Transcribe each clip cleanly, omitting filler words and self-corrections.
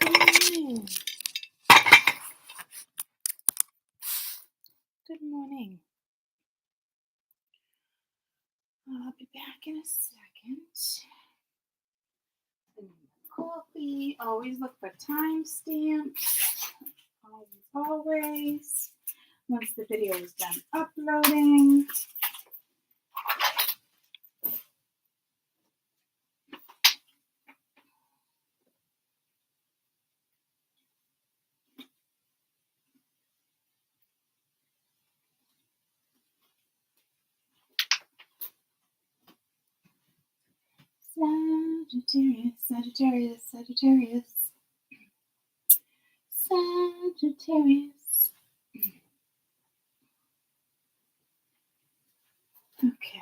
morning. Good morning. I'll be back in a second. Coffee. Always look for timestamps. Always. Once the video is done uploading. Sagittarius, Sagittarius, Sagittarius. Sagittarius. Okay.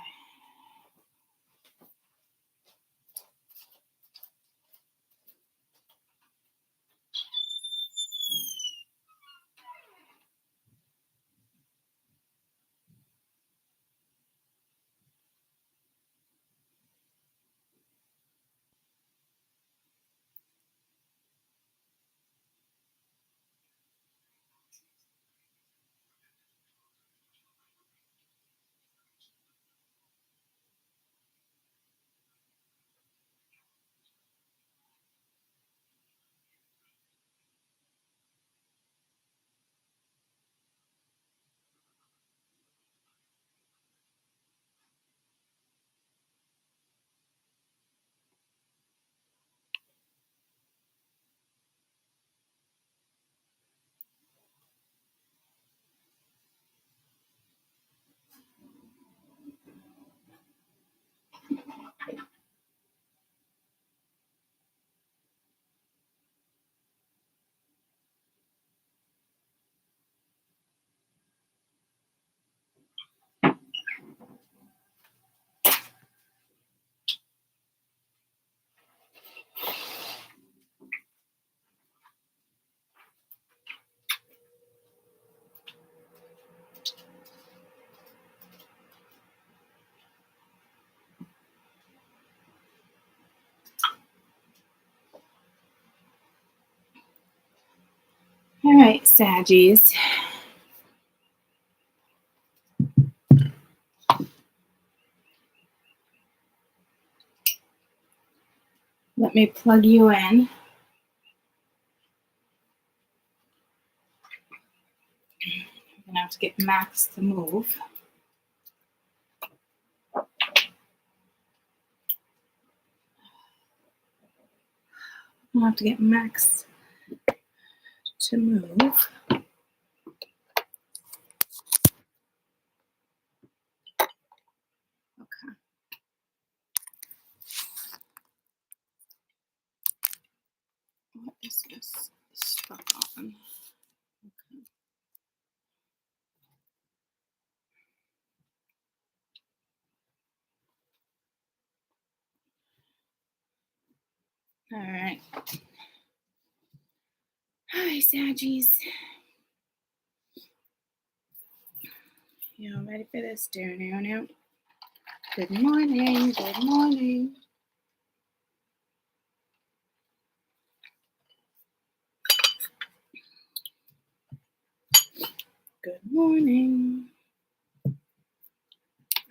All right, Saggies. Let me plug you in. I'm going to have to get Max to move. I'll have to get Max to move. Okay. What is this stuck on? Okay. All right. Hi, Saggies. You all ready for this? Good morning. Good morning. Good morning. All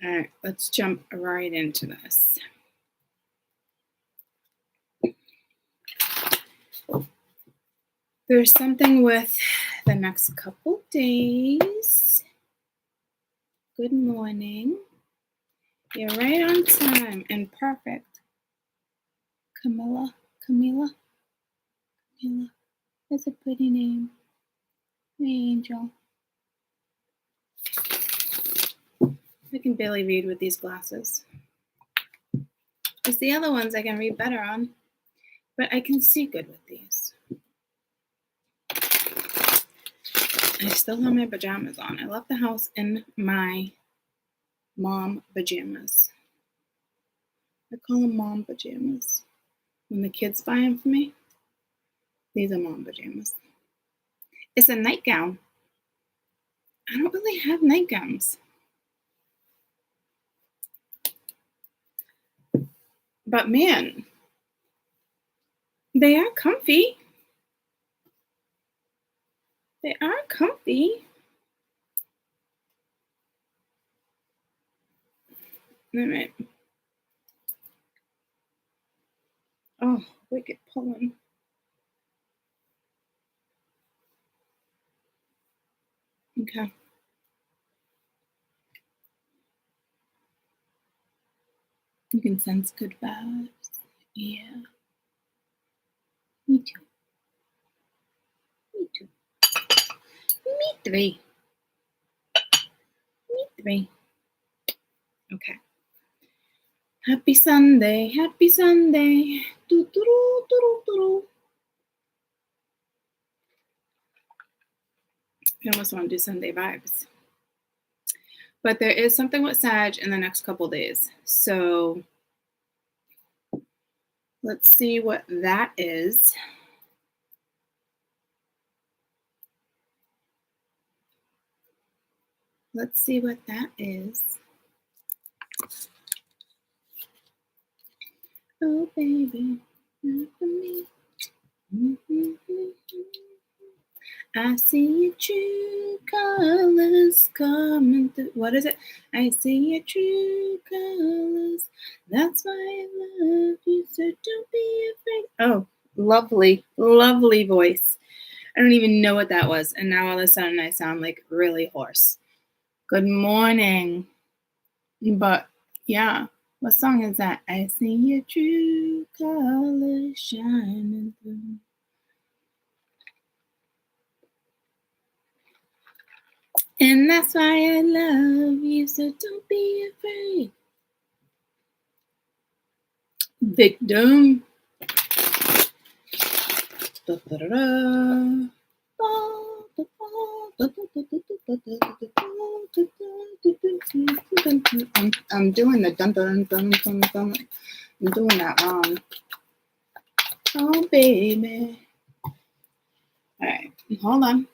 right, let's jump right into this. There's something with the next couple days. Good morning. You're right on time and perfect. Camilla. That's a pretty name. My angel. I can barely read with these glasses. It's the other ones I can read better on, but I can see good with these. I still have my pajamas on. I left the house in my mom pajamas. I call them mom pajamas. When the kids buy them for me, these are mom pajamas. It's a nightgown. I don't really have nightgowns. But man, they are comfy. They are comfy. All right. Oh, wicked pulling. Okay. You can sense good vibes. Yeah. Me too. Me too. Me three. Me three. Okay. Happy Sunday. Happy Sunday. Doo-doo-doo, doo-doo-doo. I almost want to do Sunday vibes. But there is something with Sag in the next couple days. So let's see what that is. Let's see what that is. Oh, baby, not for me. I see your true colors coming through. What is it? I see your true colors. That's why I love you, so don't be afraid. Oh, lovely, lovely voice. I don't even know what that was. And now all of a sudden I sound like really hoarse. Good morning. But yeah, what song is that? I see your true colors shining through. And that's why I love you, so don't be afraid. Victim. I'm doing the dun dun dun dun dun. I'm doing that wrong. Oh, baby. All right, hold on,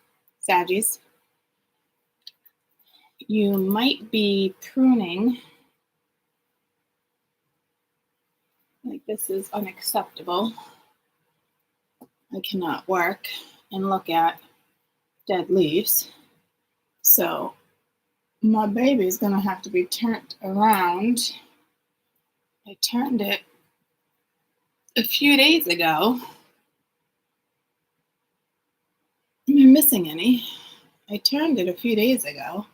Saggies. You might be pruning. Like, this is unacceptable. I cannot work and look at dead leaves. So my baby's gonna have to be turned around. I turned it a few days ago. Am I missing any? I turned it a few days ago.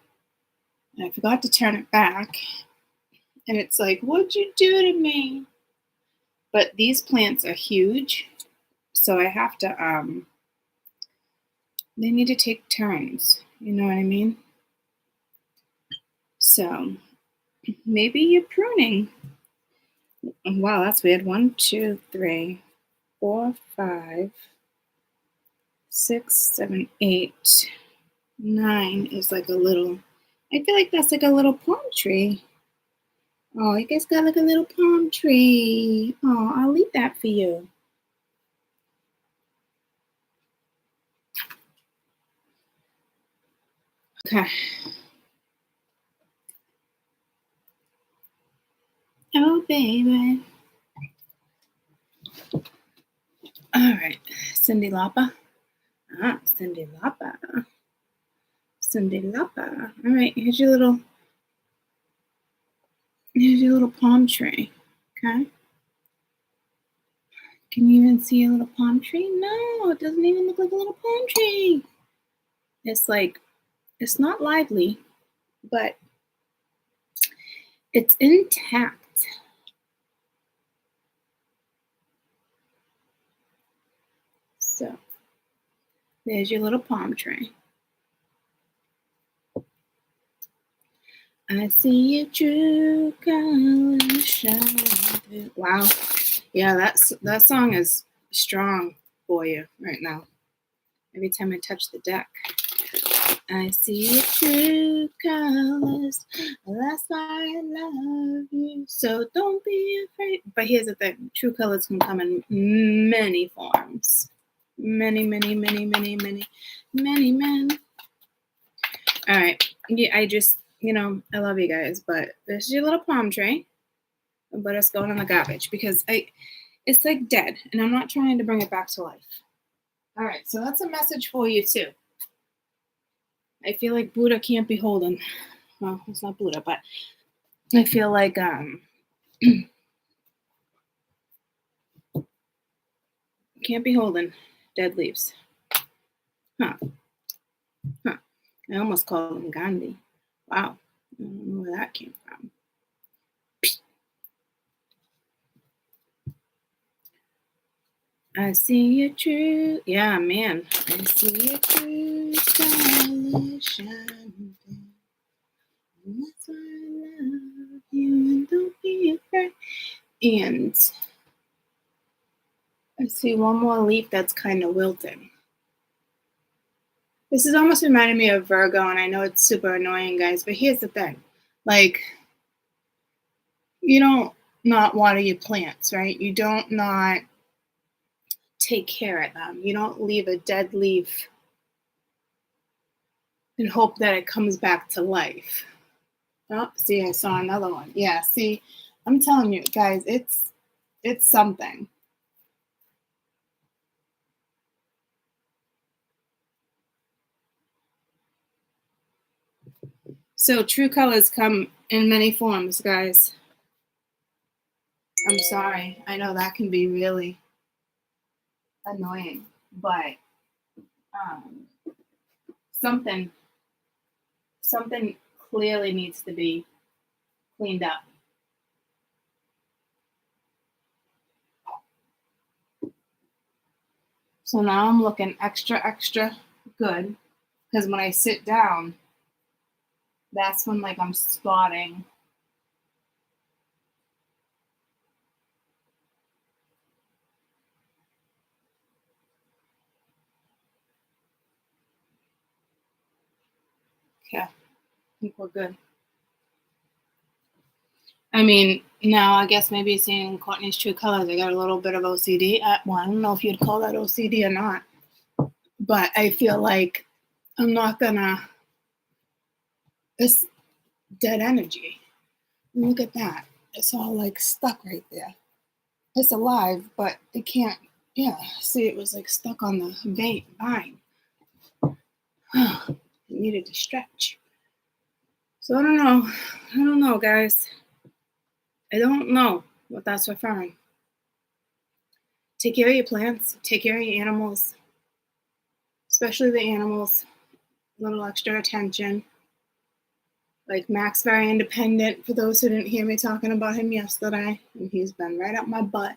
And I forgot to turn it back. And it's like, what'd you do to me? But these plants are huge. So I have to, they need to take turns. You know what I mean? So maybe you're pruning. Wow, that's weird. 1, 2, 3, 4, 5, 6, 7, 8, 9 is like a little, I feel like that's like a little palm tree. Oh, you guys got like a little palm tree. Oh, I'll leave that for you. Okay. Oh, baby. All right. Cindy Lauper. Ah, Cindy Lauper. Cindy Lauper. All right. Here's your little palm tree. Okay. Can you even see a little palm tree? No, it doesn't even look like a little palm tree. It's like, it's not lively, but it's intact. So there's your little palm tree. I see your true colors shine. Wow. Yeah, that song is strong for you right now. Every time I touch the deck. I see your true colors. That's why I love you. So don't be afraid. But here's the thing. True colors can come in many forms. Many. All right. Yeah, I love you guys, but this is your little palm tree. But it's going in the garbage because it's like dead, and I'm not trying to bring it back to life. All right, so that's a message for you too. I feel like Buddha can't be holding. Well, it's not Buddha, but I feel like can't be holding dead leaves. Huh. I almost called him Gandhi. Wow. I don't know where that came from. I see your true, yeah, man. I see your true colors shining. That's why I love you, and don't be afraid. And I see one more leaf that's kind of wilting. This is almost reminding me of Virgo, and I know it's super annoying, guys, but here's the thing. Like, you don't not water your plants, right? You don't not take care of them. You don't leave a dead leaf and hope that it comes back to life. Oh, see, I saw another one. Yeah, see, I'm telling you, guys, it's something. So true colors come in many forms, guys. I'm sorry. I know that can be really annoying, but something clearly needs to be cleaned up. So now I'm looking extra good, because when I sit down, that's when like I'm spotting yeah, I think we're good. I mean, now I guess maybe seeing Courtney's true colors, I got a little bit of OCD. Well, I don't know if you'd call that OCD or not, but I feel like I'm not gonna. It's dead energy. Look at that. It's all like stuck right there. It's alive, but it can't. Yeah, see, it was like stuck on the vine. It needed to stretch. So I don't know, guys. I don't know what that's referring. Take care of your plants. Take care of your animals, especially the animals. A little extra attention. Like Mac's very independent. For those who didn't hear me talking about him yesterday, and he's been right up my butt.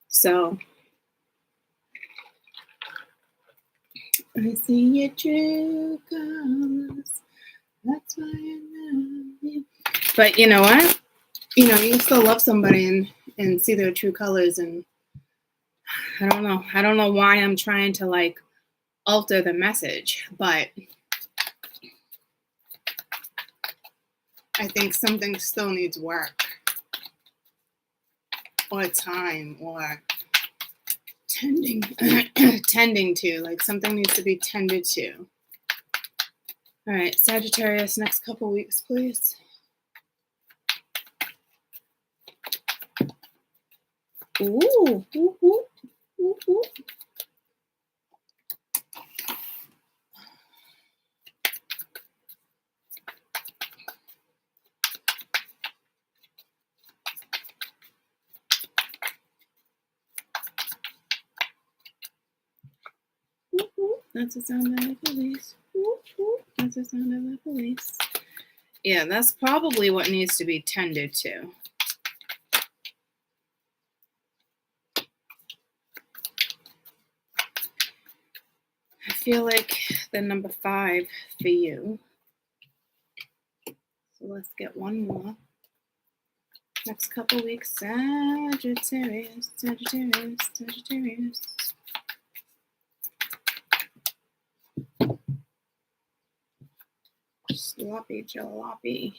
So I see your true colors. That's why I love you. But you know what? You know, you can still love somebody and see their true colors. And I don't know why I'm trying to like alter the message, but I think something still needs work or time or tending to, like something needs to be tended to. All right, Sagittarius, next couple weeks, please. Ooh. That's the sound of the police. That's the sound of the police. Yeah, that's probably what needs to be tended to. I feel like the number 5 for you. So let's get one more. Next couple weeks, Sagittarius. Sloppy jalopy.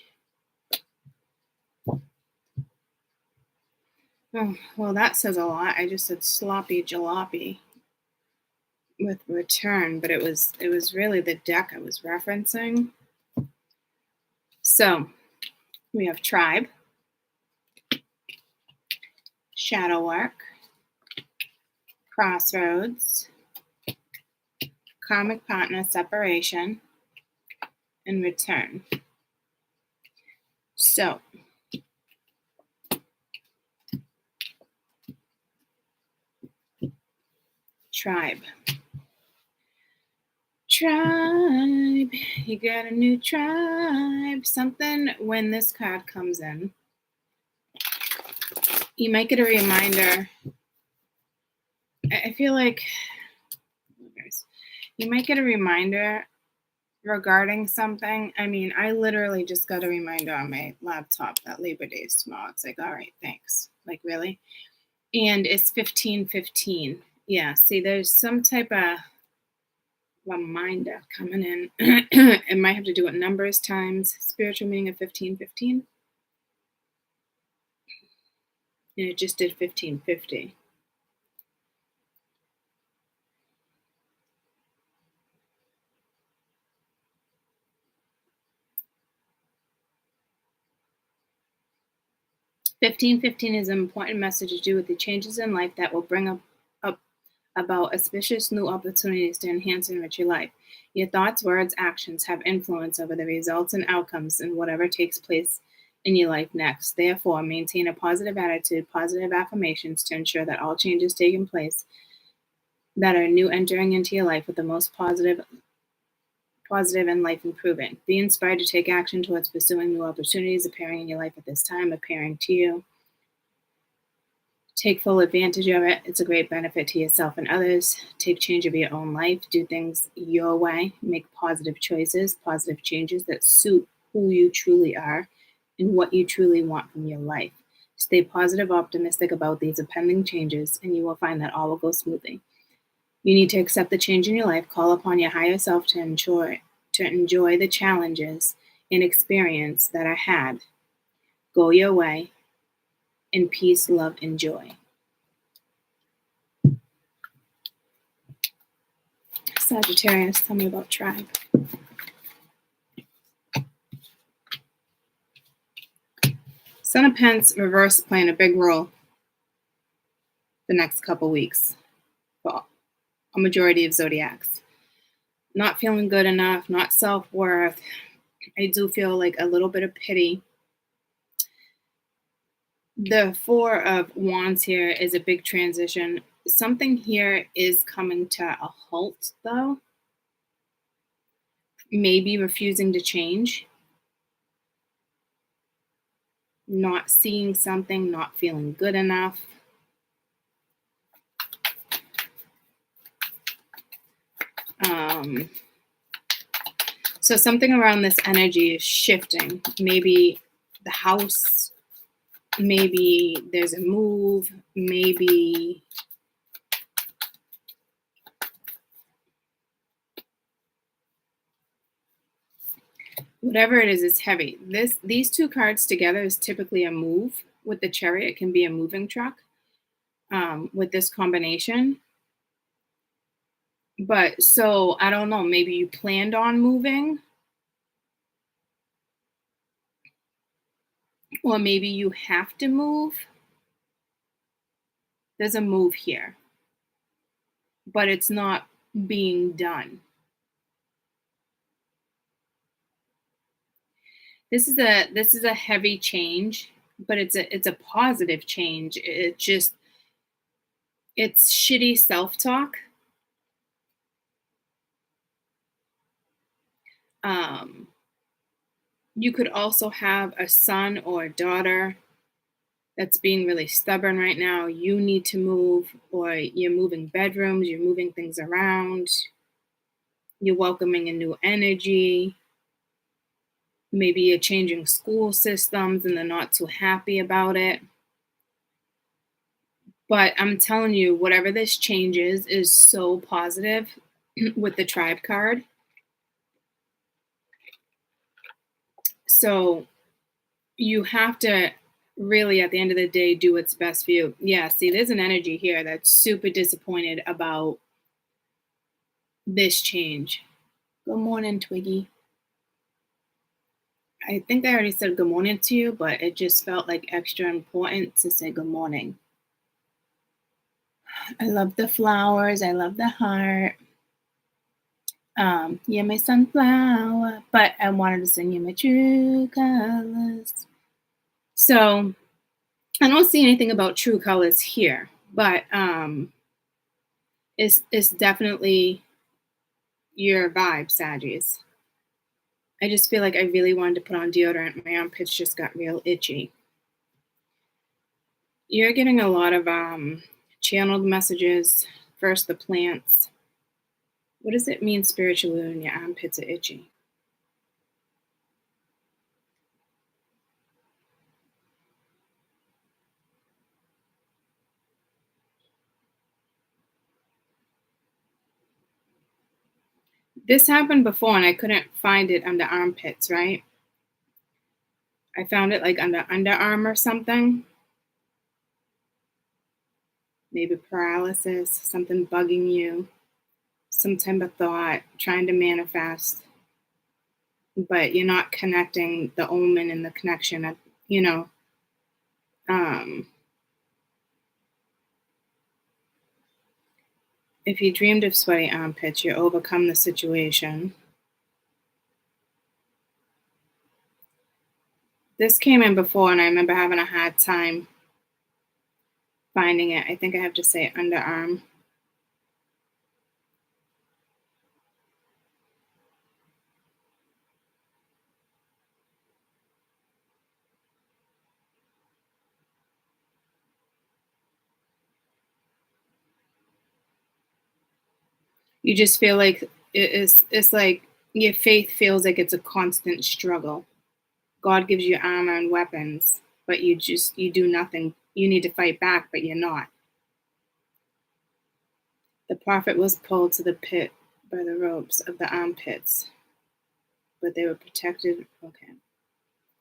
Oh, well, that says a lot. I just said sloppy jalopy with return, but it was really the deck I was referencing. So we have tribe, shadow work, crossroads, karmic partner, separation, and return. So, tribe. Tribe. You got a new tribe. Something when this card comes in, you might get a reminder. I feel like you might get a reminder regarding something. I mean, I literally just got a reminder on my laptop that Labor Day is tomorrow. It's like, all right, thanks. Like, really? And it's 15:15. Yeah, see, there's some type of reminder coming in. It might have to do with numbers times spiritual meaning of 15:15. And it just did 15:50. $15:15 is an important message to do with the changes in life that will bring up about auspicious new opportunities to enhance and enrich your life. Your thoughts, words, actions have influence over the results and outcomes in whatever takes place in your life next. Therefore, maintain a positive attitude, positive affirmations to ensure that all changes taking place that are new entering into your life with the most positive and life improving. Be inspired to take action towards pursuing new opportunities appearing in your life at this time, appearing to you. Take full advantage of it. It's a great benefit to yourself and others. Take charge of your own life. Do things your way. Make positive choices, positive changes that suit who you truly are and what you truly want from your life. Stay positive, optimistic about these impending changes, and you will find that all will go smoothly. You need to accept the change in your life. Call upon your higher self to enjoy the challenges and experience that are had. Go your way in peace, love, and joy. Sagittarius, tell me about tribe. Son of Pence reverse playing a big role the next couple weeks for a majority of zodiacs. Not feeling good enough, not self-worth. I do feel like a little bit of pity. The Four of Wands here is a big transition. Something here is coming to a halt, though. Maybe refusing to change. Not seeing something, not feeling good enough. So something around this energy is shifting. Maybe the house, maybe there's a move, maybe whatever it is, it's heavy. These two cards together is typically a move. With the Chariot, it can be a moving truck with this combination. But so I don't know, maybe you planned on moving, or maybe you have to move. There's a move here, but it's not being done. This is a heavy change, but it's a positive change. It's shitty self-talk. You could also have a son or a daughter that's being really stubborn right now. You need to move, or you're moving bedrooms, you're moving things around, you're welcoming a new energy. Maybe you're changing school systems and they're not too happy about it. But I'm telling you, whatever this change is so positive with the tribe card. So you have to really, at the end of the day, do what's best for you. Yeah, see, there's an energy here that's super disappointed about this change. Good morning, Twiggy. I think I already said good morning to you, but it just felt like extra important to say good morning. I love the flowers. I love the heart. You're my sunflower, but I wanted to sing you my true colors. So I don't see anything about true colors here, but it's definitely your vibe, Saggies. I just feel like I really wanted to put on deodorant. My armpits just got real itchy. You're getting a lot of channeled messages. First, the plants. What does it mean spiritually when your armpits are itchy? This happened before and I couldn't find it under armpits, right? I found it like under underarm or something. Maybe paralysis, something bugging you, some type of thought, trying to manifest, but you're not connecting the omen and the connection of, you know, um, if you dreamed of sweaty armpits, you overcome the situation. This came in before, and I remember having a hard time finding it. I think I have to say underarm. You just feel like it's like your faith feels like it's a constant struggle. God gives you armor and weapons, but you do nothing. You need to fight back, but you're not. The prophet was pulled to the pit by the ropes of the armpits, but they were protected, okay,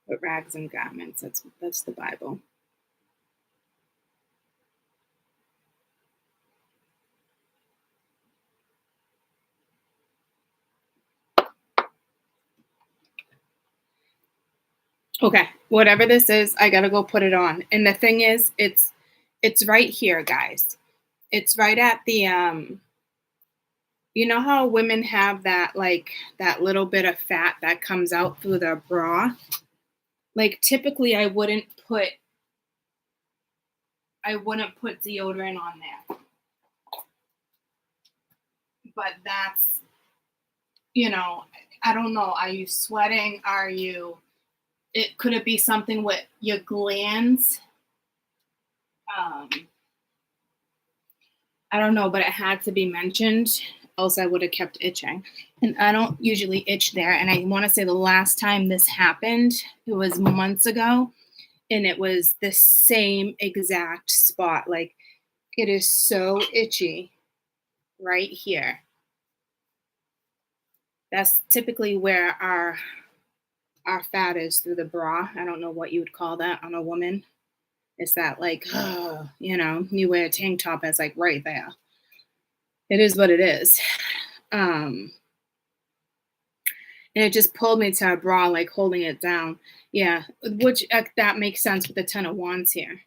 with rags and garments. That's the Bible. Okay, whatever this is, I gotta go put it on. And the thing is, it's right here, guys. It's right at the you know how women have that like that little bit of fat that comes out through their bra? Like typically I wouldn't put deodorant on there. But that's, you know, I don't know. Are you sweating? Are you could it be something with your glands? Um I don't know, but it had to be mentioned, else I would have kept itching. And I don't usually itch there. And I want to say the last time this happened, it was months ago, and it was the same exact spot. Like it is so itchy right here. That's typically where our fat is through the bra. I don't know what you would call that on a woman. It's that like, you wear a tank top, it's like right there. It is what it is. And it just pulled me to a bra, like holding it down. Yeah, which that makes sense with the Ten of Wands here.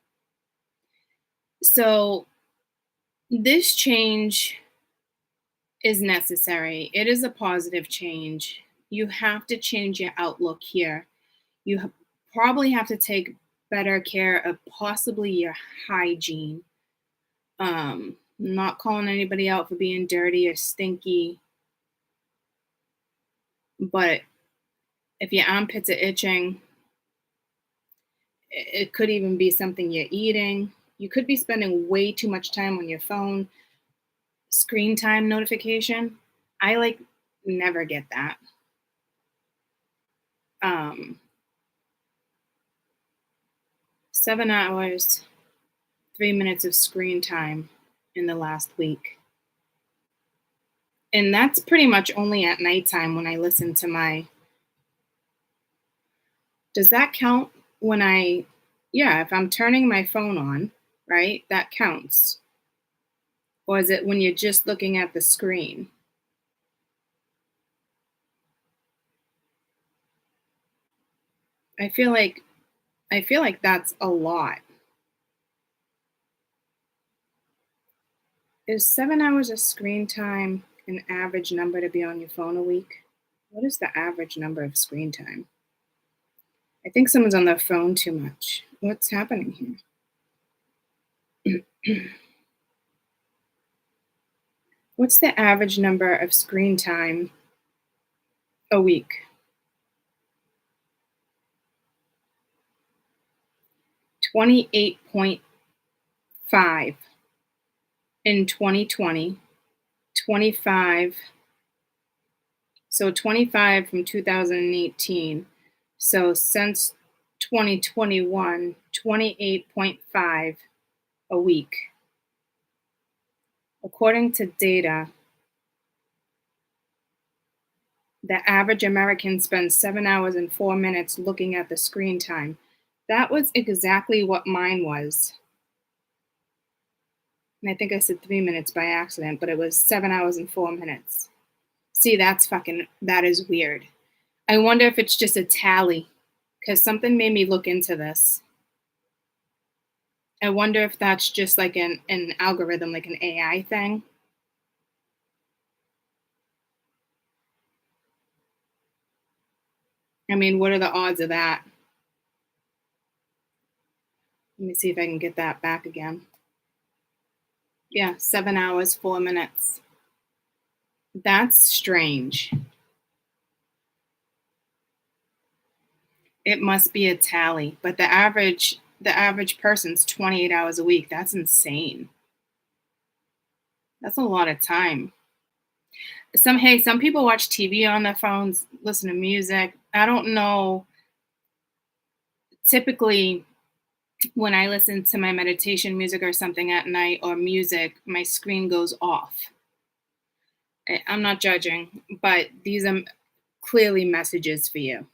So this change is necessary. It is a positive change. You have to change your outlook here. You probably have to take better care of possibly your hygiene. Not calling anybody out for being dirty or stinky, but if your armpits are itching, it could even be something you're eating. You could be spending way too much time on your phone. Screen time notification. I like never get that. Um, 7 hours, 3 minutes of screen time in the last week. And that's pretty much only at nighttime when I listen to my. Does that count when yeah, if I'm turning my phone on, right? That counts. Or is it when you're just looking at the screen? I feel like that's a lot. Is 7 hours of screen time An average number to be on your phone a week. What is the average number of screen time? I think someone's on their phone too much. What's happening here? What's the average number of screen time a week? 28.5 in 2020, 25, so 25 from 2018. So since 2021, 28.5 a week. According to data, the average American spends 7 hours and 4 minutes looking at the screen time. That was exactly what mine was. And I think I said 3 minutes by accident, but it was 7 hours and 4 minutes. See, that is weird. I wonder if it's just a tally, because something made me look into this. I wonder if that's just like an algorithm, like an AI thing. I mean, what are the odds of that? Let me see if I can get that back again. Yeah, 7 hours, 4 minutes. That's strange. It must be a tally, but the average person's 28 hours a week. That's insane. That's a lot of time. Some people watch TV on their phones, listen to music. I don't know. Typically, when I listen to my meditation music or something at night or music, my screen goes off. I'm not judging, but these are clearly messages for you.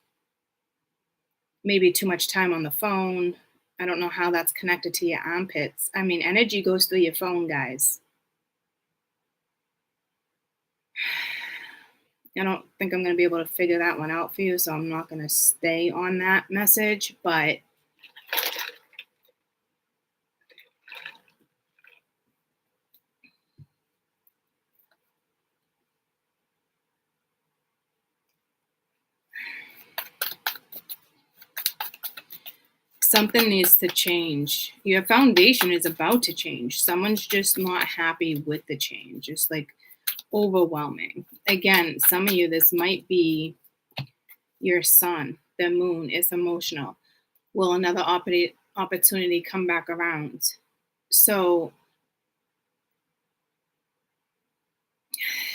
Maybe too much time on the phone. I don't know how that's connected to your armpits. I mean, energy goes through your phone, guys. I don't think I'm going to be able to figure that one out for you, so I'm not going to stay on that message, but something needs to change. Your foundation is about to change. Someone's just not happy with the change. It's like overwhelming. Again, some of you, this might be your sun, the moon is emotional. Will another opportunity come back around? So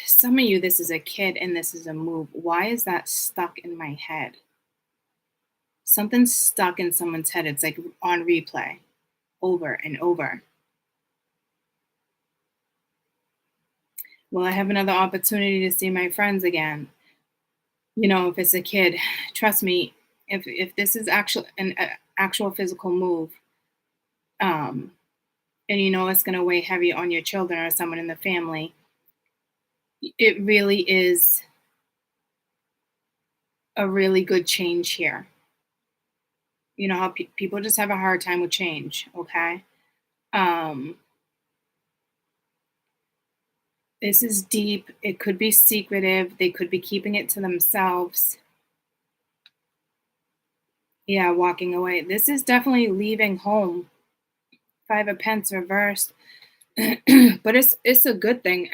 some of you, this is a kid and this is a move. Why is that stuck in my head? Something's stuck in someone's head. It's like on replay over and over. Will I have another opportunity to see my friends again? You know, if it's a kid, trust me, if this is an actual physical move, and you know it's going to weigh heavy on your children or someone in the family, it really is a really good change here. You know how people just have a hard time with change, okay? This is deep. It could be secretive. They could be keeping it to themselves. Yeah, walking away. This is definitely leaving home. 5 of Pentacles reversed. But it's a good thing.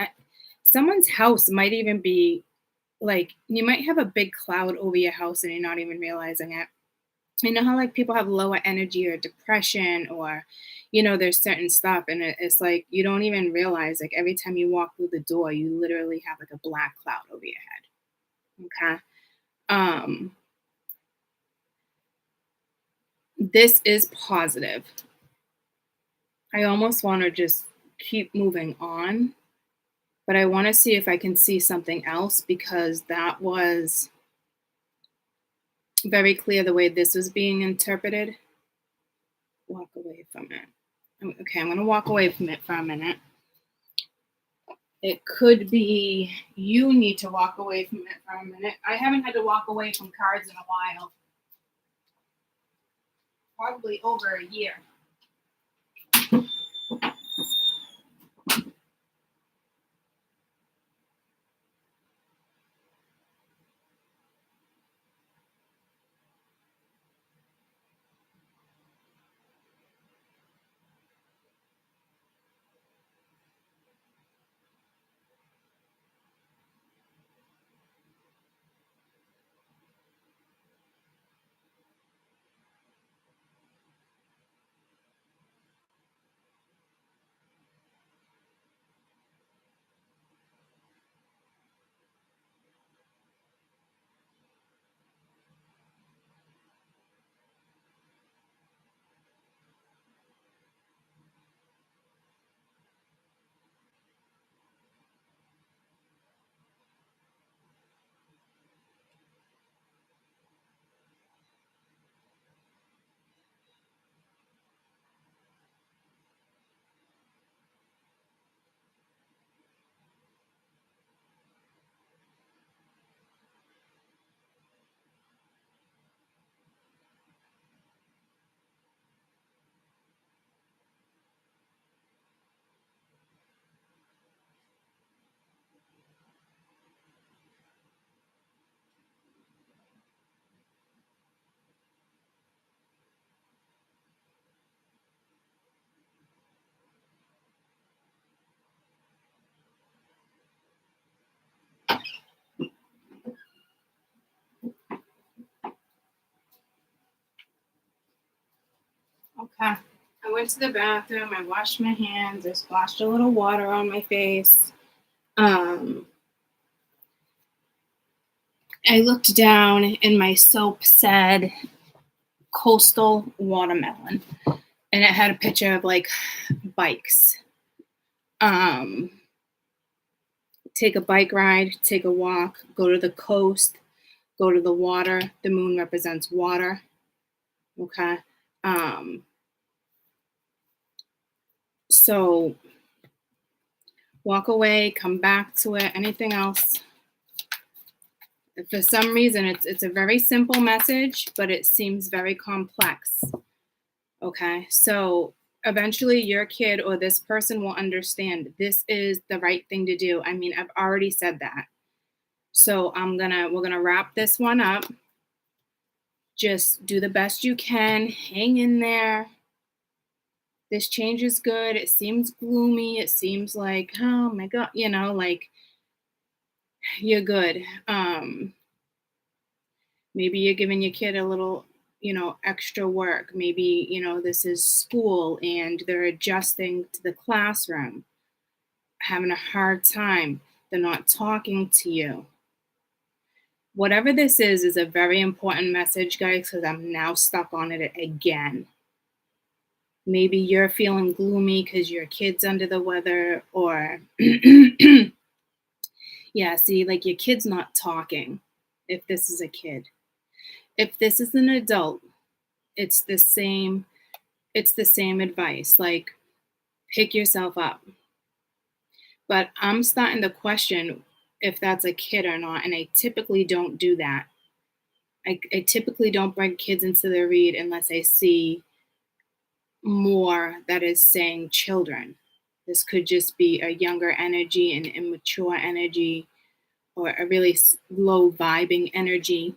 Someone's house might even be like, you might have a big cloud over your house and you're not even realizing it. You know how like people have lower energy or depression, or you know there's certain stuff, and it's like you don't even realize, like every time you walk through the door you literally have like a black cloud over your head. Okay. This is positive. I almost want to just keep moving on, but I want to see if I can see something else, because that was very clear the way this was being interpreted. Walk away from it. Okay, I'm going to walk away from it for a minute. It could be you need to walk away from it for a minute. I haven't had to walk away from cards in a while. Probably over a year. Okay. I went to the bathroom. I washed my hands. I splashed a little water on my face. I looked down and my soap said coastal watermelon. And it had a picture of like bikes. Take a bike ride, take a walk, go to the coast, go to the water. The moon represents water. Okay. So walk away, come back to it. Anything else? For some reason, it's a very simple message, but it seems very complex. Okay, so eventually your kid or this person will understand this is the right thing to do. I mean, I've already said that. So we're gonna wrap this one up. Just do the best you can. Hang in there. This change is good. It seems gloomy. It seems like, oh my God, like you're good. Maybe you're giving your kid a little, extra work. Maybe, this is school and they're adjusting to the classroom, having a hard time. They're not talking to you. Whatever this is a very important message, guys, because I'm now stuck on it again. Maybe you're feeling gloomy because your kid's under the weather, or yeah, see, like your kid's not talking if this is a kid. If this is an adult, it's the same advice, like pick yourself up. But I'm starting to question if that's a kid or not, and I typically don't do that. I typically don't bring kids into the read unless I see more that is saying children. This could just be a younger energy, an immature energy, or a really low vibing energy.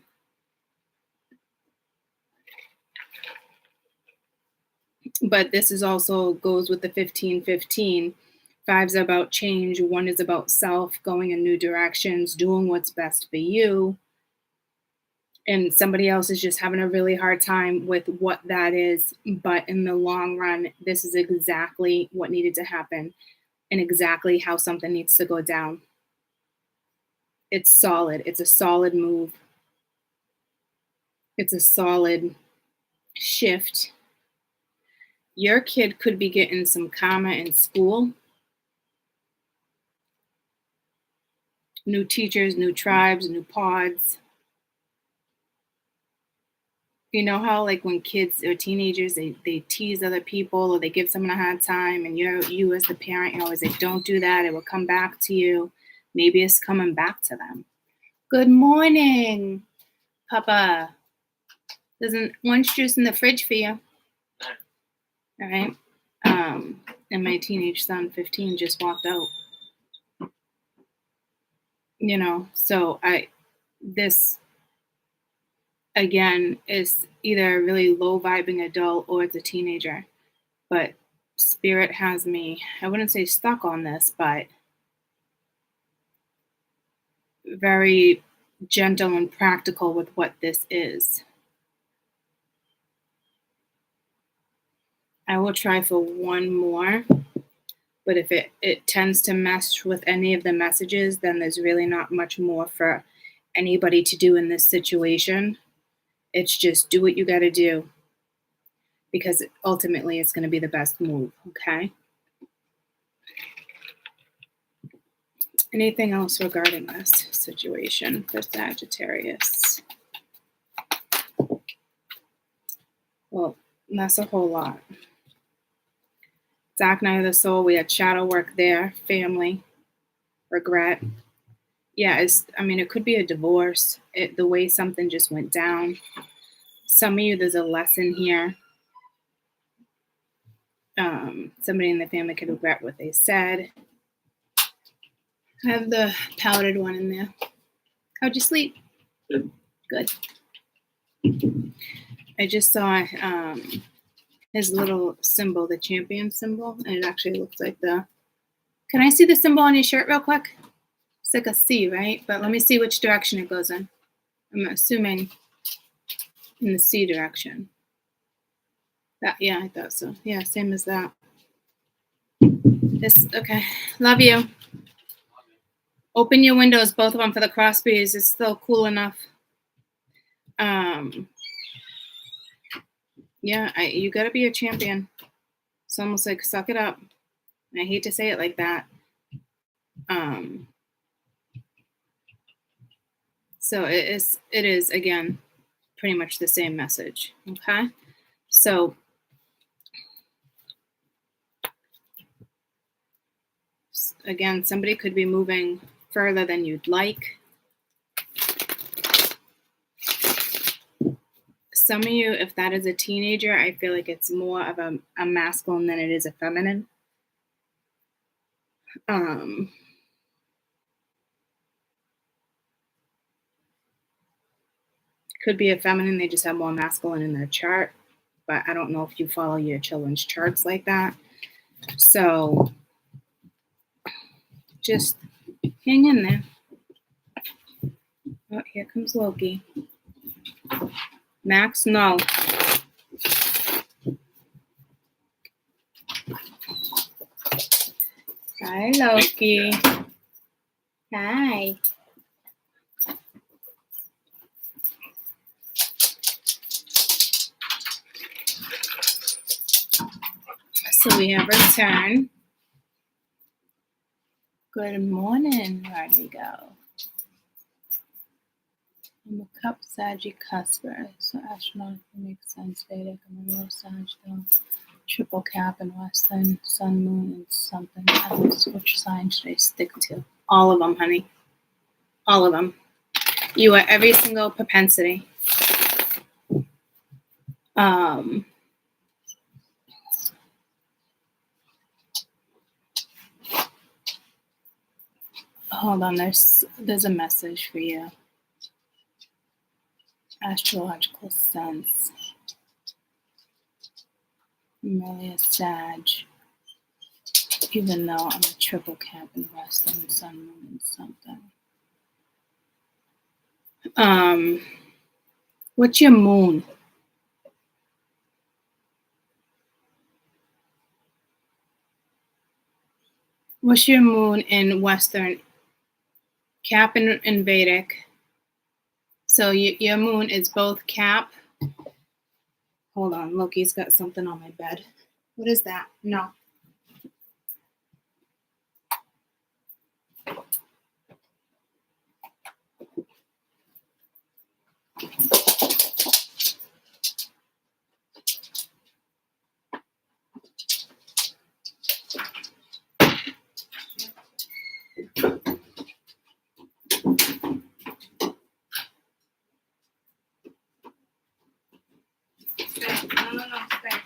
But this is also goes with the 15-15. 5's about change. 1 is about self, going in new directions, doing what's best for you. And somebody else is just having a really hard time with what that is. But in the long run, this is exactly what needed to happen and exactly how something needs to go down. It's solid. It's a solid move. It's a solid shift. Your kid could be getting some karma in school. New teachers, new tribes, new pods. You know how like when kids or teenagers, they tease other people or they give someone a hard time, and you as the parent, you're always like, don't do that. It will come back to you. Maybe it's coming back to them. Good morning, Papa. There's an orange juice in the fridge for you. All right. And my teenage son, 15, just walked out. So this again is either a really low vibing adult or it's a teenager. But Spirit has me, I wouldn't say stuck on this, but very gentle and practical with what this is. I will try for one more, but if it tends to mess with any of the messages, then there's really not much more for anybody to do in this situation. It's just do what you got to do, because ultimately it's going to be the best move, okay? Anything else regarding this situation for Sagittarius? Well, that's a whole lot. Dark night of the soul, we had shadow work there, family, regret. Yeah, it could be a divorce. The way something just went down. Some of you, there's a lesson here. Somebody in the family could regret what they said. I have the powdered one in there. How'd you sleep? Good. I just saw his little symbol, the champion symbol, and it actually looks like can I see the symbol on your shirt real quick? It's like a C, right? But let me see which direction it goes in. I'm assuming in the C direction. Yeah, I thought so. Yeah, same as that. Okay. Love you. Open your windows, both of them, for the cross breeze. It's still cool enough. Yeah, you gotta be a champion. It's almost like suck it up. I hate to say it like that. So it is again pretty much the same message. Okay, so again, somebody could be moving further than you'd like. Some of you, if that is a teenager, I feel like it's more of a masculine than it is a feminine. Could be a feminine, they just have more masculine in their chart, but I don't know if you follow your children's charts like that. So just hang in there. Oh, here comes Loki. Max, no. Hi, Loki. Hi. So we have return. Good morning. Where'd we go? I'm a cup Saggy cusper. So astronomical makes sense. Vedic. I'm a real Sag though. Triple cap and Western, Sun, Moon, and something else. Which sign should I stick to? All of them, honey. All of them. You are every single propensity. Hold on, there's a message for you. Astrological sense. I'm really a Sag, even though I'm a triple cap in Western, Sun, Moon, and something. What's your moon? What's your moon in Western? Cap and Vedic. So your moon is both Cap. Hold on, Loki's got something on my bed. What is that? No. No, stay.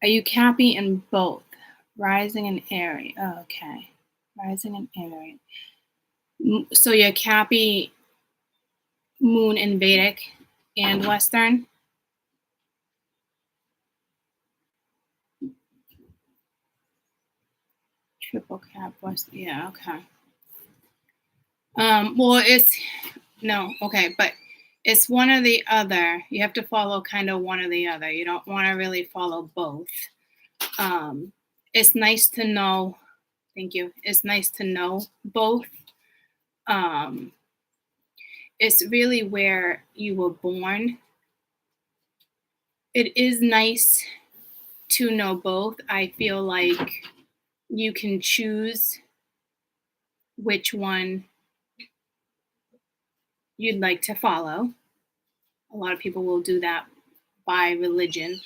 Are you Cappy in both? Rising and Aries. Oh, okay. Rising and Aries. So you're Cappy, Moon in Vedic and Western? Triple Cap West. Yeah, okay. Well, but it's one or the other. You have to follow kind of one or the other. You don't want to really follow both. It's nice to know. Thank you. It's nice to know both. It's really where you were born. It is nice to know both. I feel like you can choose which one you'd like to follow. A lot of people will do that by religion.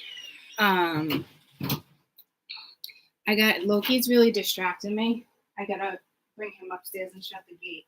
Loki's really distracting me. I gotta bring him upstairs and shut the gate.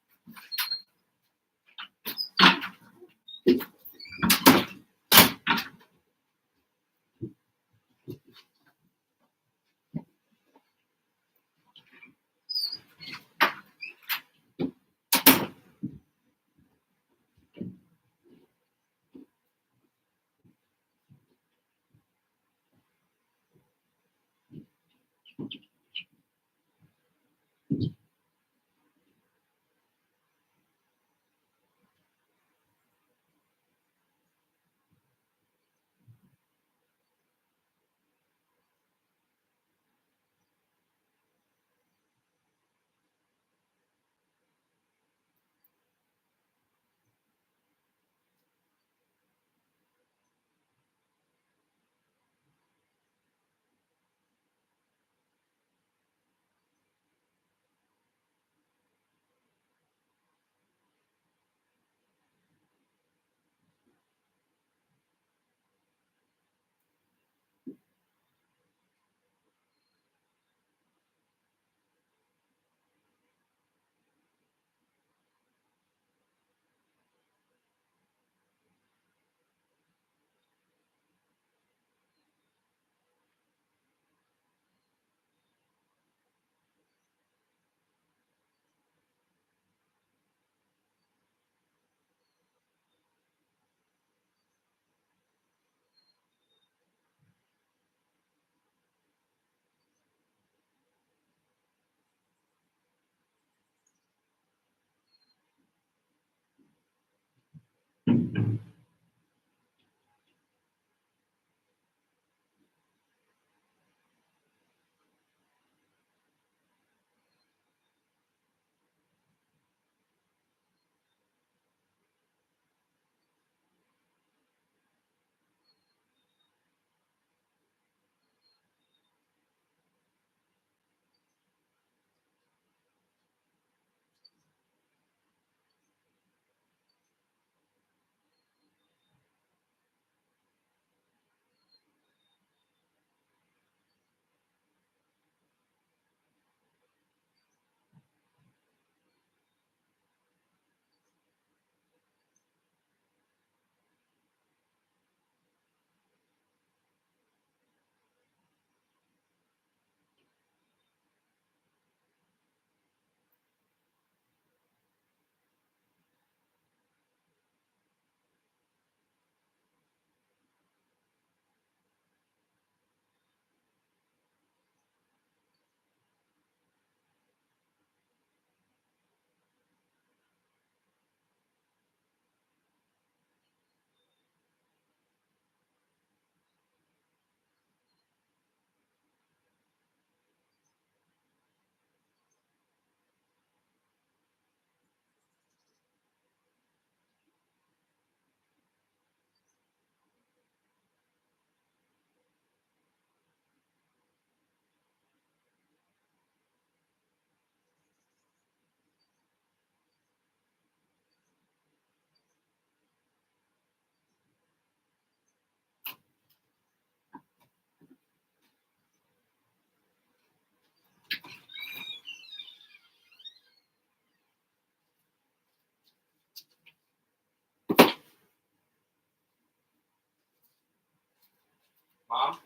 Mom?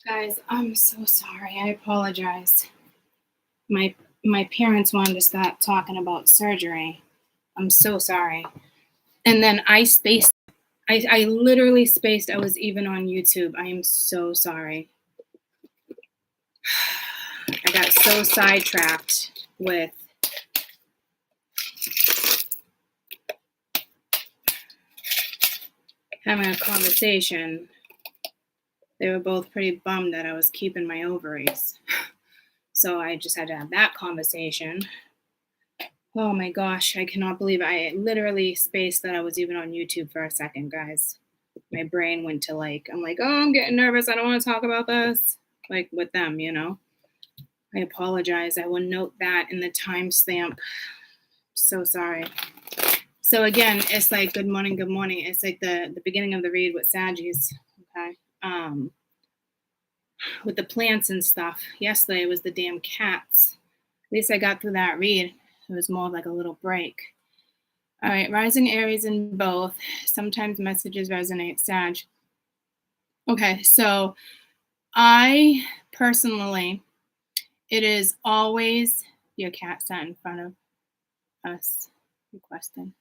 Guys, I'm so sorry. I apologize. My parents wanted to start talking about surgery. I'm so sorry. And then I spaced. I literally spaced. I was even on YouTube. I am so sorry. I got so sidetracked with having a conversation. They were both pretty bummed that I was keeping my ovaries. So I just had to have that conversation. Oh my gosh, I cannot believe I literally spaced that I was even on YouTube for a second, guys. My brain went to I'm like, oh, I'm getting nervous. I don't want to talk about this. Like with them, you know. I apologize. I will note that in the timestamp. So sorry. So again, it's like good morning, good morning. It's like the beginning of the read with Saggies. Okay. With the plants and stuff. Yesterday was the damn cats. At least I got through that read. It was more of like a little break. All right, rising Aries in both. Sometimes messages resonate, Sag. Okay, so I personally, it is always your cat sat in front of us requesting.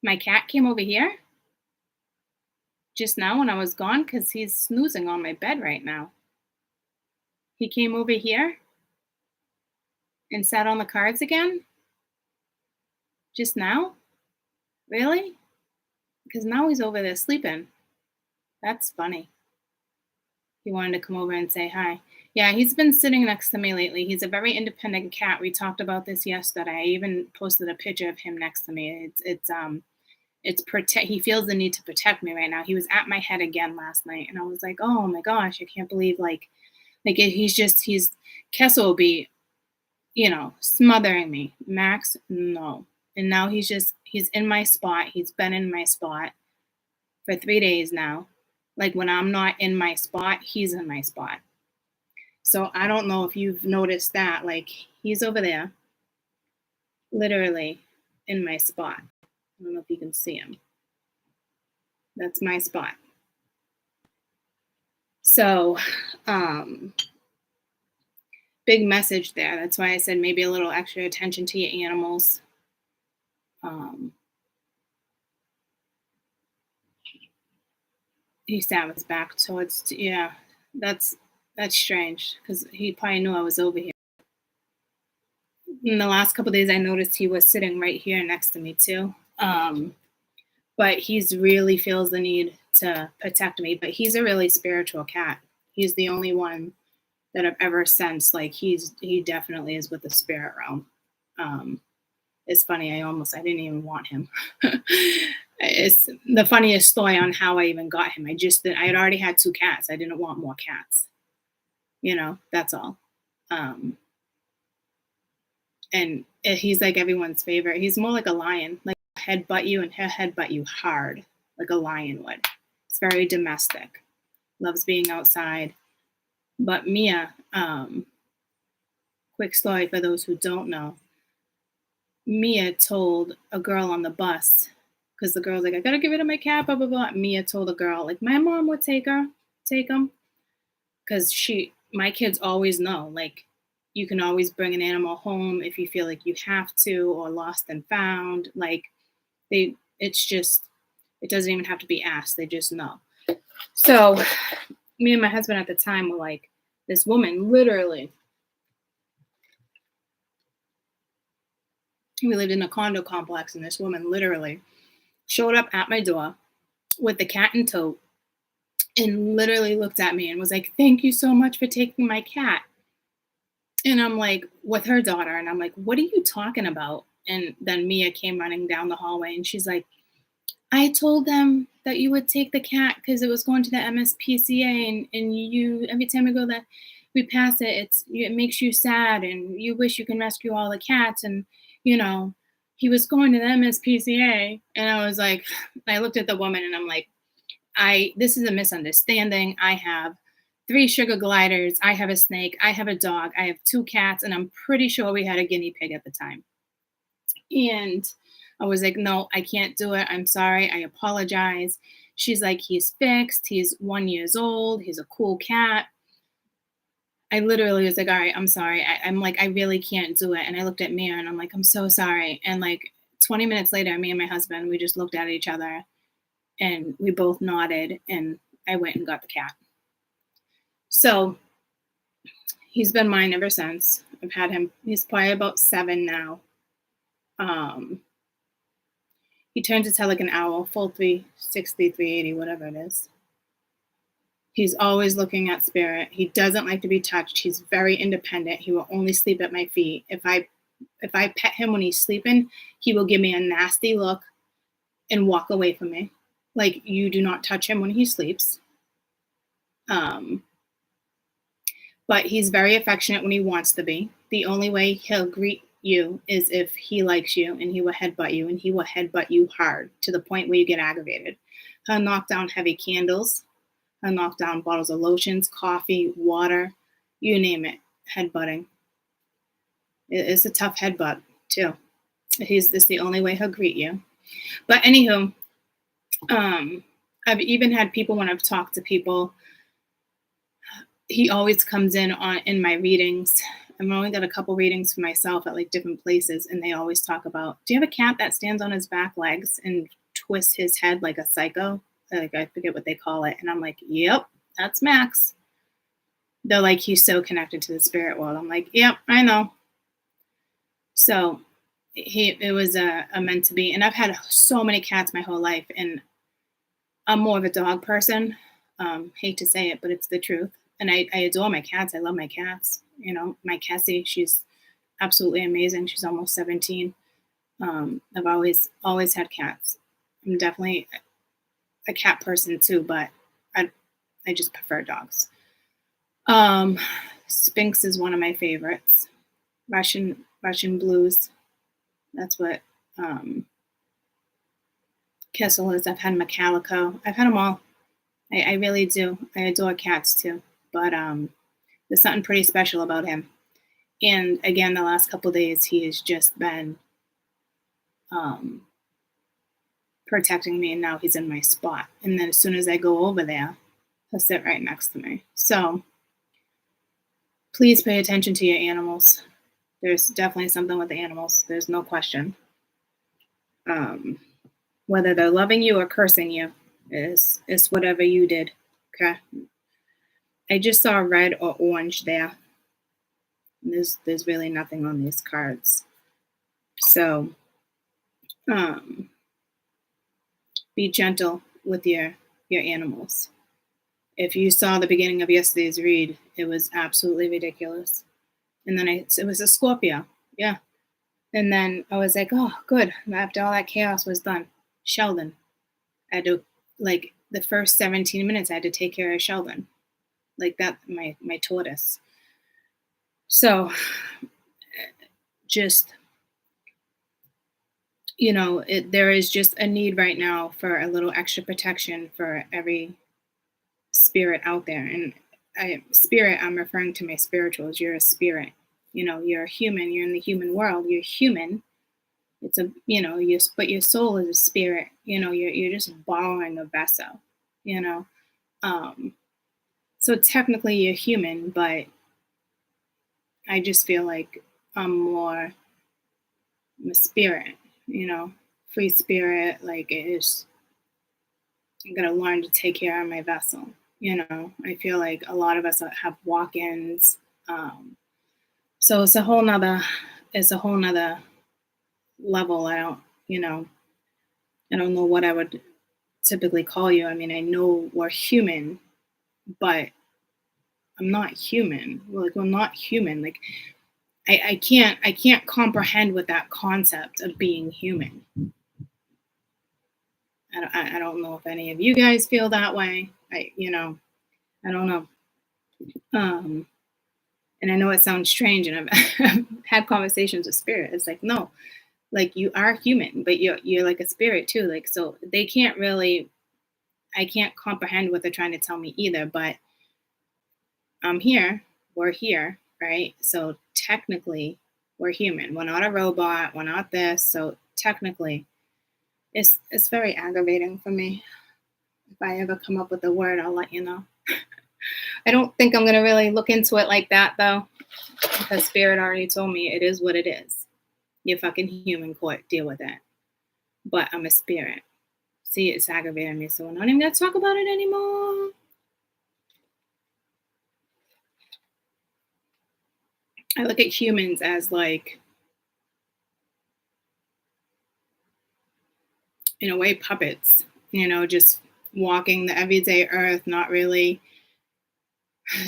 My cat came over here just now when I was gone because he's snoozing on my bed right now. He came over here and sat on the cards again? Just now? Really? Because now he's over there sleeping. That's funny. He wanted to come over and say hi. Yeah, he's been sitting next to me lately. He's a very independent cat. We talked about this yesterday. I even posted a picture of him next to me. He feels the need to protect me right now. He was at my head again last night, and I was like, oh my gosh, I can't believe Kessel will be, smothering me. Max, no. And now he's in my spot. He's been in my spot for 3 days now. Like when I'm not in my spot, he's in my spot. So I don't know if you've noticed that. Like he's over there, literally in my spot. I don't know if you can see him. That's my spot. So, big message there. That's why I said maybe a little extra attention to your animals. He sat with his back towards, yeah, that's strange because he probably knew I was over here. In the last couple of days, I noticed he was sitting right here next to me too. But he's really feels the need to protect me. But he's a really spiritual cat. He's the only one that I've ever sensed like he definitely is with the spirit realm. It's funny. I didn't even want him. It's the funniest story on how I even got him. I had already had 2 cats. I didn't want more cats. That's all. And he's like everyone's favorite. He's more like a lion, like headbutt you and he'll headbutt you hard, like a lion would. It's very domestic. Loves being outside. But Mia, quick story for those who don't know. Mia told a girl on the bus, because the girl's like, I gotta get rid of my cat, blah, blah, blah. Mia told a girl, like, my mom would take him. Because my kids always know, like, you can always bring an animal home if you feel like you have to, or lost and found. Like, it doesn't even have to be asked. They just know. So me and my husband at the time were like, this woman literally, we lived in a condo complex, and this woman literally showed up at my door with the cat in tow and literally looked at me and was like, thank you so much for taking my cat. And I'm like, with her daughter, and I'm like, what are you talking about? And then Mia came running down the hallway, and she's like, I told them that you would take the cat because it was going to the MSPCA, and you every time we go there, we pass it, it makes you sad, and you wish you can rescue all the cats, and he was going to the MSPCA. And I was like, I looked at the woman and I'm like, this is a misunderstanding. I have 3 sugar gliders. I have a snake. I have a dog. I have 2 cats, and I'm pretty sure we had a guinea pig at the time. And I was like, no, I can't do it. I'm sorry. I apologize. She's like, he's fixed. He's 1 year old. He's a cool cat. I literally was like, all right, I'm sorry. I'm like, I really can't do it. And I looked at Mia and I'm like, I'm so sorry. And like 20 minutes later, me and my husband, we just looked at each other and we both nodded and I went and got the cat. So he's been mine ever since. I've had him, he's probably about 7 now. He turns his head like an owl, full 360, 380, whatever it is. He's always looking at spirit. He doesn't like to be touched. He's very independent. He will only sleep at my feet. If I pet him when he's sleeping, he will give me a nasty look and walk away from me. Like, you do not touch him when he sleeps. But he's very affectionate when he wants to be. The only way he'll greet you is if he likes you, and he will headbutt you, and he will headbutt you hard to the point where you get aggravated. He'll knock down heavy candles. He'll knock down bottles of lotions, coffee, water, you name it, headbutting. It's a tough headbutt, too. This the only way he'll greet you. But anywho, I've even had people, when I've talked to people, he always comes in my readings. I've only got a couple readings for myself at like different places, and they always talk about, do you have a cat that stands on his back legs and twists his head like a psycho? Like, I forget what they call it. And I'm like, yep, that's Max. They're like, he's so connected to the spirit world. I'm like, yep, I know. So it was a meant to be. And I've had so many cats my whole life, and I'm more of a dog person. Hate to say it, but it's the truth. And I adore my cats. I love my cats. You know, my Cassie, she's absolutely amazing. She's almost 17. I've always had cats. I'm definitely a cat person too, but I just prefer dogs. Sphinx is one of my favorites. Russian blues. That's what Kessel is. I've had Macalico. I've had them all. I really do. I adore cats too. But there's something pretty special about him. And again, the last couple of days, he has just been protecting me, and now he's in my spot. And then as soon as I go over there, he'll sit right next to me. So please pay attention to your animals. There's definitely something with the animals. There's no question. Whether they're loving you or cursing you is whatever you did. Okay. I just saw red or orange there. There's really nothing on these cards. So be gentle with your animals. If you saw the beginning of yesterday's read, it was absolutely ridiculous. And then it was a Scorpio. Yeah. And then I was like, oh, good. After all that chaos was done. Sheldon. I had to, like, the first 17 minutes, I had to take care of Sheldon. Like that, my tortoise. So just, you know, there is just a need right now for a little extra protection for every spirit out there. And spirit, I'm referring to my spirituals. You're a spirit. You know, you're a human. You're in the human world. You're human. It's a, you know, but your soul is a spirit. You know, you're just borrowing a vessel. You know, so technically you're human, but I just feel like I'm a spirit. You know, free spirit. Like, it is. I'm gonna learn to take care of my vessel. You know, I feel like a lot of us have walk-ins. So it's a whole nother level. I don't know what I would typically call you. I mean, I know we're human, but I'm not human. Like, we're not human. Like, I can't comprehend with that concept of being human. I don't know if any of you guys feel that way. I don't know. And I know it sounds strange, and I've had conversations with spirit. It's like, no, like, you are human, but you're like a spirit too. Like, so they can't really, I can't comprehend what they're trying to tell me either, but I'm here, we're here, right? So technically, we're human. We're not a robot. We're not this. So technically, it's very aggravating for me. If I ever come up with a word, I'll let you know. I don't think I'm gonna really look into it like that though, because Spirit already told me it is what it is. You're fucking human, court, deal with it. But I'm a spirit. See, it's aggravating me, so we're not even gonna talk about it anymore. I look at humans as like, in a way, puppets, just walking the everyday earth, not really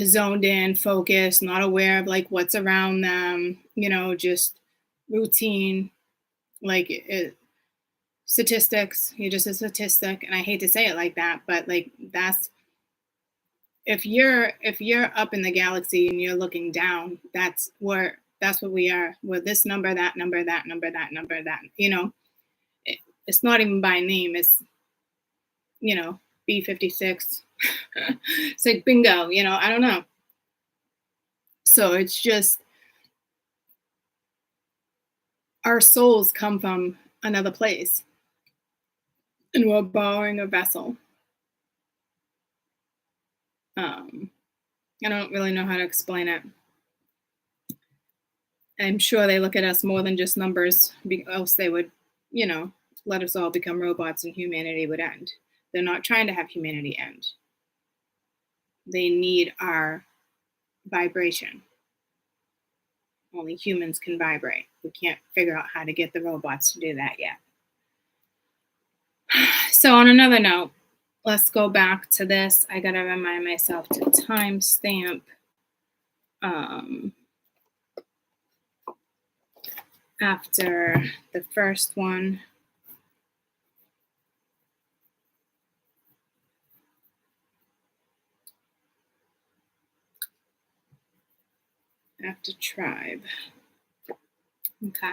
zoned in, focused, not aware of like what's around them, just routine, like statistics. You're just a statistic. And I hate to say it like that, but like that's, if you're up in the galaxy and you're looking down, that's what we are. We're this number, that number, that number, that number, that, it's not even by name. It's, B56. It's like bingo, I don't know. So it's just, our souls come from another place and we're borrowing a vessel. I don't really know how to explain it. I'm sure they look at us more than just numbers, else they would, let us all become robots and humanity would end. They're not trying to have humanity end. They need our vibration. Only humans can vibrate. We can't figure out how to get the robots to do that yet. So on another note, let's go back to this. I gotta remind myself to timestamp after the first one. After tribe. Okay.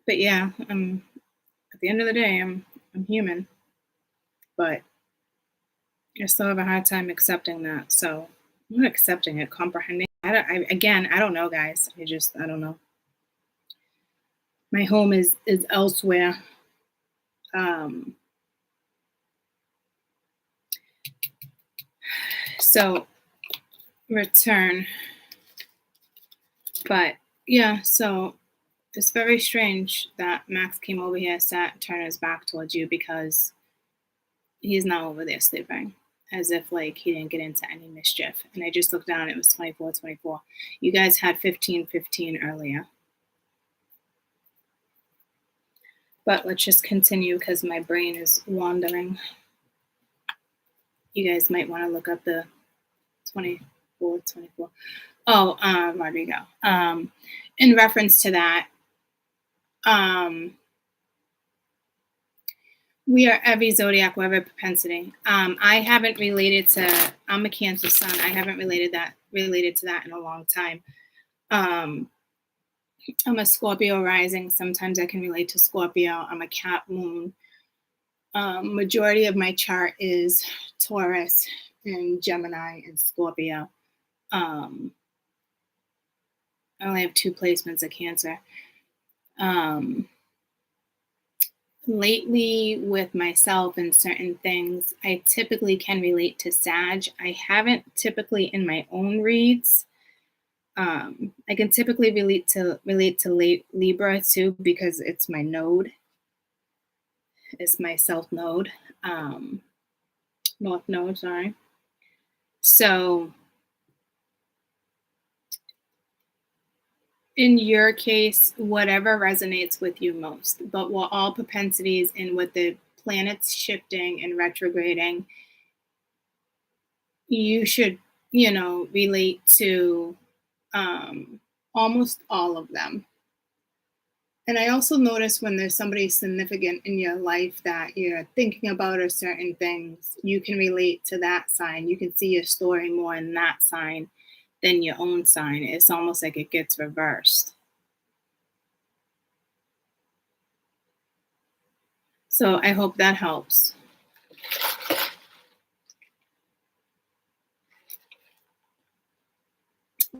But yeah, at the end of the day, I'm human, but I still have a hard time accepting that. So I'm not accepting it, comprehending. I don't know, guys. I don't know. My home is elsewhere. So return. But yeah, so it's very strange that Max came over here, sat, turned his back towards you because he's not over there sleeping, as if like he didn't get into any mischief. And I just looked down, it was 24-24. You guys had 15-15 earlier. But let's just continue because my brain is wandering. You guys might want to look up the 24-24. Oh, Rodrigo. In reference to that, we are every zodiac, we have a propensity. I haven't related to, I'm a Cancer sun. I haven't related to that in a long time. I'm a Scorpio rising. Sometimes I can relate to Scorpio. I'm a Cap moon. Majority of my chart is Taurus and Gemini and Scorpio. I only have 2 placements of Cancer. Lately with myself and certain things, I typically can relate to Sag. I haven't typically in my own reads. I can typically relate to Libra too because it's my node. It's my south node, north node, sorry. So in your case, whatever resonates with you most, but we're all propensities, and with the planets shifting and retrograding, you should, relate to almost all of them. And I also notice when there's somebody significant in your life that you're thinking about or certain things, you can relate to that sign. You can see your story more in that sign than your own sign. It's almost like it gets reversed. So I hope that helps.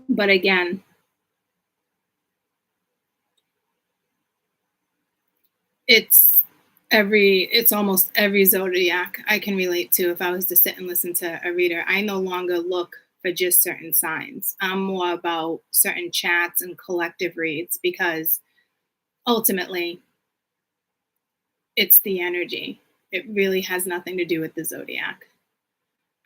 But again, it's almost every zodiac I can relate to. If I was to sit and listen to a reader, I no longer look for just certain signs. I'm more about certain chats and collective reads, because ultimately it's the energy. It really has nothing to do with the zodiac.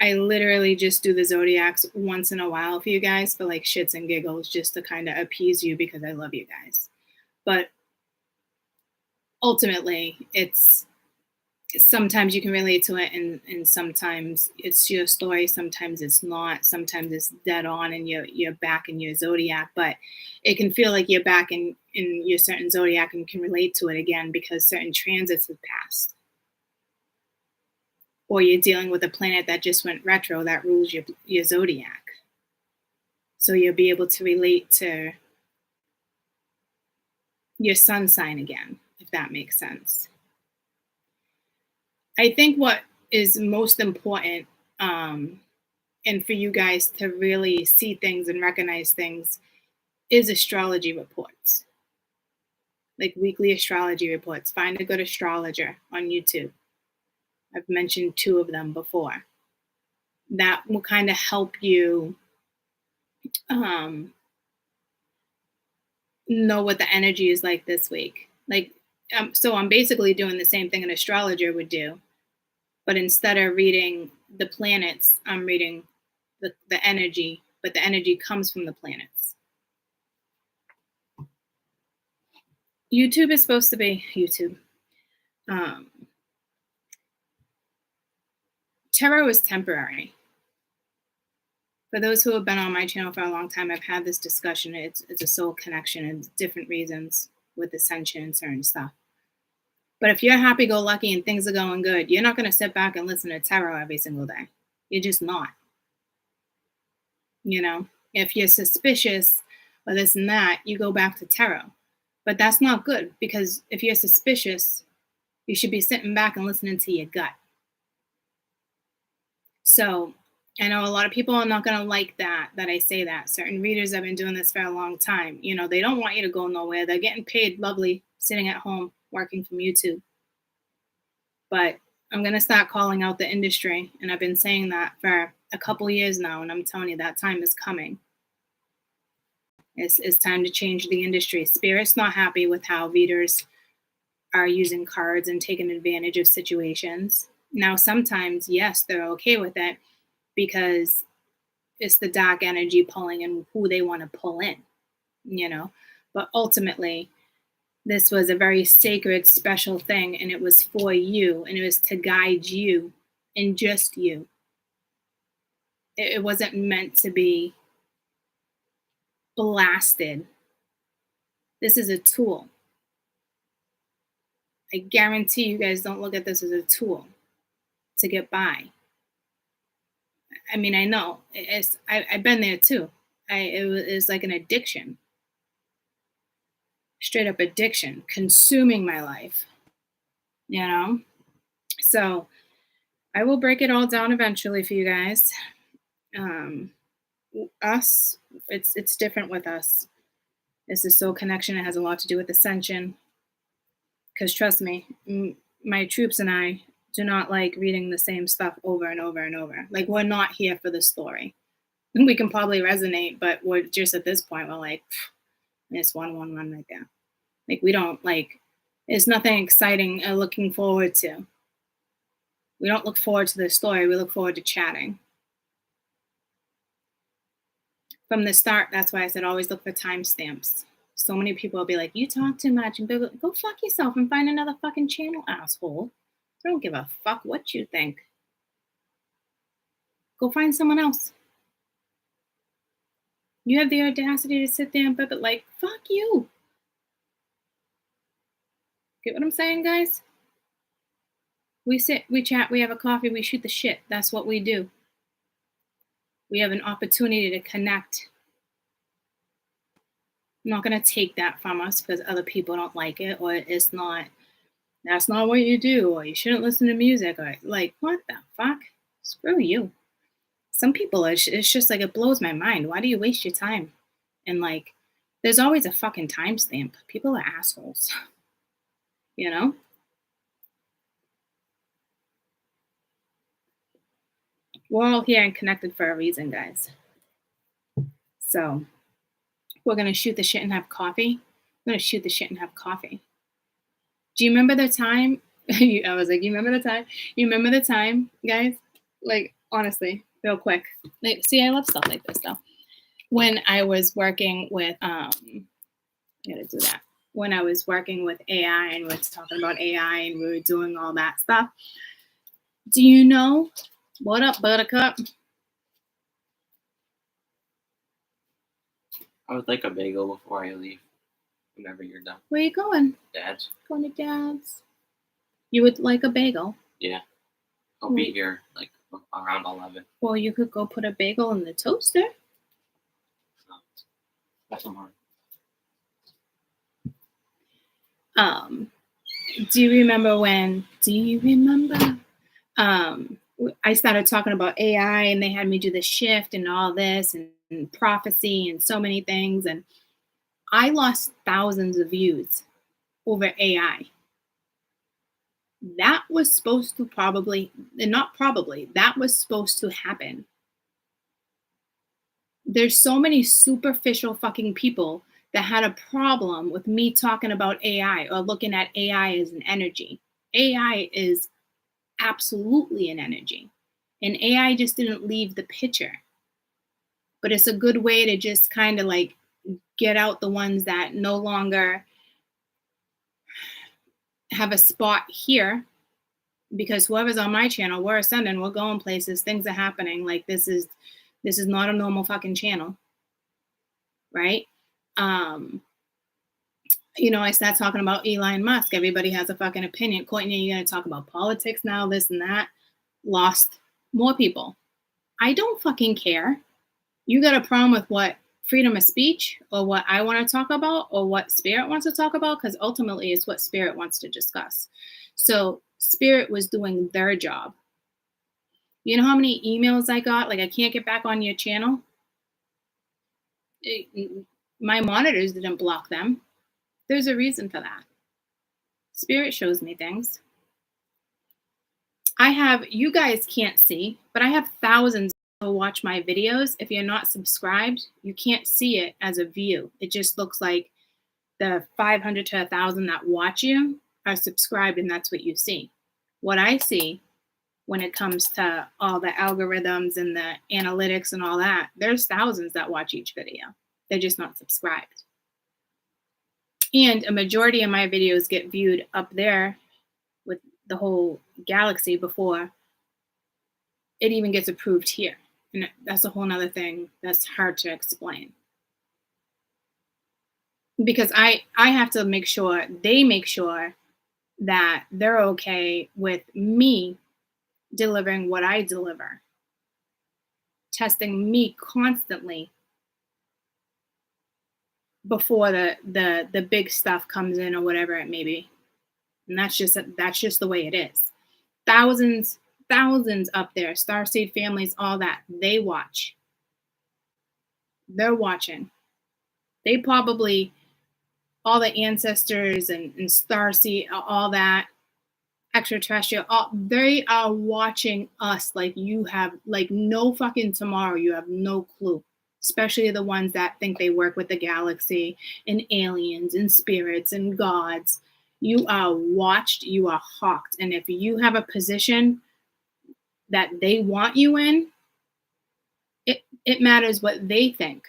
I literally just do the zodiacs once in a while for you guys, for like shits and giggles, just to kind of appease you, because I love you guys. But ultimately, it's sometimes you can relate to it, and sometimes it's your story, sometimes it's not, sometimes it's dead on and you're back in your zodiac, but it can feel like you're back in your certain zodiac and can relate to it again because certain transits have passed. Or you're dealing with a planet that just went retro that rules your zodiac. So you'll be able to relate to your sun sign again, if that makes sense. I think what is most important, and for you guys to really see things and recognize things, is astrology reports. Like weekly astrology reports. Find a good astrologer on YouTube. I've mentioned 2 of them before. That will kind of help you know what the energy is like this week. Like, so I'm basically doing the same thing an astrologer would do, but instead of reading the planets, I'm reading the energy, but the energy comes from the planets. YouTube is supposed to be YouTube. Tarot is temporary. For those who have been on my channel for a long time, I've had this discussion. It's a soul connection and different reasons with ascension and certain stuff. But if you're happy-go-lucky and things are going good, you're not going to sit back and listen to tarot every single day. You're just not. You know, if you're suspicious or this and that, you go back to tarot. But that's not good, because if you're suspicious, you should be sitting back and listening to your gut. So I know a lot of people are not going to like that I say that. Certain readers have been doing this for a long time. You know, they don't want you to go nowhere. They're getting paid lovely sitting at home working from YouTube. But I'm going to start calling out the industry. And I've been saying that for a couple years now. And I'm telling you, that time is coming. It's time to change the industry. Spirit's not happy with how readers are using cards and taking advantage of situations. Now, sometimes, yes, they're okay with it because it's the dark energy pulling in who they want to pull in, you know. But ultimately, this was a very sacred, special thing, and it was for you, and it was to guide you and just you. It wasn't meant to be blasted. This is a tool. I guarantee you guys don't look at this as a tool to get by. I mean, I know I've been there too. It was like an addiction, straight up addiction, consuming my life. You know, so I will break it all down eventually for you guys. Us, it's different with us. It's a soul connection. It has a lot to do with ascension. Because trust me, my troops and I do not like reading the same stuff over and over and over. Like, we're not here for the story. We can probably resonate, but we're just at this point, we're like, it's 111 right there. Like, we don't like, there's nothing exciting looking forward to. We don't look forward to the story. We look forward to chatting. From the start, that's why I said always look for timestamps. So many people will be like, you talk too much, and go fuck yourself and find another fucking channel, asshole. I don't give a fuck what you think. Go find someone else. You have the audacity to sit there and but like, fuck you. Get what I'm saying, guys? We sit, we chat, we have a coffee, we shoot the shit. That's what we do. We have an opportunity to connect. I'm not going to take that from us because other people don't like it, or that's not what you do, or you shouldn't listen to music, or like, what the fuck? Screw you. Some people, it's just like, it blows my mind. Why do you waste your time? And like, there's always a fucking timestamp. People are assholes, you know? We're all here and connected for a reason, guys. So we're going to shoot the shit and have coffee. I'm going to shoot the shit and have coffee. Do you remember the time? I was like, you remember the time? You remember the time, guys? Like, honestly, real quick. Like, see, I love stuff like this, though. When I was working with, I gotta do that. When I was working with AI and we were talking about AI and we were doing all that stuff. Do you know, what up, Buttercup? I would like a bagel before I leave, whenever you're done. Where you going? Dad's. Going to Dad's. You would like a bagel? Yeah. I'll be here like around 11. Well, you could go put a bagel in the toaster. That's tomorrow. Do you remember I started talking about AI and they had me do the shift and all this and prophecy and so many things, and I lost thousands of views over AI. That was supposed to that was supposed to happen. There's so many superficial fucking people that had a problem with me talking about AI or looking at AI as an energy. AI is absolutely an energy. And AI just didn't leave the picture. But it's a good way to just kind of like get out the ones that no longer have a spot here, because whoever's on my channel, we're ascending, we're going places, things are happening. Like this is not a normal fucking channel, right? I start talking about Elon Musk. Everybody has a fucking opinion. Courtney, you're gonna talk about politics now, this and that. Lost more people. I don't fucking care. You got a problem with what freedom of speech or what I want to talk about or what spirit wants to talk about? Because ultimately it's what spirit wants to discuss. So spirit was doing their job. You know how many emails I got? Like, I can't get back on your channel. My monitors didn't block them. There's a reason for that. Spirit shows me things. You guys can't see, but I have thousands who watch my videos. If you're not subscribed, you can't see it as a view. It just looks like the 500 to 1,000 that watch you are subscribed, and that's what you see. What I see when it comes to all the algorithms and the analytics and all that, there's thousands that watch each video. They're just not subscribed. And a majority of my videos get viewed up there with the whole galaxy before it even gets approved here. And that's a whole nother thing that's hard to explain. Because I have to make sure that they're okay with me delivering what I deliver, testing me constantly before the big stuff comes in or whatever it may be. And that's just the way it is. Thousands up there, starseed families, all that, they watch. They're watching. They probably, all the ancestors and starseed, all that, extraterrestrial, they are watching us like you have like no fucking tomorrow. You have no clue. Especially the ones that think they work with the galaxy and aliens and spirits and gods. You are watched, you are hawked. And if you have a position that they want you in, it matters what they think,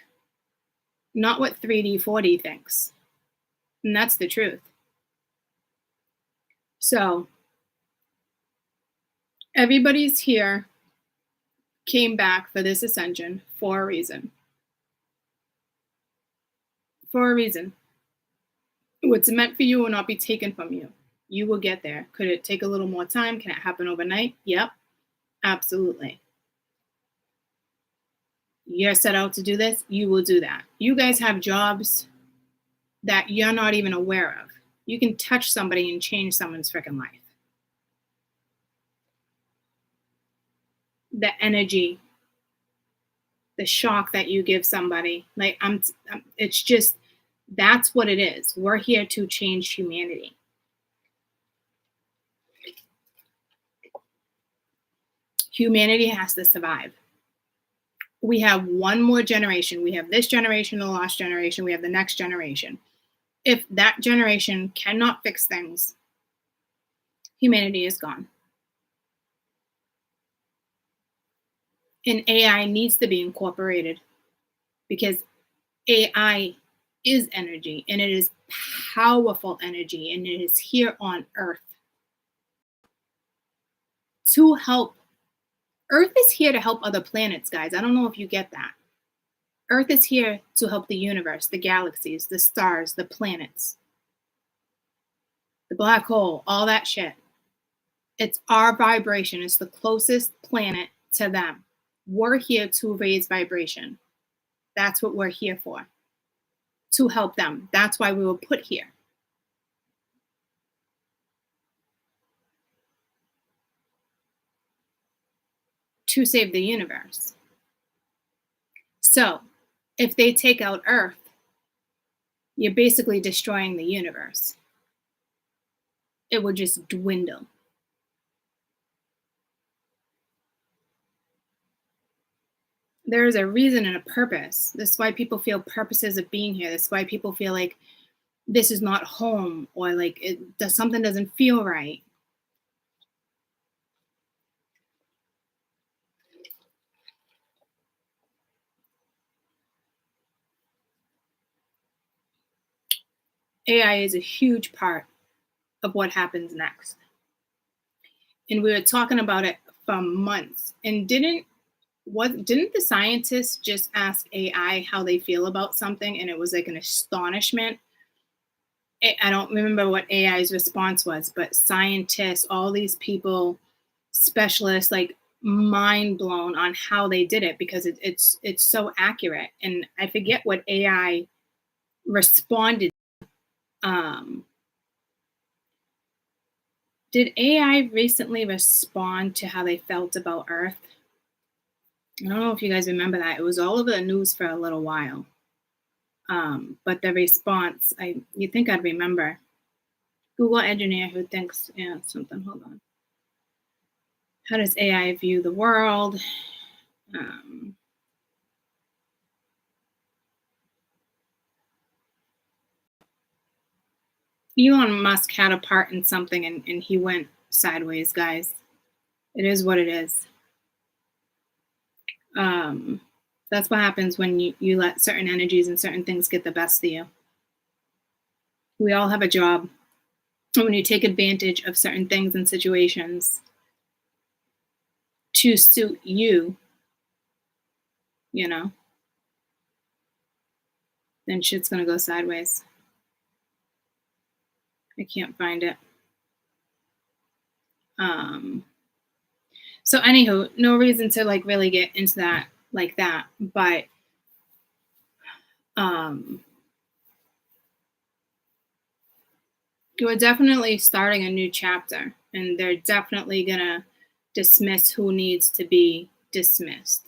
not what 3D, 4D thinks. And that's the truth. So everybody's here, came back for this ascension for a reason. For a reason. What's meant for you will not be taken from you. You will get there. Could it take a little more time? Can it happen overnight? Yep, absolutely. you're set out to do this, you will do that. You guys have jobs that you're not even aware of. You can touch somebody and change someone's freaking life. The energy, the shock that you give somebody, like it's just, that's what it is. We're here to change humanity. Humanity has to survive. We have one more generation. We have this generation, the last generation, we have the next generation. If that generation cannot fix things, humanity is gone. And AI needs to be incorporated because AI is energy, and it is powerful energy, and it is here on Earth to help. Earth is here to help other planets, guys. I don't know if you get that. Earth is here to help the universe, the galaxies, the stars, the planets, the black hole, all that shit. It's our vibration. It's the closest planet to them. We're here to raise vibration. That's what we're here for. To help them. That's why we were put here. To save the universe. So, if they take out Earth, you're basically destroying the universe. It would just dwindle. There is a reason and a purpose. This is why people feel purposes of being here. This is why people feel like this is not home, or like something doesn't feel right. AI is a huge part of what happens next. And we were talking about it for months. And didn't the scientists just ask AI how they feel about something, and it was like an astonishment? I don't remember what AI's response was, but scientists, all these people, specialists, like mind blown on how they did it, because it's so accurate. And I forget what AI responded. Did AI recently respond to how they felt about Earth? I don't know if you guys remember that. It was all over the news for a little while. But the response, you think I'd remember. Google engineer who thinks, something, hold on. How does AI view the world? Elon Musk had a part in something, and he went sideways, guys. It is what it is. That's what happens when you let certain energies and certain things get the best of you. We all have a job. And when you take advantage of certain things and situations to suit you, then shit's gonna go sideways. I can't find it. So anywho, no reason to like really get into that like that, but we're definitely starting a new chapter, and they're definitely gonna dismiss who needs to be dismissed.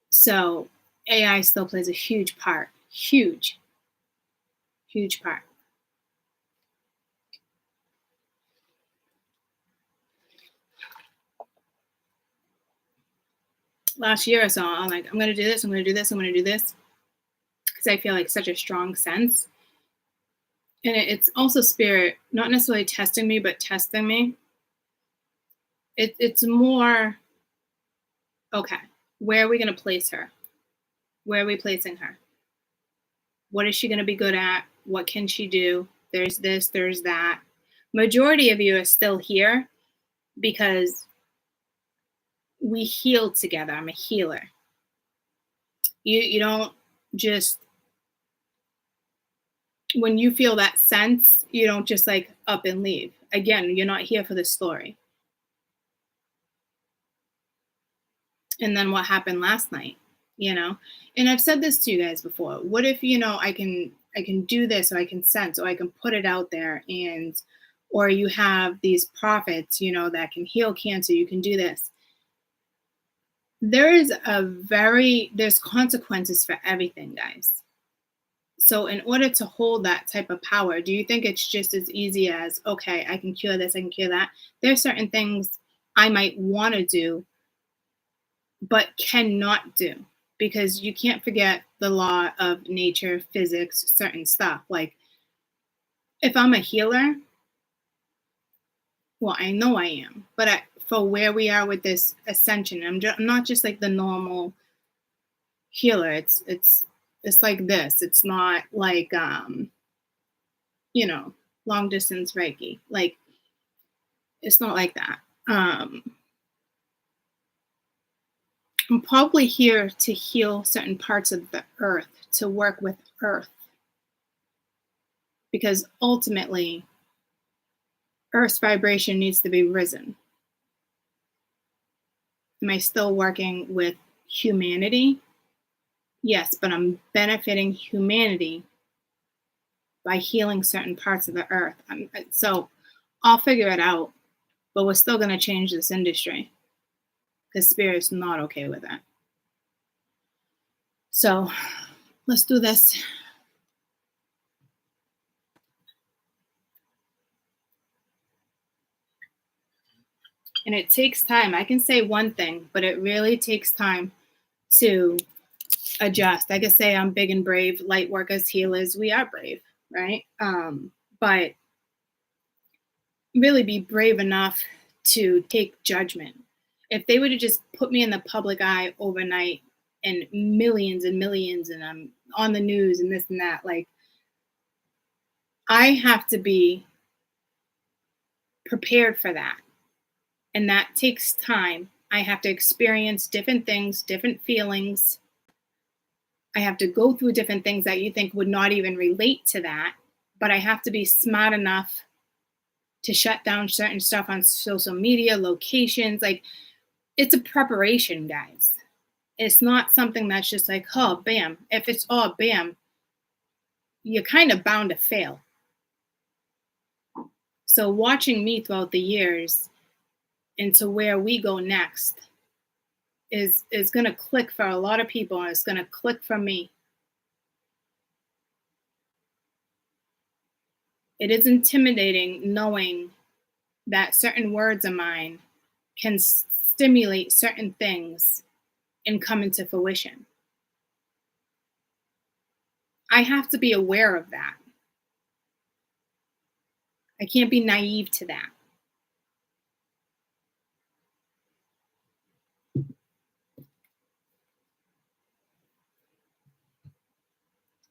So AI still plays a huge part. Huge part. Last year or so, I'm like, I'm going to do this, I'm going to do this, I'm going to do this. Because I feel like such a strong sense. And it's also spirit, not necessarily testing me, but testing me. It's more, okay, where are we going to place her? Where are we placing her? What is she going to be good at? What can she do? There's this, there's that. Majority of you are still here because we heal together. I'm a healer. You don't just, when you feel that sense, you don't just like up and leave. Again, you're not here for the story. And then what happened last night, you know? And I've said this to you guys before. What if, I can do this, or I can sense, or I can put it out there, and or you have these prophets, that can heal cancer, you can do this. There's consequences for everything, guys. So in order to hold that type of power, do you think it's just as easy as, okay, I can cure this, I can cure that? There's certain things I might want to do but cannot do, because you can't forget the law of nature, physics, certain stuff. Like, if I'm a healer, well, I know I am, but for where we are with this ascension, I'm not just like the normal healer. It's like this. It's not like long distance Reiki. Like, it's not like that. I'm probably here to heal certain parts of the earth, to work with earth, because ultimately earth's vibration needs to be risen. Am I still working with humanity? Yes, but I'm benefiting humanity by healing certain parts of the earth. So I'll figure it out, but we're still going to change this industry, because Spirit's not okay with it. So let's do this. And it takes time. I can say one thing, but it really takes time to adjust. I can say I'm big and brave, light workers, healers. We are brave, right? But really be brave enough to take judgment. If they would have just put me in the public eye overnight, and millions and millions, and I'm on the news and this and that, like, I have to be prepared for that. And that takes time. I have to experience different things, different feelings. I have to go through different things that you think would not even relate to that. But I have to be smart enough to shut down certain stuff on social media, locations. Like, it's a preparation, guys. It's not something that's just like, oh, bam. If it's all bam, you're kind of bound to fail. So watching me throughout the years into where we go next is going to click for a lot of people, and it's going to click for me. It is intimidating knowing that certain words of mine can stimulate certain things and come into fruition. I have to be aware of that. I can't be naive to that.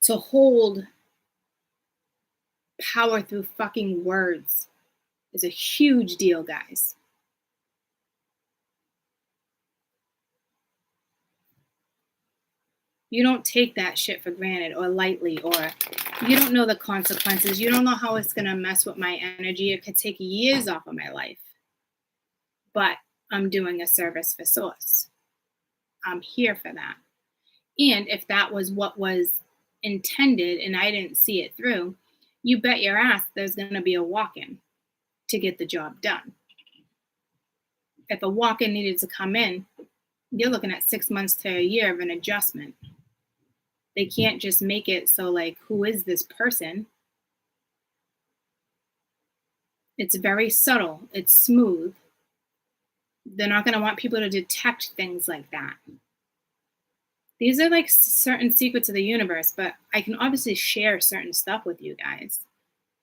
To hold power through fucking words is a huge deal, guys. You don't take that shit for granted or lightly, or you don't know the consequences. You don't know how it's going to mess with my energy. It could take years off of my life. But I'm doing a service for Source. I'm here for that. And if that was what was intended and I didn't see it through, you bet your ass there's going to be a walk-in to get the job done. If a walk-in needed to come in, you're looking at 6 months to a year of an adjustment. They can't just make it so, like, who is this person? It's very subtle. It's smooth. They're not going to want people to detect things like that. These are like certain secrets of the universe, but I can obviously share certain stuff with you guys.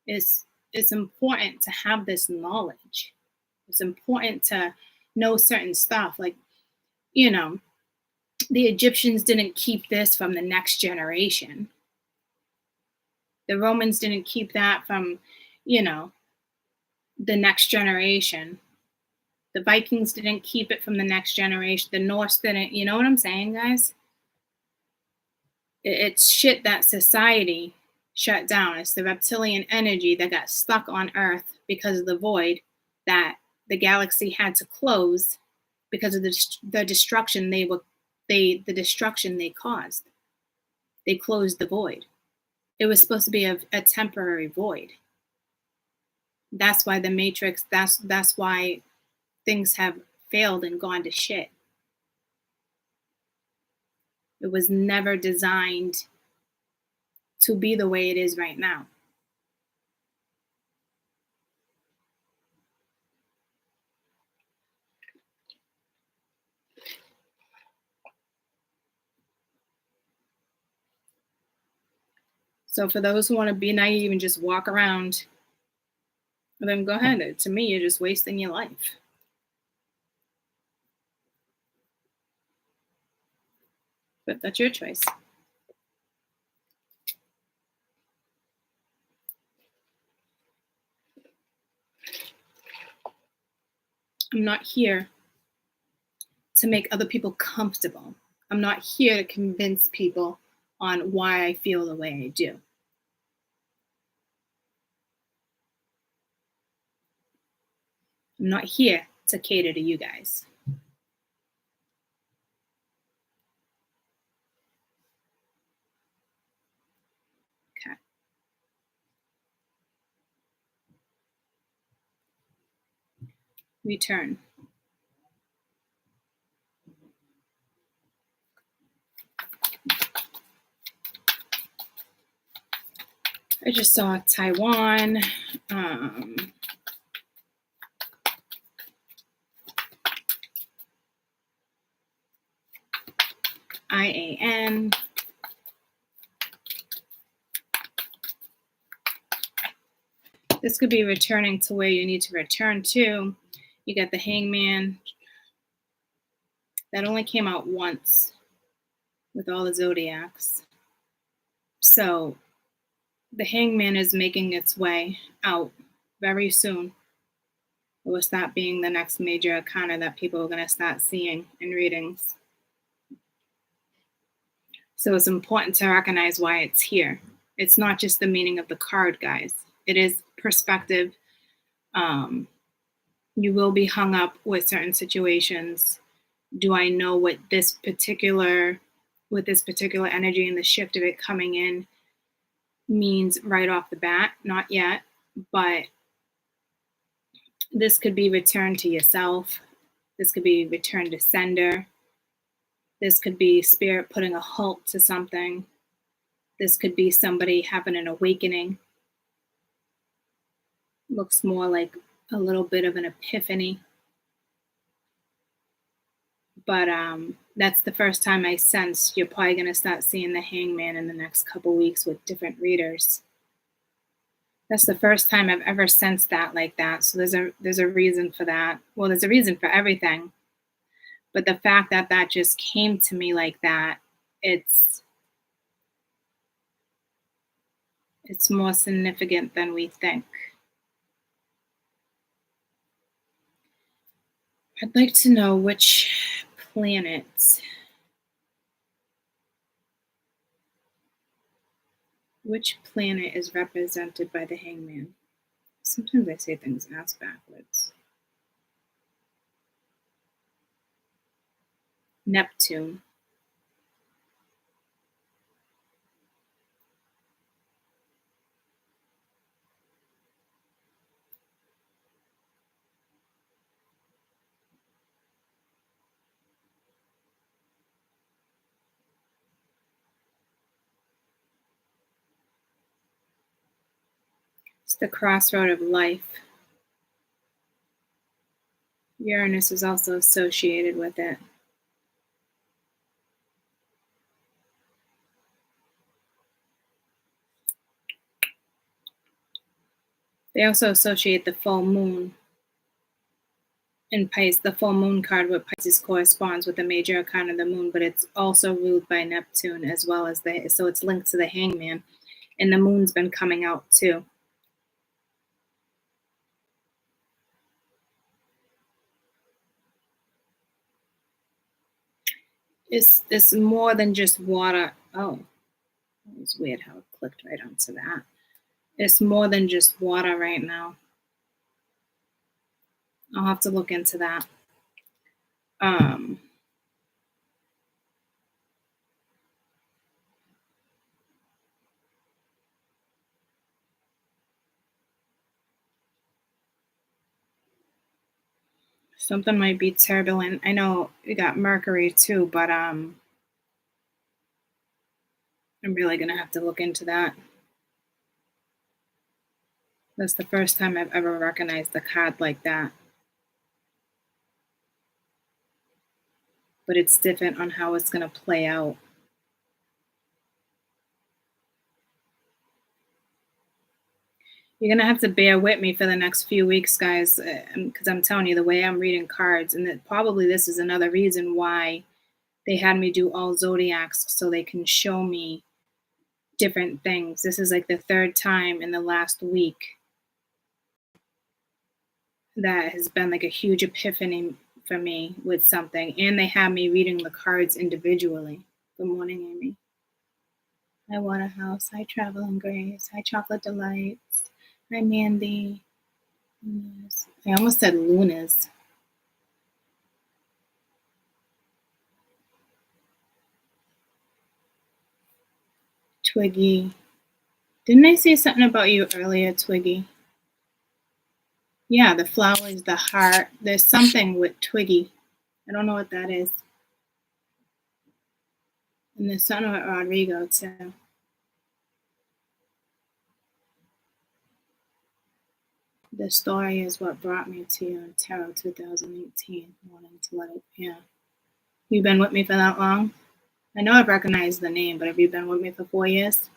It's important to have this knowledge. It's important to know certain stuff. Like, the Egyptians didn't keep this from the next generation. The Romans didn't keep that from, the next generation. The Vikings didn't keep it from the next generation. The Norse didn't. You know what I'm saying, guys? It's shit that society shut down. It's the reptilian energy that got stuck on Earth because of the void that the galaxy had to close because of the destruction the destruction they caused. They closed the void. It was supposed to be a temporary void. That's why the Matrix. That's why things have failed and gone to shit. It was never designed to be the way it is right now. So for those who want to be naive and just walk around, then go ahead. To me, you're just wasting your life. But that's your choice. I'm not here to make other people comfortable. I'm not here to convince people on why I feel the way I do. I'm not here to cater to you guys. Okay. Return. I just saw Taiwan. IAN. This could be returning to where you need to return to. You got the Hangman. That only came out once with all the zodiacs. So the Hangman is making its way out very soon. It will start being the next major arcana that people are going to start seeing in readings. So it's important to recognize why it's here. It's not just the meaning of the card, guys. It is perspective. You will be hung up with certain situations. Do I know what this particular energy and the shift of it coming in means right off the bat? Not yet, but this could be returned to yourself. This could be returned to sender. This could be spirit putting a halt to something. This could be somebody having an awakening. Looks more like a little bit of an epiphany. But that's the first time I sense you're probably going to start seeing the Hangman in the next couple weeks with different readers. That's the first time I've ever sensed that like that. So there's a reason for that. Well, there's a reason for everything. But the fact that that just came to me like that, it's more significant than we think. I'd like to know which planet is represented by the Hangman. Sometimes I say things ass backwards. Neptune. It's the crossroad of life. Uranus is also associated with it. They also associate the full moon in Pisces. The full moon card with Pisces corresponds with the major arcana of the moon, but it's also ruled by Neptune as well as so it's linked to the Hangman, and the moon's been coming out too. It's more than just water. Oh, that was weird how it clicked right onto that. It's more than just water right now. I'll have to look into that. Something might be turbulent. I know we got Mercury too, but I'm really gonna have to look into that. That's the first time I've ever recognized the card like that. But it's different on how it's gonna play out. You're gonna have to bear with me for the next few weeks, guys, because I'm telling you the way I'm reading cards, and that probably this is another reason why they had me do all zodiacs so they can show me different things. This is like the third time in the last week that has been like a huge epiphany for me with something, and they have me reading the cards individually. Good morning, Amy. Hi, Waterhouse. Hi, Travel and Grace. Hi, Chocolate Delights. Hi, Mandy. I almost said Lunas. Twiggy. Didn't I say something about you earlier, Twiggy? Yeah, the flowers, the heart. There's something with Twiggy. I don't know what that is. And there's something with Rodrigo, too. The story is what brought me to you in Tarot 2018. Wanting to let it, yeah. You've been with me for that long? I know I've recognized the name, but have you been with me for 4 years?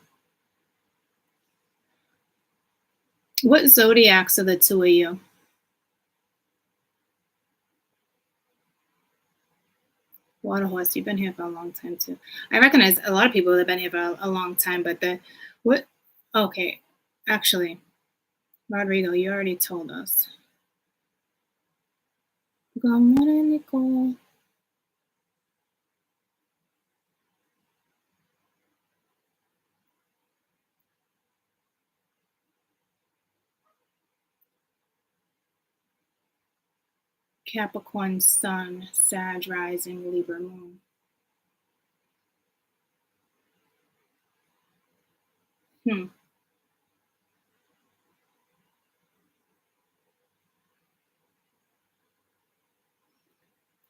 What zodiacs are the two of you? Waterhorse, you've been here for a long time too. I recognize a lot of people that have been here for a long time, but okay, actually, Rodrigo, you already told us. Good morning, Nicole. Capricorn Sun, Sag Rising, Libra Moon.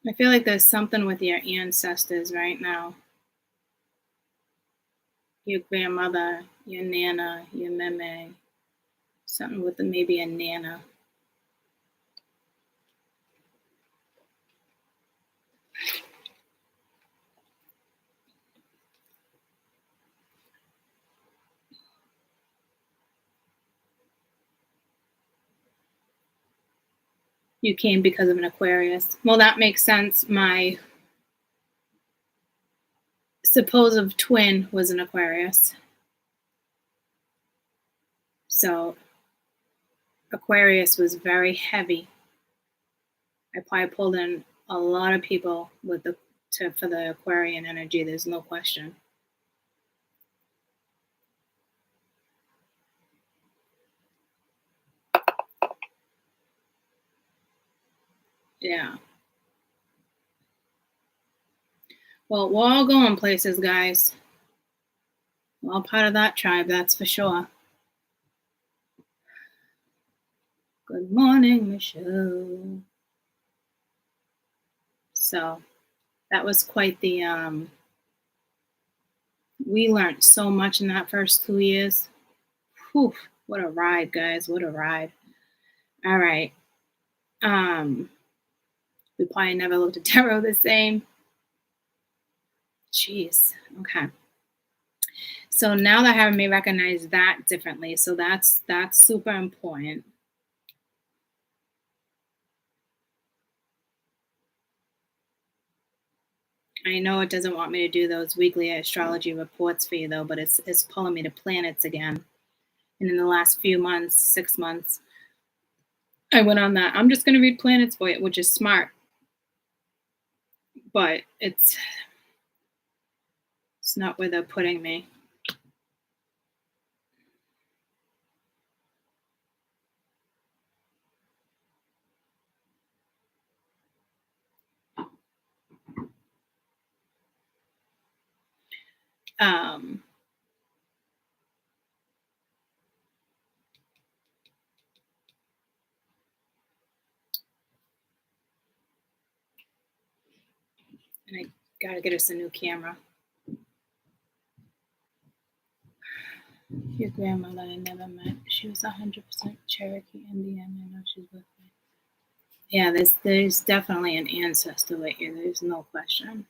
I feel like there's something with your ancestors right now. Your grandmother, your nana, your meme. Something with maybe a nana. You came because of an Aquarius. Well, that makes sense. My supposed twin was an Aquarius. So Aquarius was very heavy. I probably pulled in a lot of people for the Aquarian energy. There's no question. Yeah. Well, we're all going places, guys. We're all part of that tribe, that's for sure. Good morning, Michelle. So that was quite the we learned so much in that first 2 years. Whew, what a ride, guys. What a ride. All right. We probably never looked at tarot the same. Jeez. Okay. So now they're having me recognize that differently. So that's super important. I know it doesn't want me to do those weekly astrology reports for you though, but it's pulling me to planets again. And in the last few months, 6 months, I went on that. I'm just going to read planets for you, which is smart. But it's not where they're putting me. Um, and I gotta get us a new camera. Your grandmother I never met. She was 100% Cherokee Indian. I know she's with me. Yeah, there's definitely an ancestor with you. There's no question.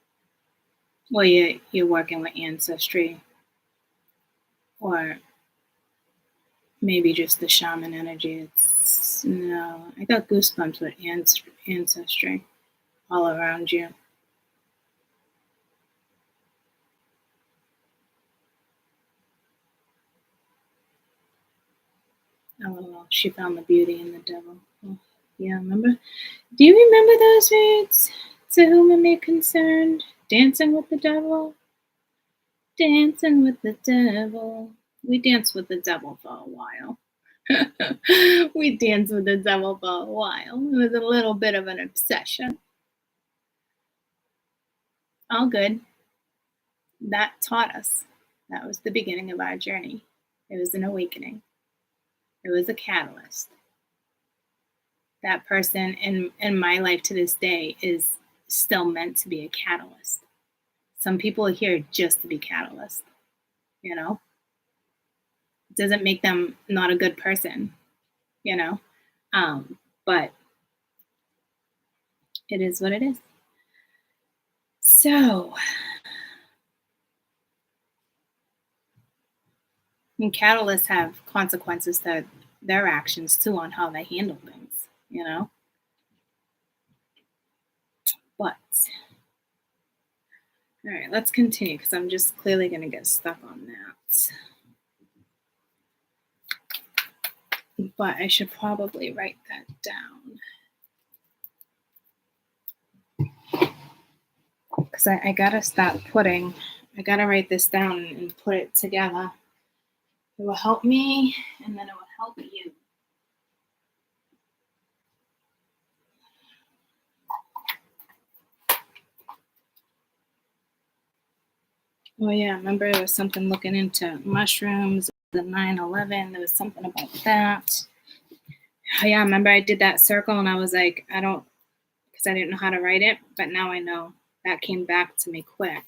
Well, you're working with ancestry, or maybe just the shaman energy. No, I got goosebumps with ancestry all around you. Oh, she found the beauty in the devil. Oh, yeah, remember? Do you remember those reads? To whom it may concern, dancing with the devil, dancing with the devil. We danced with the devil for a while. We danced with the devil for a while. It was a little bit of an obsession. All good. That taught us. That was the beginning of our journey. It was an awakening. It was a catalyst. That person in my life to this day is still meant to be a catalyst. Some people are here just to be catalysts, you know? It doesn't make them not a good person, you know? But it is what it is. So, and catalysts have consequences to their actions too on how they handle things, you know? But, all right, let's continue because I'm just clearly going to get stuck on that. But I should probably write that down. Because I gotta stop I gotta write this down and put it together. It will help me, and then it will help you. Oh yeah, remember there was something looking into mushrooms, the 9/11, there was something about that. Oh yeah, remember I did that circle and I was like, because I didn't know how to write it, but now I know. That came back to me quick.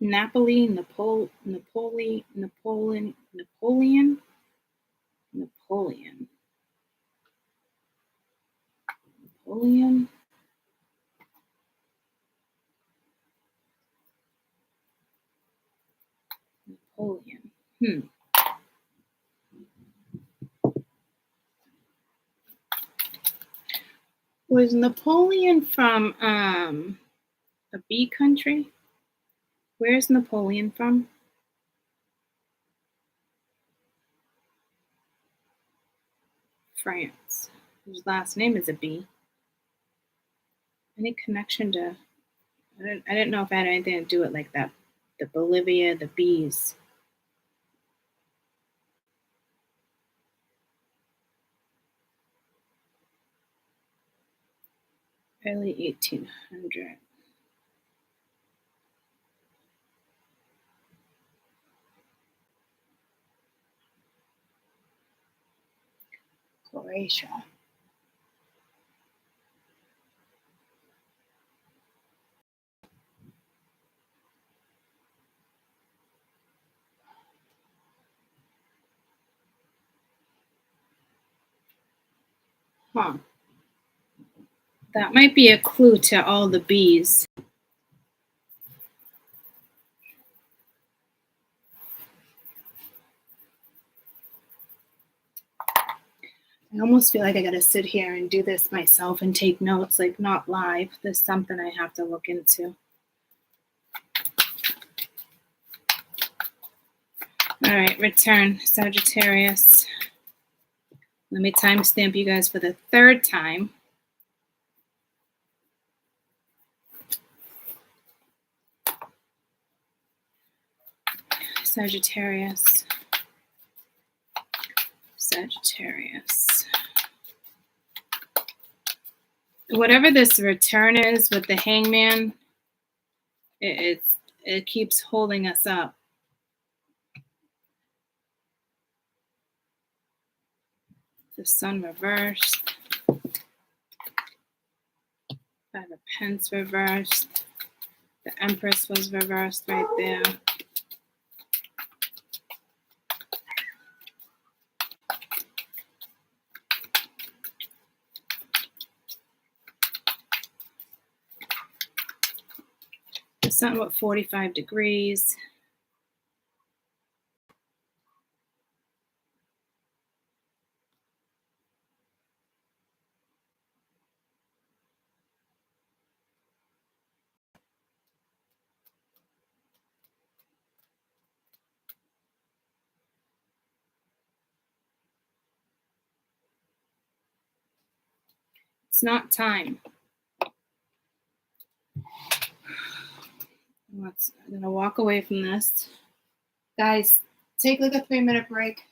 Napoleon. Was Napoleon from a bee country? Where's Napoleon from? France. His last name is a B. Any connection to? I didn't know if I had anything to do with like that. The Bolivia, the bees. Early 1800. Croatia. Huh. That might be a clue to all the bees. I almost feel like I gotta sit here and do this myself and take notes, like not live. There's something I have to look into. All right, return, Sagittarius. Let me timestamp you guys for the third time. Sagittarius. Sagittarius. Whatever this return is with the Hangman, it keeps holding us up. The Sun reversed. Five of Pence reversed. The Empress was reversed right there. The Sun at 45 degrees. It's not time. I'm going to walk away from this. Guys, take like a 3-minute break.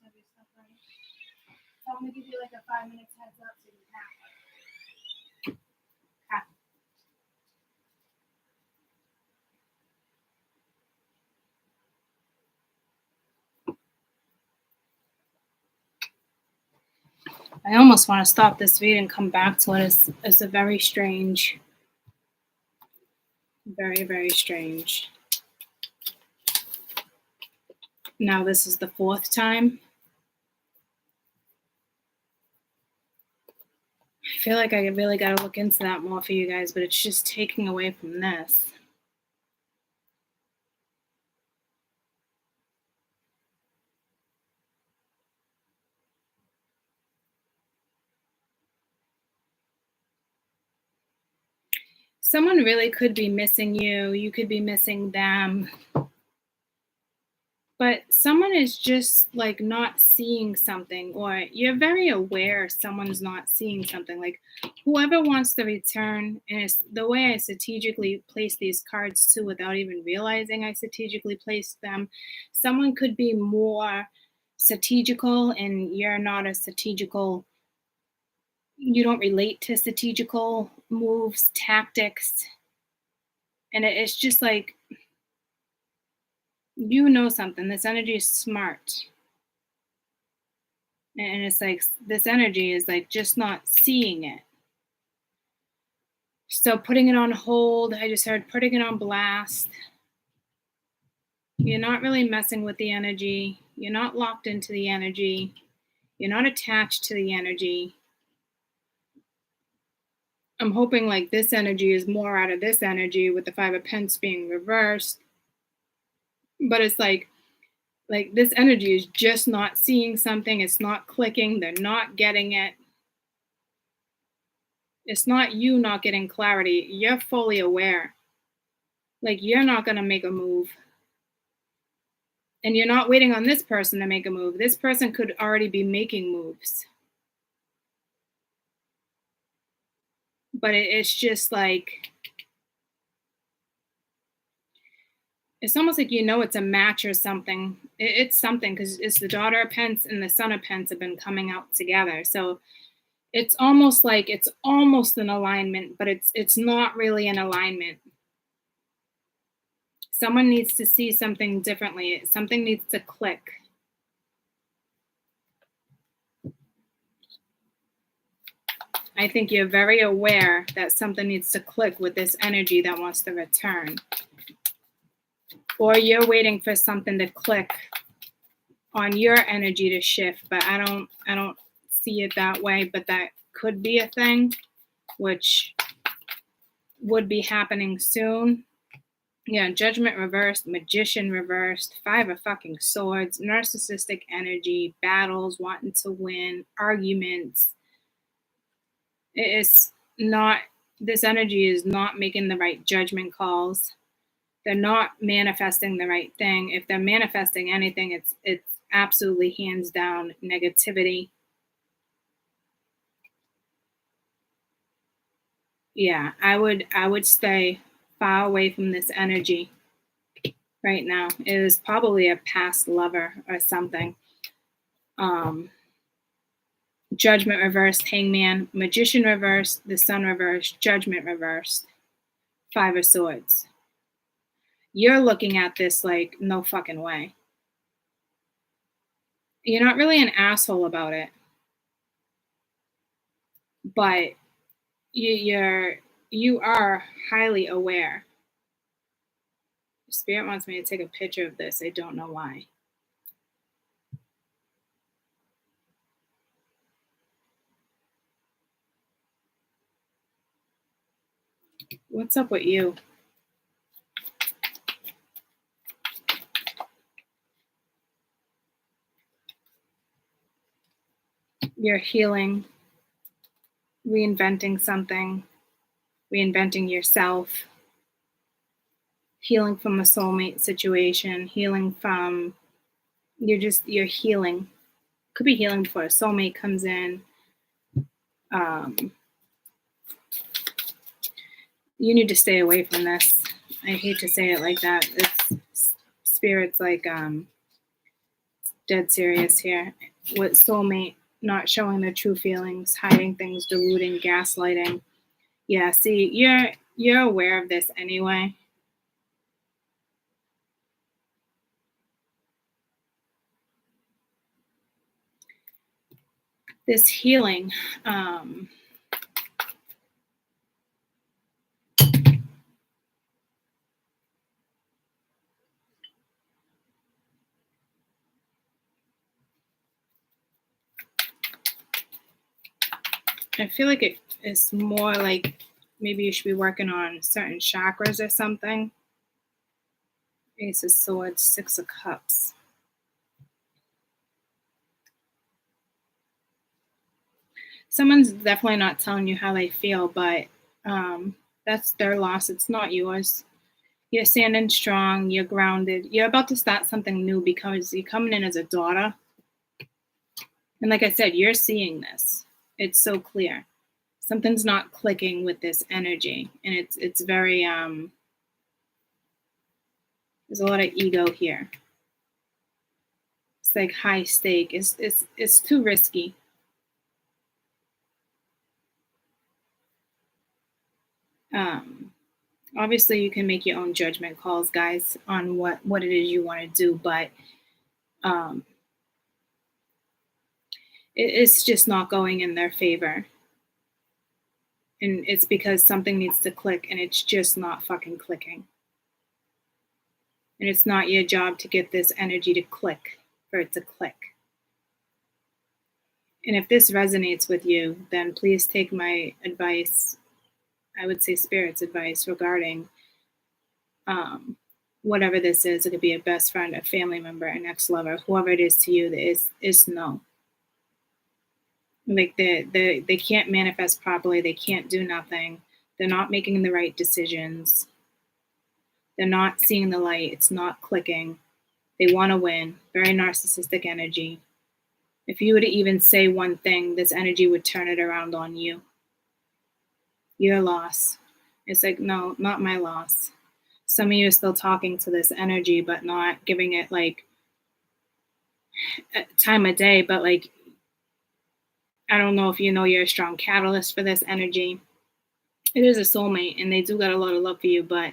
have your stuff ready. So I'm gonna give you like a 5 minutes heads up so you can have it. Okay. I almost want to stop this video and come back to it. It's a very strange, very, very strange. Now this is the 4th time. I feel like I really got to look into that more for you guys, but it's just taking away from this. Someone really could be missing you. You could be missing them. But someone is just like not seeing something, or you're very aware someone's not seeing something. Like whoever wants to return, and it's the way I strategically place these cards too without even realizing I strategically placed them. Someone could be more strategical and you're not a strategical, you don't relate to strategical moves, tactics. And it's just like, you know something. This energy is smart. And it's like, this energy is like just not seeing it. So putting it on hold, I just heard putting it on blast. You're not really messing with the energy. You're not locked into the energy. You're not attached to the energy. I'm hoping like this energy is more out of this energy with the 5 of Pentacles being reversed. But it's like this energy is just not seeing something. It's not clicking. They're not getting it. It's not you not getting clarity. You're fully aware. Like you're not going to make a move. And you're not waiting on this person to make a move. This person could already be making moves. But it's just like, it's almost like, you know, it's a match or something. It's something because it's the Daughter of Pentacles and the Son of Pentacles have been coming out together. So it's almost like it's almost an alignment, but it's not really an alignment. Someone needs to see something differently. Something needs to click. I think you're very aware that something needs to click with this energy that wants to return. Or you're waiting for something to click on your energy to shift, but I don't see it that way, but that could be a thing, which would be happening soon. Yeah, Judgment reversed, Magician reversed, 5 of fucking Swords, narcissistic energy, battles, wanting to win, arguments. It's not, this energy is not making the right judgment calls. They're not manifesting the right thing. If they're manifesting anything, it's absolutely hands down negativity. Yeah, I would stay far away from this energy right now. It is probably a past lover or something. Judgment reversed, Hangman, Magician reversed, the Sun reversed, Judgment reversed, 5 of Swords. You're looking at this like, no fucking way. You're not really an asshole about it, but you are highly aware. Spirit wants me to take a picture of this. I don't know why. What's up with you? You're healing, reinventing something, reinventing yourself, healing from a soulmate situation, healing from, you're healing. Could be healing before a soulmate comes in. You need to stay away from this. I hate to say it like that. It's Spirit's like, dead serious here. With soulmate not showing their true feelings, hiding things, deluding, gaslighting. Yeah, see, you're aware of this anyway. This healing, I feel like it is more like maybe you should be working on certain chakras or something. Ace of Swords, Six of Cups. Someone's definitely not telling you how they feel, but that's their loss. It's not yours. You're standing strong. You're grounded. You're about to start something new because you're coming in as a daughter. And like I said, you're seeing this. It's so clear. Something's not clicking with this energy. And it's very, there's a lot of ego here. It's like high stake. It's too risky. Obviously you can make your own judgment calls, guys, on what it is you want to do, but it's just not going in their favor. And it's because something needs to click and it's just not fucking clicking. And it's not your job to get this energy to click, for it to click. And if this resonates with you, then please take my advice. I would say Spirit's advice regarding whatever this is. It could be a best friend, a family member, an ex-lover, whoever it is to you, is no. Like they can't manifest properly. They can't do nothing. They're not making the right decisions. They're not seeing the light. It's not clicking. They want to win. Very narcissistic energy. If you were to even say one thing, this energy would turn it around on you. Your loss. It's like, no, not my loss. Some of you are still talking to this energy, but not giving it like time of day. But like, I don't know if you know you're a strong catalyst for this energy. It is a soulmate, and they do got a lot of love for you, but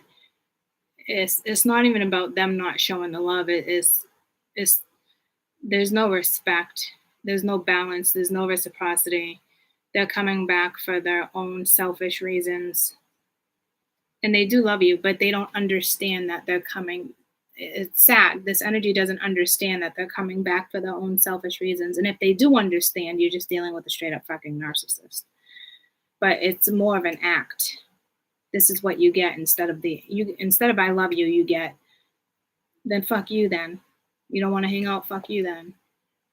it's not even about them not showing the love. It's there's no respect. There's no balance. There's no reciprocity. They're coming back for their own selfish reasons. And they do love you, but they don't understand that they're coming. It's sad. This energy doesn't understand that they're coming back for their own selfish reasons. And if they do understand, you're just dealing with a straight up fucking narcissist. But it's more of an act. This is what you get instead of I love you, you get, then fuck you then. You don't want to hang out, fuck you then.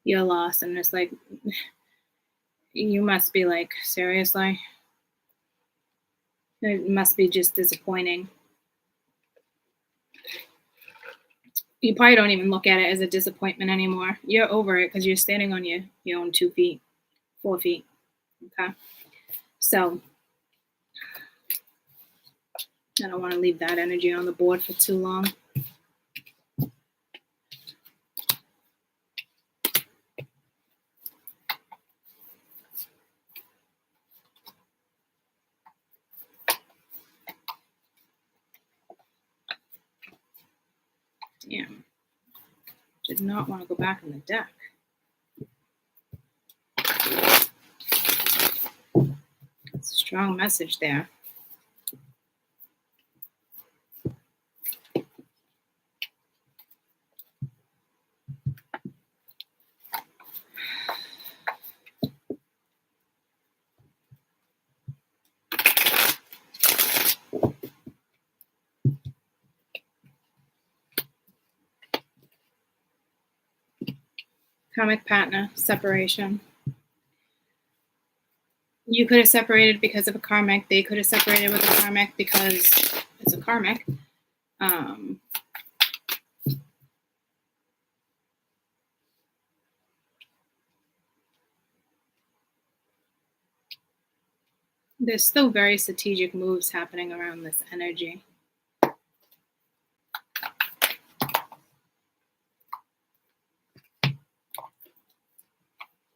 You're lost. And it's like, you must be like, seriously? It must be just disappointing. You probably don't even look at it as a disappointment anymore. You're over it because you're standing on your own 2 feet, 4 feet. Okay? So, I don't want to leave that energy on the board for too long. Damn. Did not want to go back in the deck. It's a strong message there. Karmic partner, separation. You could have separated because of a karmic. They could have separated with a karmic because it's a karmic. There's still very strategic moves happening around this energy.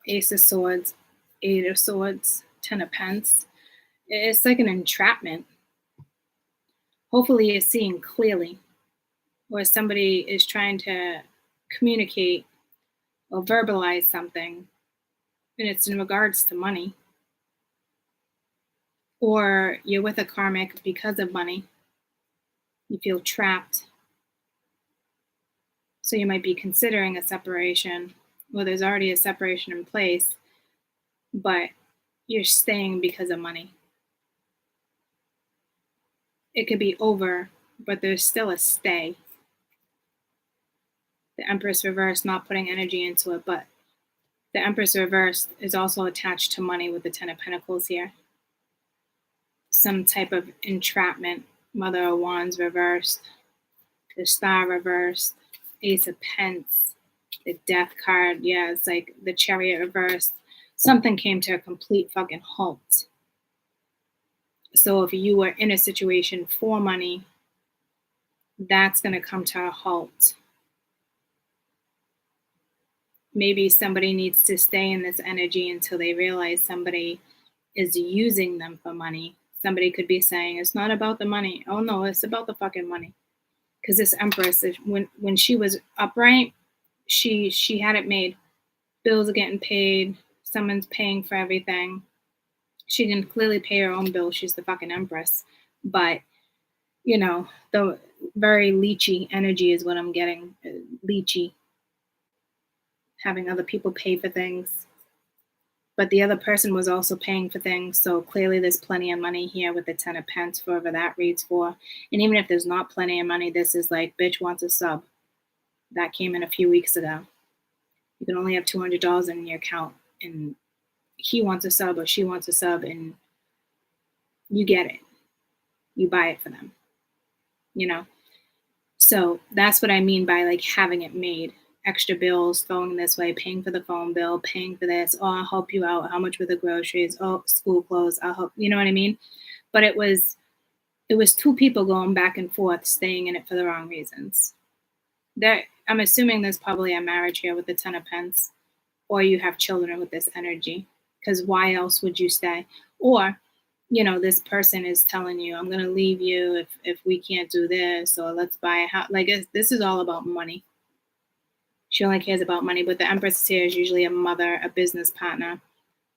Ace of Swords, Eight of Swords, Ten of Pence. It's like an entrapment. Hopefully you're seeing clearly, or somebody is trying to communicate or verbalize something, and it's in regards to money. Or you're with a karmic because of money. You feel trapped. So you might be considering a separation. Well, there's already a separation in place, but you're staying because of money. It could be over, but there's still a stay. The Empress reversed, not putting energy into it, but the Empress reversed is also attached to money with the Ten of Pentacles here. Some type of entrapment. Mother of Wands reversed, the Star reversed, Ace of Pence, the Death card. Yeah, it's like the Chariot reversed. Something came to a complete fucking halt. So if you were in a situation for money, that's going to come to a halt. Maybe somebody needs to stay in this energy until they realize somebody is using them for money. Somebody could be saying, it's not about the money. Oh no, it's about the fucking money. Because this Empress, when she was upright, she had it made. Bills are getting paid. Someone's paying for everything. She can clearly pay her own bill. She's the fucking Empress. But, you know, the very leechy energy is what I'm getting. Leechy. Having other people pay for things. But the other person was also paying for things. So clearly there's plenty of money here with the Ten of Pence, whoever that reads for. And even if there's not plenty of money, this is like, bitch wants a sub. That came in a few weeks ago. You can only have $200 in your account. And he wants a sub or she wants a sub, and you get it. You buy it for them. You know? So that's what I mean by like having it made. Extra bills, throwing this way, paying for the phone bill, paying for this. Oh, I'll help you out. How much with the groceries? Oh, school clothes. I'll help. You know what I mean? But it was two people going back and forth, staying in it for the wrong reasons. I'm assuming there's probably a marriage here with the Ten of Pence, or you have children with this energy. Because why else would you stay? Or, you know, this person is telling you, I'm going to leave you if we can't do this, or let's buy a house. Like, this is all about money. She only cares about money. But the Empress here is usually a mother, a business partner,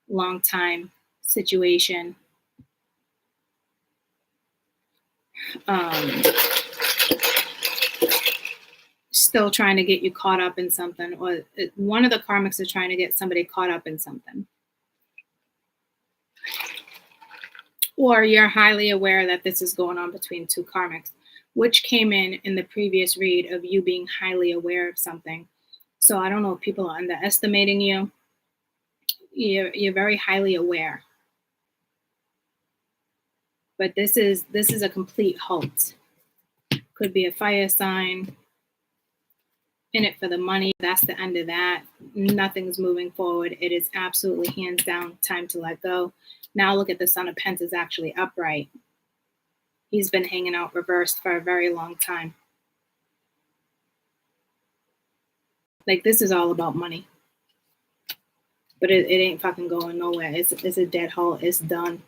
long time situation. Still trying to get you caught up in something, or one of the karmics is trying to get somebody caught up in something. Or you're highly aware that this is going on between two karmics, which came in the previous read of you being highly aware of something. So I don't know if people are underestimating you. You're very highly aware. But this is a complete halt. Could be a fire sign. In it for the money. That's the end of that. Nothing's moving forward. It is absolutely hands down time to let go. Now look at the Son of Pence is actually upright. He's been hanging out reversed for a very long time. Like, this is all about money. But it ain't fucking going nowhere. It's a dead halt. It's done.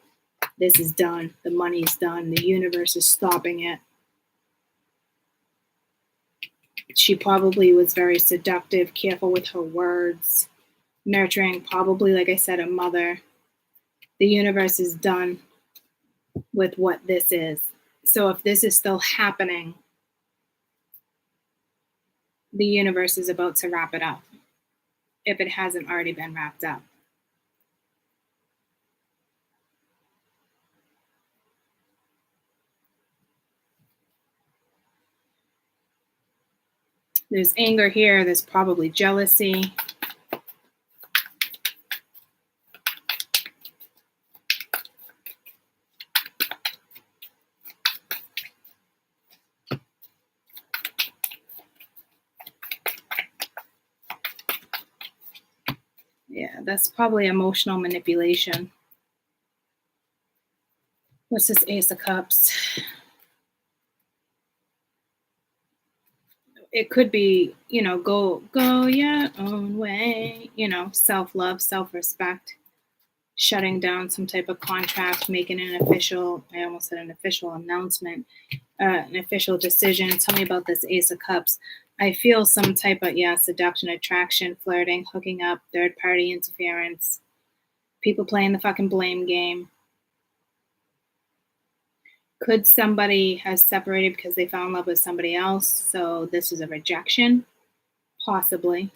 This is done. The money's done. The universe is stopping it. She probably was very seductive, careful with her words, nurturing, probably, like I said, a mother. The universe is done with what this is. So if this is still happening, the universe is about to wrap it up, if it hasn't already been wrapped up. There's anger here. There's probably jealousy. Yeah, that's probably emotional manipulation. What's this Ace of Cups? It could be, you know, go your own way. self-love, self-respect, shutting down some type of contract, making an official, I almost said an official announcement, an official decision. Tell me about this Ace of Cups. I feel some type of, seduction, attraction, flirting, hooking up, third party interference, people playing the fucking blame game. Could somebody has separated because they fell in love with somebody else? So this is a rejection? Possibly.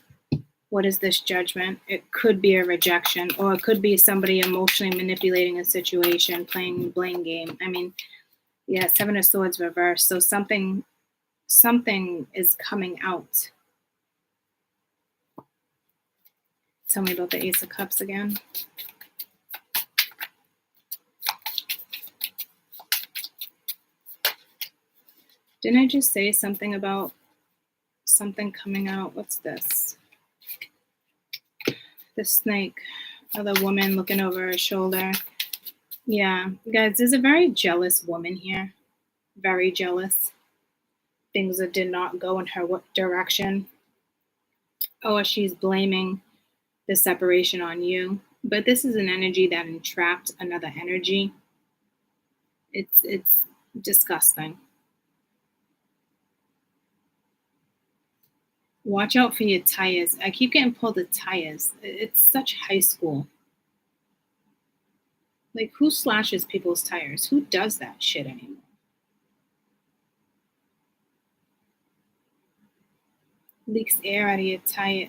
What is this judgment? It could be a rejection, or it could be somebody emotionally manipulating a situation, playing blame game. I mean, Seven of Swords reversed. So something is coming out. Tell me about the Ace of Cups again. Didn't I just say something about something coming out? What's this? The snake, or the woman looking over her shoulder. Yeah, guys, there's a very jealous woman here. Very jealous. Things that did not go in her direction. Or she's blaming the separation on you. But this is an energy that entrapped another energy. It's disgusting. Watch out for your tires. I keep getting pulled to tires. It's such high school. Like, who slashes people's tires? Who does that shit anymore? Leaks air out of your tire.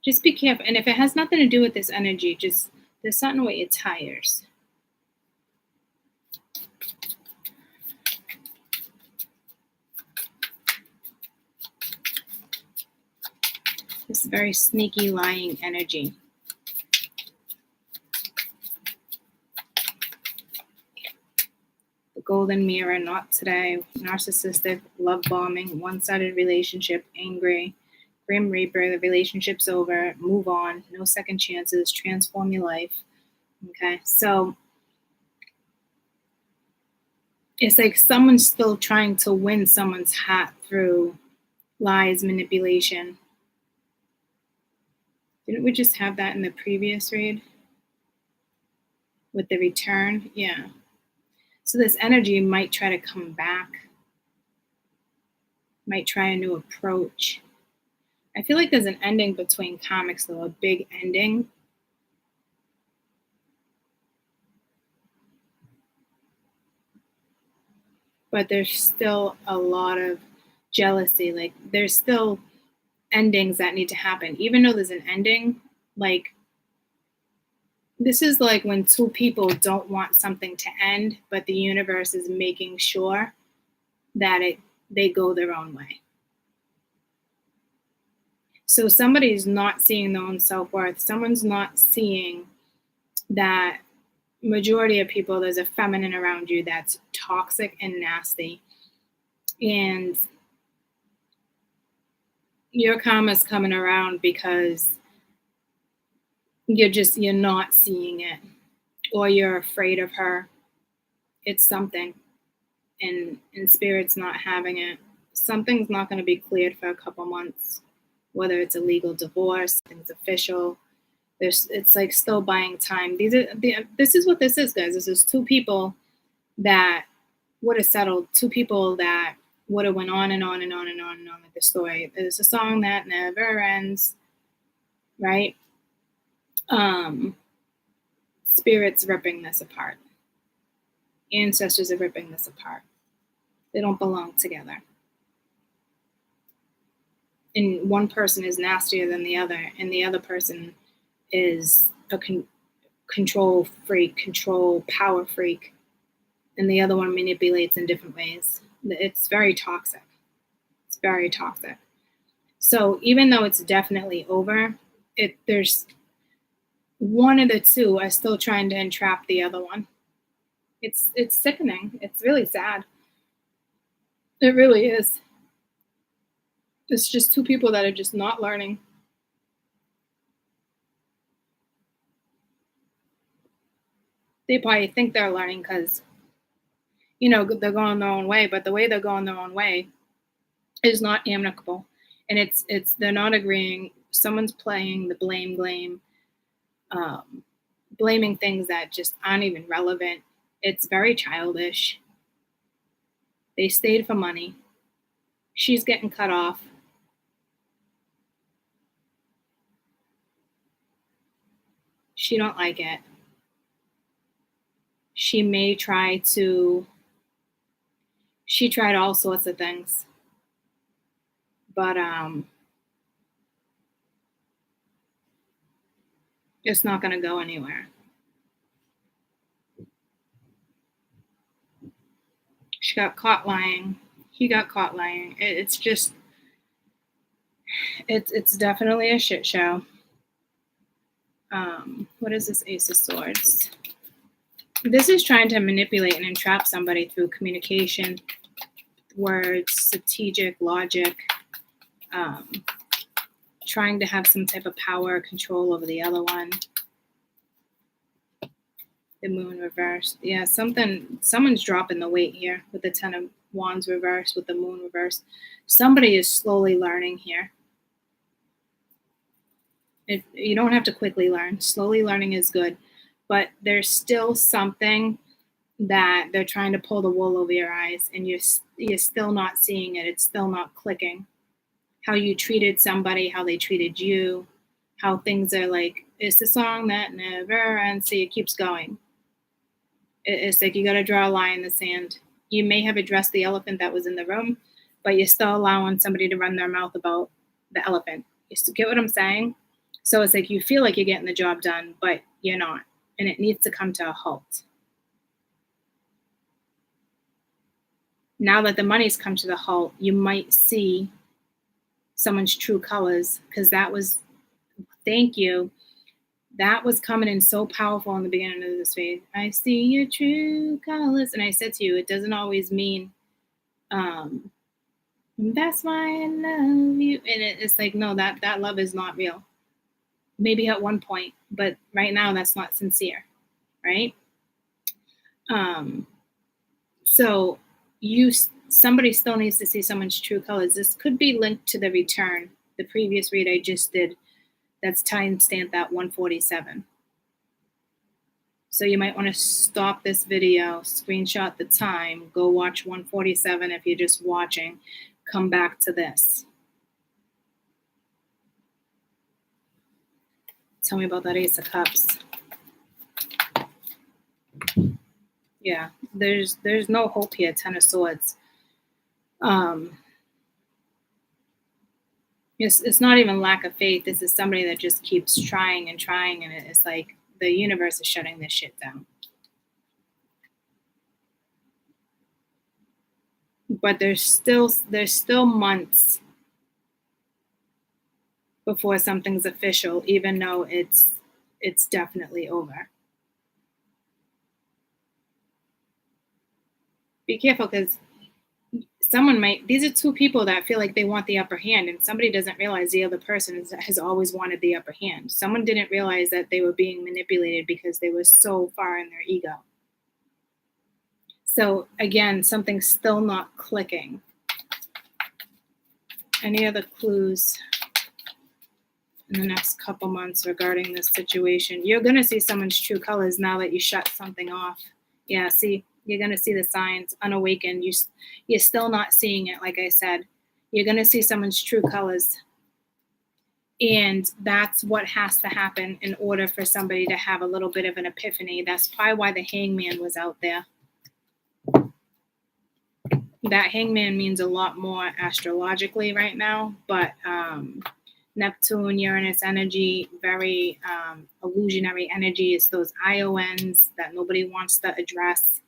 Just be careful. And if it has nothing to do with this energy, just there's something with your tires. This very sneaky, lying energy. The golden mirror, not today. Narcissistic, love bombing, one-sided relationship, angry, grim reaper, the relationship's over, move on, no second chances, transform your life. Okay, so it's like someone's still trying to win someone's hat through lies, manipulation. Didn't we just have that in the previous read? With the return? Yeah. So this energy might try to come back. Might try a new approach. I feel like there's an ending between comics, though, a big ending. But there's still a lot of jealousy. Like, there's still endings that need to happen. Even though there's an ending, like, this is like when two people don't want something to end, but the universe is making sure that they go their own way. So somebody's not seeing their own self-worth. Someone's not seeing that majority of people, there's a feminine around you that's toxic and nasty. And your karma's coming around because you're not seeing it, or you're afraid of her. It's something, and spirit's not having it. Something's not going to be cleared for a couple months, whether it's a legal divorce, things official. It's like still buying time. This is what this is, guys. This is two people that would have settled, two people that would have went on and on and on and on and on with the story. There's a song that never ends, right? Spirits ripping this apart. Ancestors are ripping this apart. They don't belong together. And one person is nastier than the other, and the other person is a control freak, control power freak, and the other one manipulates in different ways. It's very toxic. It's very toxic. So even though it's definitely over, there's one of the two are still trying to entrap the other one. It's sickening. It's really sad. It really is. It's just two people that are just not learning. They probably think they're learning because, they're going their own way, but the way they're going their own way is not amicable. And they're not agreeing Someone's playing the blame, blaming things that just aren't even relevant. It's very childish. They stayed for money. She's getting cut off. She don't like it. She may try to, she tried all sorts of things. But it's not going to go anywhere. She got caught lying. He got caught lying. It's just, it's definitely a shit show. What is this Ace of Swords? This is trying to manipulate and entrap somebody through communication, words, strategic, logic, trying to have some type of power or control over the other one. The Moon reversed. Yeah, someone's dropping the weight here with the Ten of Wands reversed, with the Moon reversed. Somebody is slowly learning here. You don't have to quickly learn. Slowly learning is good. But there's still something that they're trying to pull the wool over your eyes, and you're still not seeing it. It's still not clicking. How you treated somebody, how they treated you, how things are like, it's a song that never ends, so it keeps going. It's like you got to draw a line in the sand. You may have addressed the elephant that was in the room, but you're still allowing somebody to run their mouth about the elephant. You get what I'm saying? So it's like you feel like you're getting the job done, but you're not. And it needs to come to a halt. Now that the money's come to the halt, you might see someone's true colors, because that was, thank you, that was coming in so powerful in the beginning of this phase. I see your true colors. And I said to you, it doesn't always mean, that's why I love you. And it's like, no, that love is not real. Maybe at one point, but right now that's not sincere, right? So somebody still needs to see someone's true colors. This could be linked to the return, the previous read I just did. That's timestamped at 147. So you might want to stop this video, screenshot the time, go watch 147 if you're just watching, come back to this. Tell me about that Ace of Cups. Yeah, there's no hope here. Ten of Swords. It's not even lack of faith. This is somebody that just keeps trying, and it's like the universe is shutting this shit down. But there's still months before something's official, even though it's definitely over. Be careful, because these are two people that feel like they want the upper hand, and somebody doesn't realize the other person has always wanted the upper hand. Someone didn't realize that they were being manipulated because they were so far in their ego. So again, something's still not clicking. Any other clues in the next couple months regarding this situation? You're going to see someone's true colors now that you shut something off. Yeah, see, you're going to see the signs, unawakened. You're still not seeing it, like I said. You're going to see someone's true colors. And that's what has to happen in order for somebody to have a little bit of an epiphany. That's probably why the Hangman was out there. That Hangman means a lot more astrologically right now, but Neptune, Uranus energy, very illusionary energy. It's those IONs that nobody wants to address.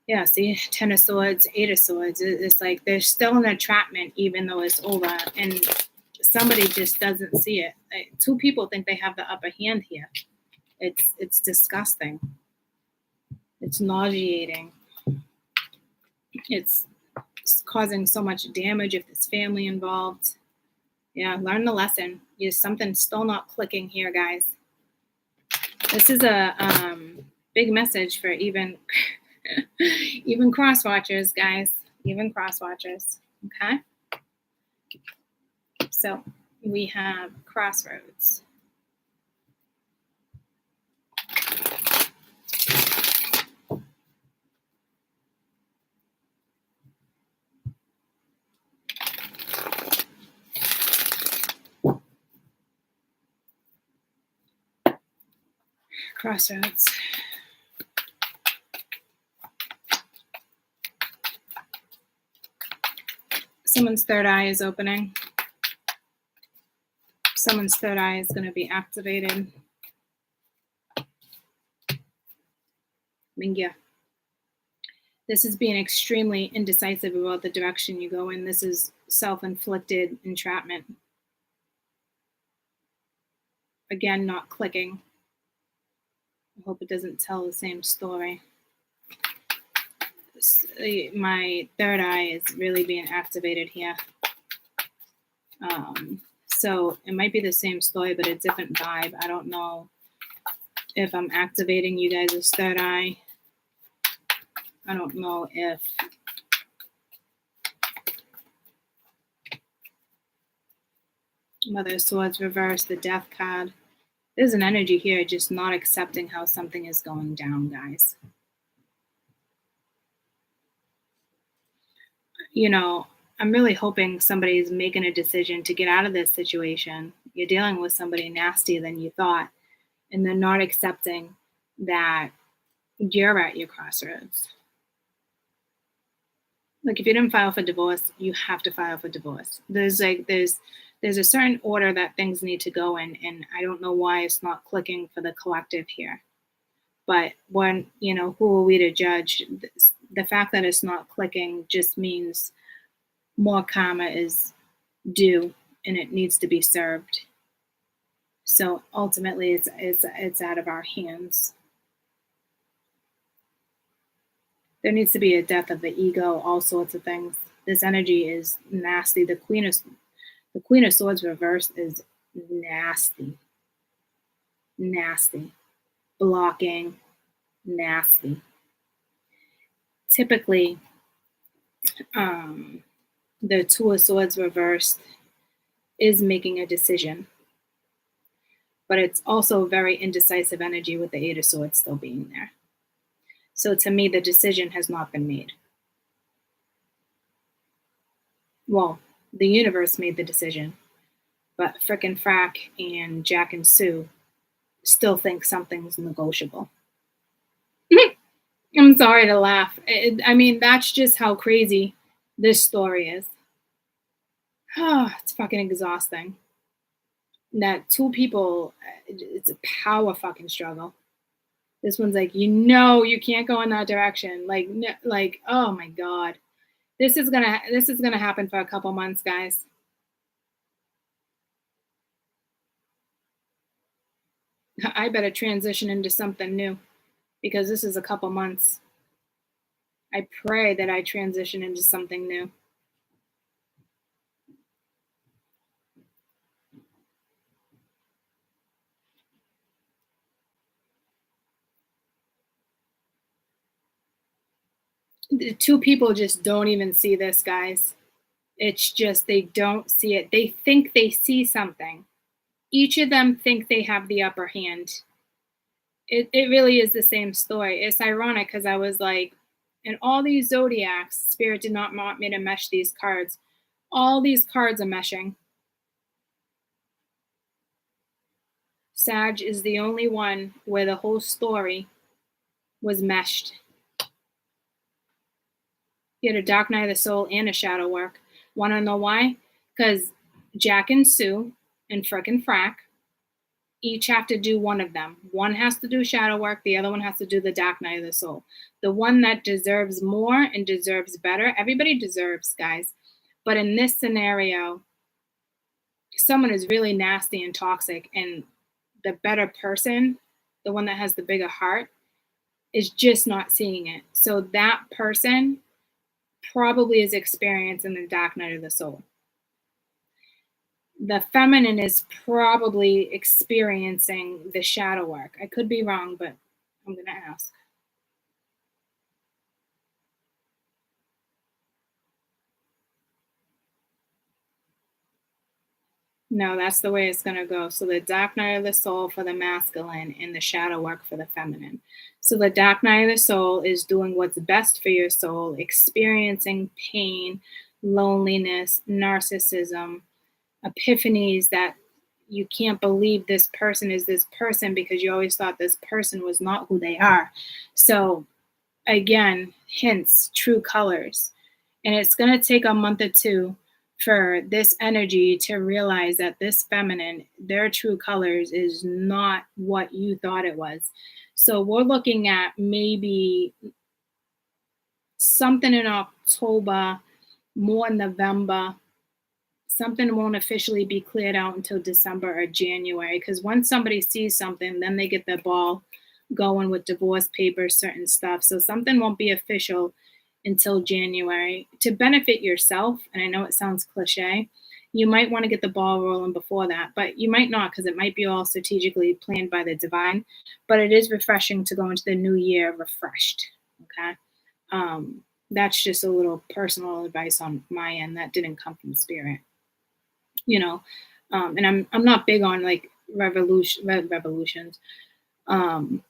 Yeah, see, Ten of Swords, Eight of Swords. It's like there's still an entrapment even though it's over, and somebody just doesn't see it. Like, two people think they have the upper hand here. It's disgusting. It's nauseating. It's causing so much damage if there's family involved. Yeah, learn the lesson. There's something still not clicking here, guys. This is a big message for even cross watchers, guys. Even cross watchers. Okay. So we have crossroads. Crossroads. Someone's third eye is opening. Someone's third eye is going to be activated. Mingya. This is being extremely indecisive about the direction you go in. This is self-inflicted entrapment. Again, not clicking. I hope it doesn't tell the same story. My third eye is really being activated here. So it might be the same story, but a different vibe. I don't know if I'm activating you guys' third eye. I don't know if Mother of Swords reversed, the Death card. There's an energy here just not accepting how something is going down, guys. You know, I'm really hoping somebody's making a decision to get out of this situation. You're dealing with somebody nastier than you thought, and they're not accepting that you're at your crossroads. Like, if you didn't file for divorce, you have to file for divorce. There's a certain order that things need to go in, and I don't know why it's not clicking for the collective here. But when, you know, who are we to judge? The fact that it's not clicking just means more karma is due and it needs to be served. So ultimately it's out of our hands. There needs to be a death of the ego, all sorts of things. This energy is nasty. The Queen of Swords reversed is nasty. Nasty. Blocking. Nasty. Typically, the Two of Swords reversed is making a decision. But it's also very indecisive energy with the Eight of Swords still being there. So to me, the decision has not been made. Well, the universe made the decision, but frickin' Frack and Jack and Sue still think something's negotiable. I'm sorry to laugh. I mean, that's just how crazy this story is. Oh, it's fucking exhausting. That two people, it's a power fucking struggle. This one's like, you can't go in that direction. Like, no, like, oh my God. This is gonna happen for a couple months, guys. I better transition into something new because this is a couple months. I pray that I transition into something new. The two people just don't even see this, guys. It's just they don't see it. They think they see something. Each of them think they have the upper hand. It really is the same story. It's ironic because I was like, in all these zodiacs, Spirit did not want me to mesh these cards. All these cards are meshing. Sag is the only one where the whole story was meshed. You had a Dark Night of the Soul and a Shadow Work. Want to know why? Because Jack and Sue and frickin' Frack each have to do one of them. One has to do shadow work. The other one has to do the Dark Night of the Soul. The one that deserves more and deserves better. Everybody deserves, guys. But in this scenario, someone is really nasty and toxic, and the better person, the one that has the bigger heart, is just not seeing it. So that person probably is experiencing the Dark Night of the Soul. The feminine is probably experiencing the shadow work. I could be wrong, but I'm going to ask. No, that's the way it's going to go. So the dark night of the soul for the masculine and the shadow work for the feminine. So the dark night of the soul is doing what's best for your soul, experiencing pain, loneliness, narcissism, epiphanies that you can't believe this person is this person because you always thought this person was not who they are. So again, hints, true colors. And it's going to take a month or two for this energy to realize that this feminine, their true colors, is not what you thought it was. So we're looking at maybe something in October, more November. Something won't officially be cleared out until December or January, because once somebody sees something, then they get the ball going with divorce papers, certain stuff. So something won't be official until January. To benefit yourself, and I know it sounds cliche, you might want to get the ball rolling before that, but you might not, because it might be all strategically planned by the divine. But it is refreshing to go into the new year refreshed. Okay. That's just a little personal advice on my end that didn't come from spirit. You know, and I'm not big on like revolutions. Um,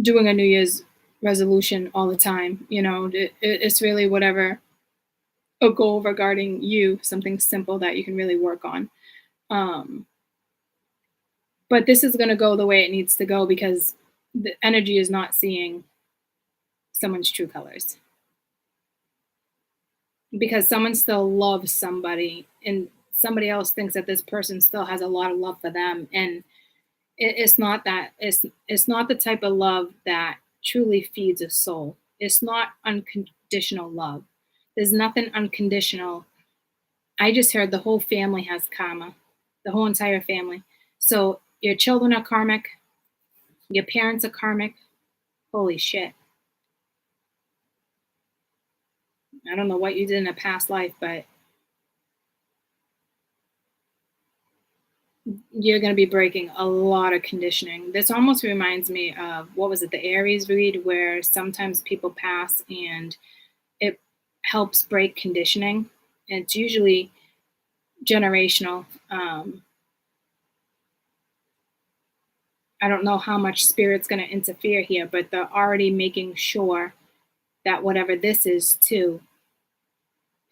doing a New Year's resolution all the time. It's really whatever a goal regarding you, something simple that you can really work on. Um, but this is going to go the way it needs to go because the energy is not seeing someone's true colors. Because someone still loves somebody and somebody else thinks that this person still has a lot of love for them, and it's not that. It's not the type of love that truly feeds a soul. It's not unconditional love. There's nothing unconditional. I just heard the whole family has karma, the whole entire family. So your children are karmic, your parents are karmic. Holy shit. I don't know what you did in a past life, but you're going to be breaking a lot of conditioning. This almost reminds me of, what was it, the Aries read, where sometimes people pass and it helps break conditioning. And it's usually generational. I don't know how much spirit's going to interfere here, but they're already making sure that whatever this is too,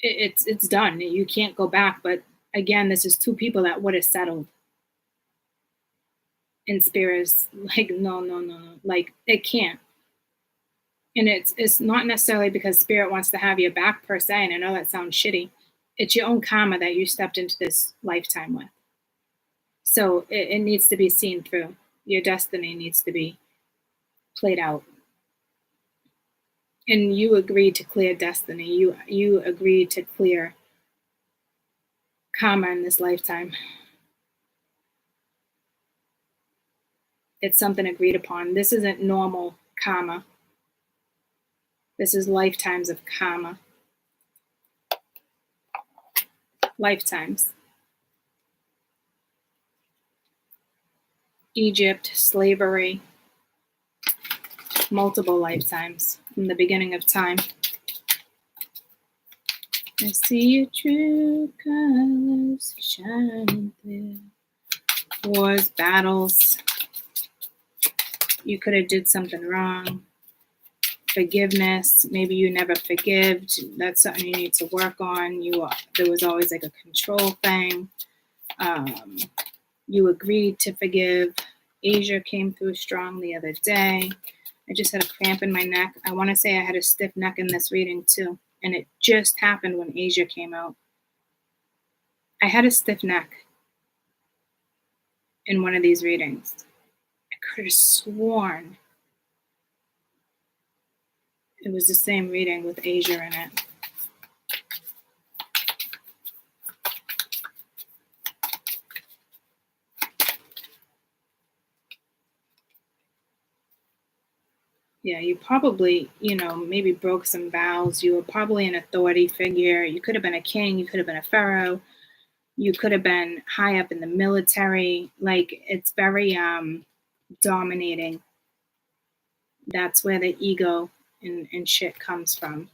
it's done. You can't go back. But again, this is two people that would have settled. And spirit's like, no, like it can't. And it's not necessarily because spirit wants to have your back per se. And I know that sounds shitty. It's your own karma that you stepped into this lifetime with. So it needs to be seen through. Your destiny needs to be played out. And you agreed to clear destiny. You agreed to clear karma in this lifetime. It's something agreed upon. This isn't normal karma. This is lifetimes of karma. Lifetimes. Egypt, slavery, multiple lifetimes from the beginning of time. I see your true colors shining through. Wars, battles. You could have did something wrong. Forgiveness. Maybe you never forgived. That's something you need to work on. There was always like a control thing. You agreed to forgive. Asia came through strong the other day. I just had a cramp in my neck. I want to say I had a stiff neck in this reading too. And it just happened when Asia came out. I had a stiff neck in one of these readings. I could have sworn it was the same reading with Asia in it. Yeah, you probably, maybe broke some vows. You were probably an authority figure. You could have been a king. You could have been a pharaoh. You could have been high up in the military. Like, it's very dominating. That's where the ego and shit comes from.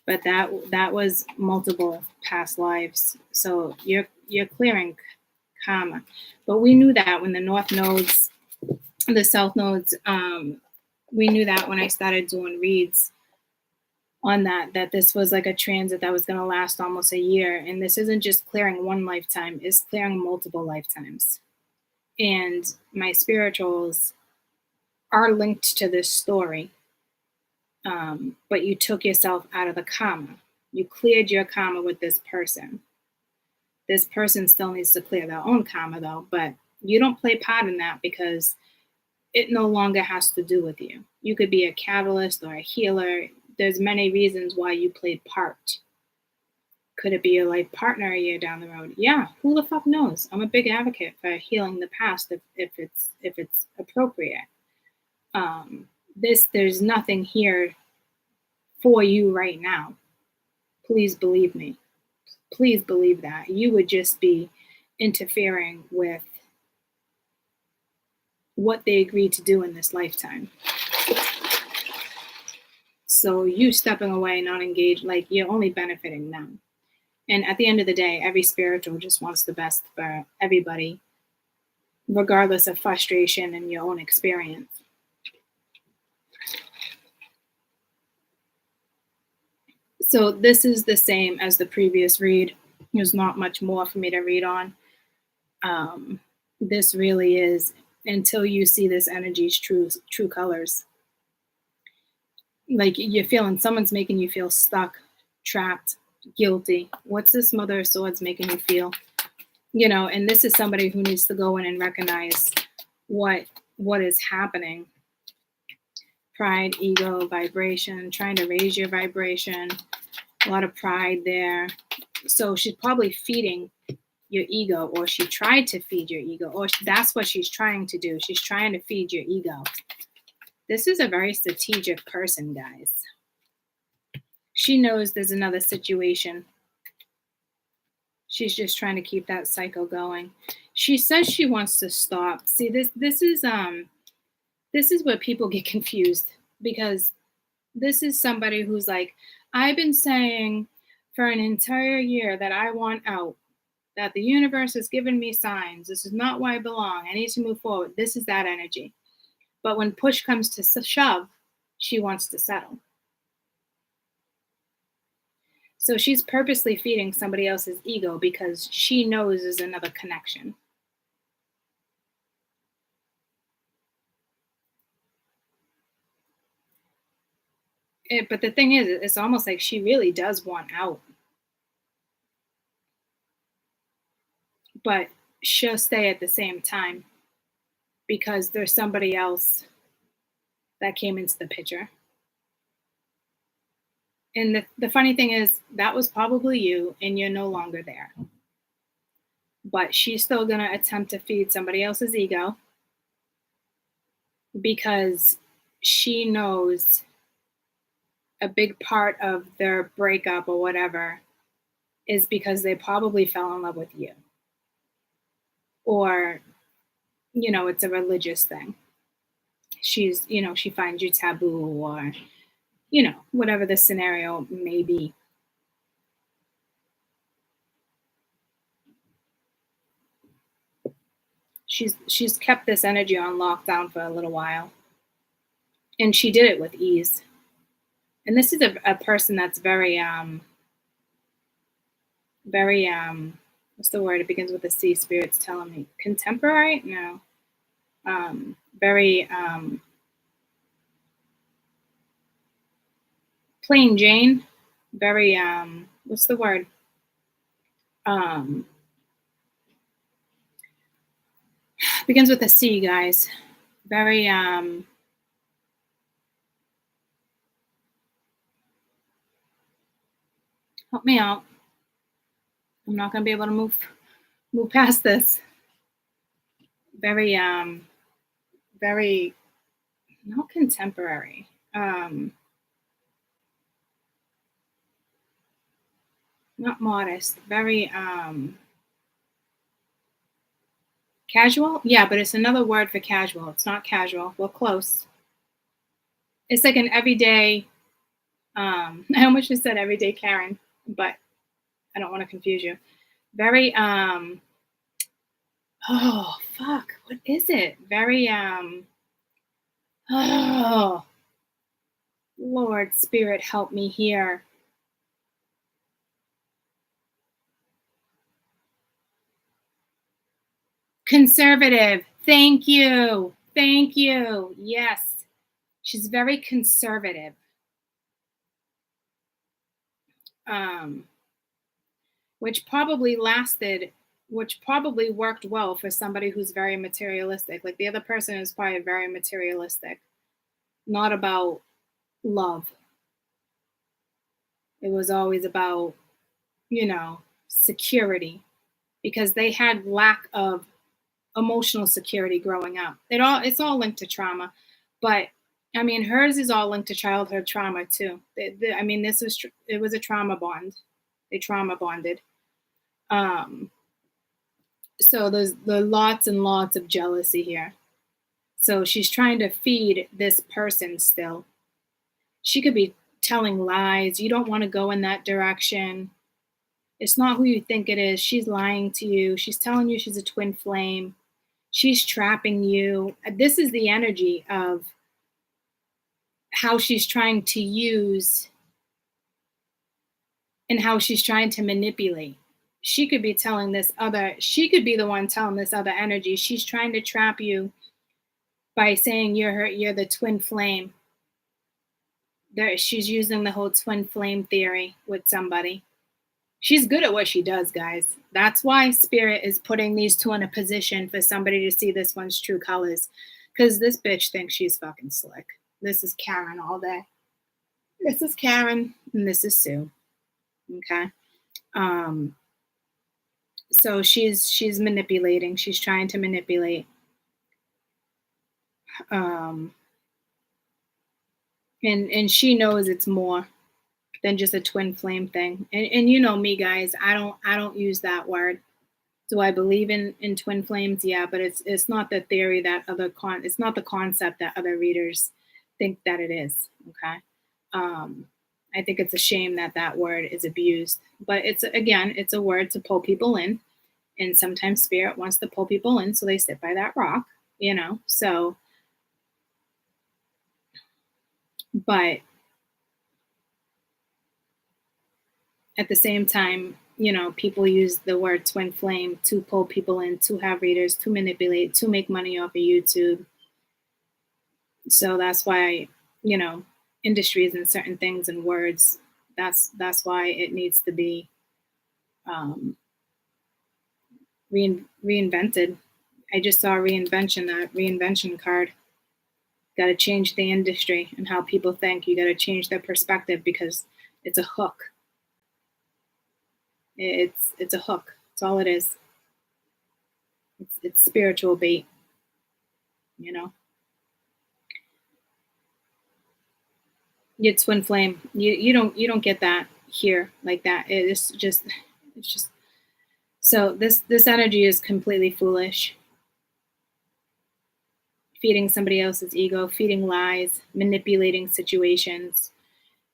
but that was multiple past lives. So you're clearing karma. But we knew that when the north nodes, the south nodes, we knew that when I started doing reads on that this was like a transit that was going to last almost a year. And this isn't just clearing one lifetime, it's clearing multiple lifetimes. And my spirituals are linked to this story. But you took yourself out of the karma. You cleared your karma with this person. This person still needs to clear their own karma though, but you don't play part in that because it no longer has to do with you. You could be a catalyst or a healer. There's many reasons why you played part. Could it be a life partner a year down the road? Yeah, who the fuck knows? I'm a big advocate for healing the past if it's appropriate. There's nothing here for you right now. Please believe me. Please believe that. You would just be interfering with what they agreed to do in this lifetime. So you stepping away, not engaged, like you're only benefiting them. And at the end of the day, every spiritual just wants the best for everybody, regardless of frustration and your own experience. So this is the same as the previous read. There's not much more for me to read on. This really is, until you see this energy's true colors. Like you're feeling someone's making you feel stuck, trapped, guilty. What's this Mother of Swords making you feel? You know, and this is somebody who needs to go in and recognize what is happening. Pride, ego, vibration, trying to raise your vibration. A lot of pride there. So she's probably feeding your ego, or she tried to feed your ego, or that's what she's trying to do. She's trying to feed your ego. This is a very strategic person, guys. She knows there's another situation. She's just trying to keep that cycle going. She says she wants to stop. See, this is where people get confused, because this is somebody who's like, I've been saying for an entire year that I want out, that the universe has given me signs. This is not where I belong. I need to move forward. This is that energy. But when push comes to shove, she wants to settle. So she's purposely feeding somebody else's ego because she knows there's another connection. But the thing is, it's almost like she really does want out. But she'll stay at the same time because there's somebody else that came into the picture. And the funny thing is, that was probably you, and you're no longer there. But she's still going to attempt to feed somebody else's ego because she knows a big part of their breakup or whatever is because they probably fell in love with you. Or, you know, it's a religious thing. She's, you know, she finds you taboo, or, you know, whatever the scenario may be. She's kept this energy on lockdown for a little while. And she did it with ease. And this is a person that's very, what's the word? It begins with a C, Spirit's telling me. Contemporary? No. Very, plain Jane. Very, what's the word? Begins with a C, guys. Very, help me out. I'm not gonna be able to move past this. Very, very not contemporary. Not modest. Very casual. Yeah, but it's another word for casual. It's not casual. Well, close. It's like an everyday I almost just said everyday Karen, but I don't want to confuse you. Very oh fuck, what is it? Very oh Lord Spirit, help me here. Conservative. Thank you. Thank you. Yes. She's very conservative. Um, which probably worked well for somebody who's very materialistic. Like the other person is probably very materialistic, not about love. It was always about, security because they had lack of emotional security growing up. It's all linked to trauma, but I mean hers is all linked to childhood trauma too. I mean it was a trauma bond. They trauma bonded. Um, so there's lots and lots of jealousy here. So she's trying to feed this person still. She could be telling lies. You don't want to go in that direction. It's not who you think it is. She's lying to you. She's telling you she's a twin flame. She's trapping you. This is the energy of how she's trying to use and how she's trying to manipulate. She could be she could be the one telling this other energy. She's trying to trap you by saying you're the twin flame. She's using the whole twin flame theory with somebody. She's good at what she does, guys. That's why Spirit is putting these two in a position for somebody to see this one's true colors. Because this bitch thinks she's fucking slick. This is Karen all day. This is Karen and this is Sue. Okay. So she's manipulating. She's trying to manipulate. And she knows it's more than just a twin flame thing. And you know me, guys, I don't use that word. Do I believe in twin flames? Yeah, but it's not the theory that it's not the concept that other readers think that it is. Okay. I think it's a shame that word is abused, but it's a word to pull people in, and sometimes Spirit wants to pull people in, so they sit by that rock, so, but at the same time, people use the word twin flame to pull people in, to have readers, to manipulate, to make money off of YouTube. So that's why, industries and certain things and words, that's why it needs to be reinvented. I just saw that reinvention card. Got to change the industry and how people think. You got to change their perspective because it's a hook. It's a hook. That's all it is. It's spiritual bait. Your twin flame. You don't get that here like that. It's just so this energy is completely foolish. Feeding somebody else's ego, feeding lies, manipulating situations.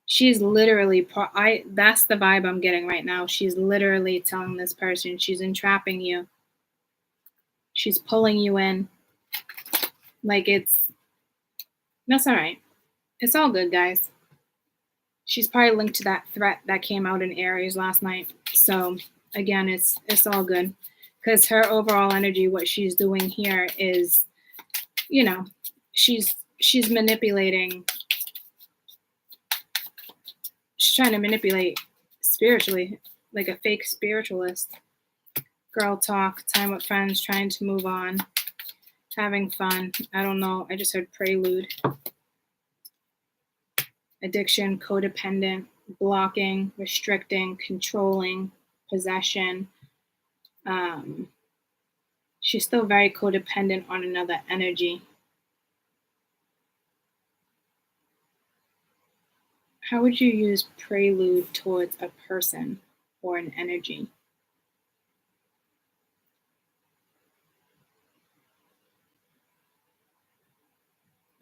She's literally that's the vibe I'm getting right now. She's literally telling this person she's entrapping you. She's pulling you in. Like that's all right. It's all good, guys. She's probably linked to that threat that came out in Aries last night. So again, it's all good. Because her overall energy, what she's doing here is, she's manipulating. She's trying to manipulate spiritually, like a fake spiritualist. Girl talk, time with friends, trying to move on, having fun. I don't know. I just heard prelude. Addiction, codependent, blocking, restricting, controlling, possession. She's still very codependent on another energy. How would you use prelude towards a person or an energy?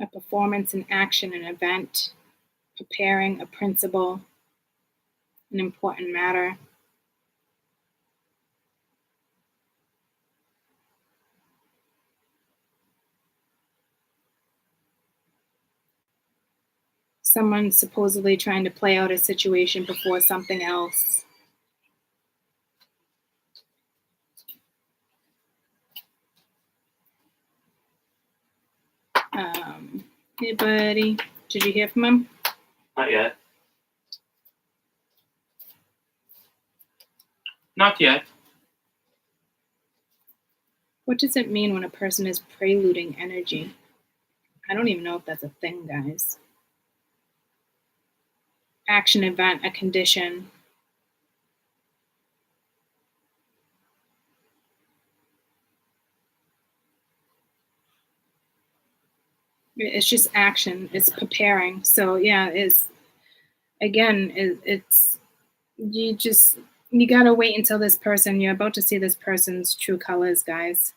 A performance, an action, an event, preparing a principle, an important matter. Someone supposedly trying to play out a situation before something else. Hey, buddy. Did you hear from him? Not yet. Not yet. What does it mean when a person is preluding energy? I don't even know if that's a thing, guys. Action, event, a condition. It's just action. It's preparing. So yeah, it's you gotta wait until this person, you're about to see this person's true colors, guys.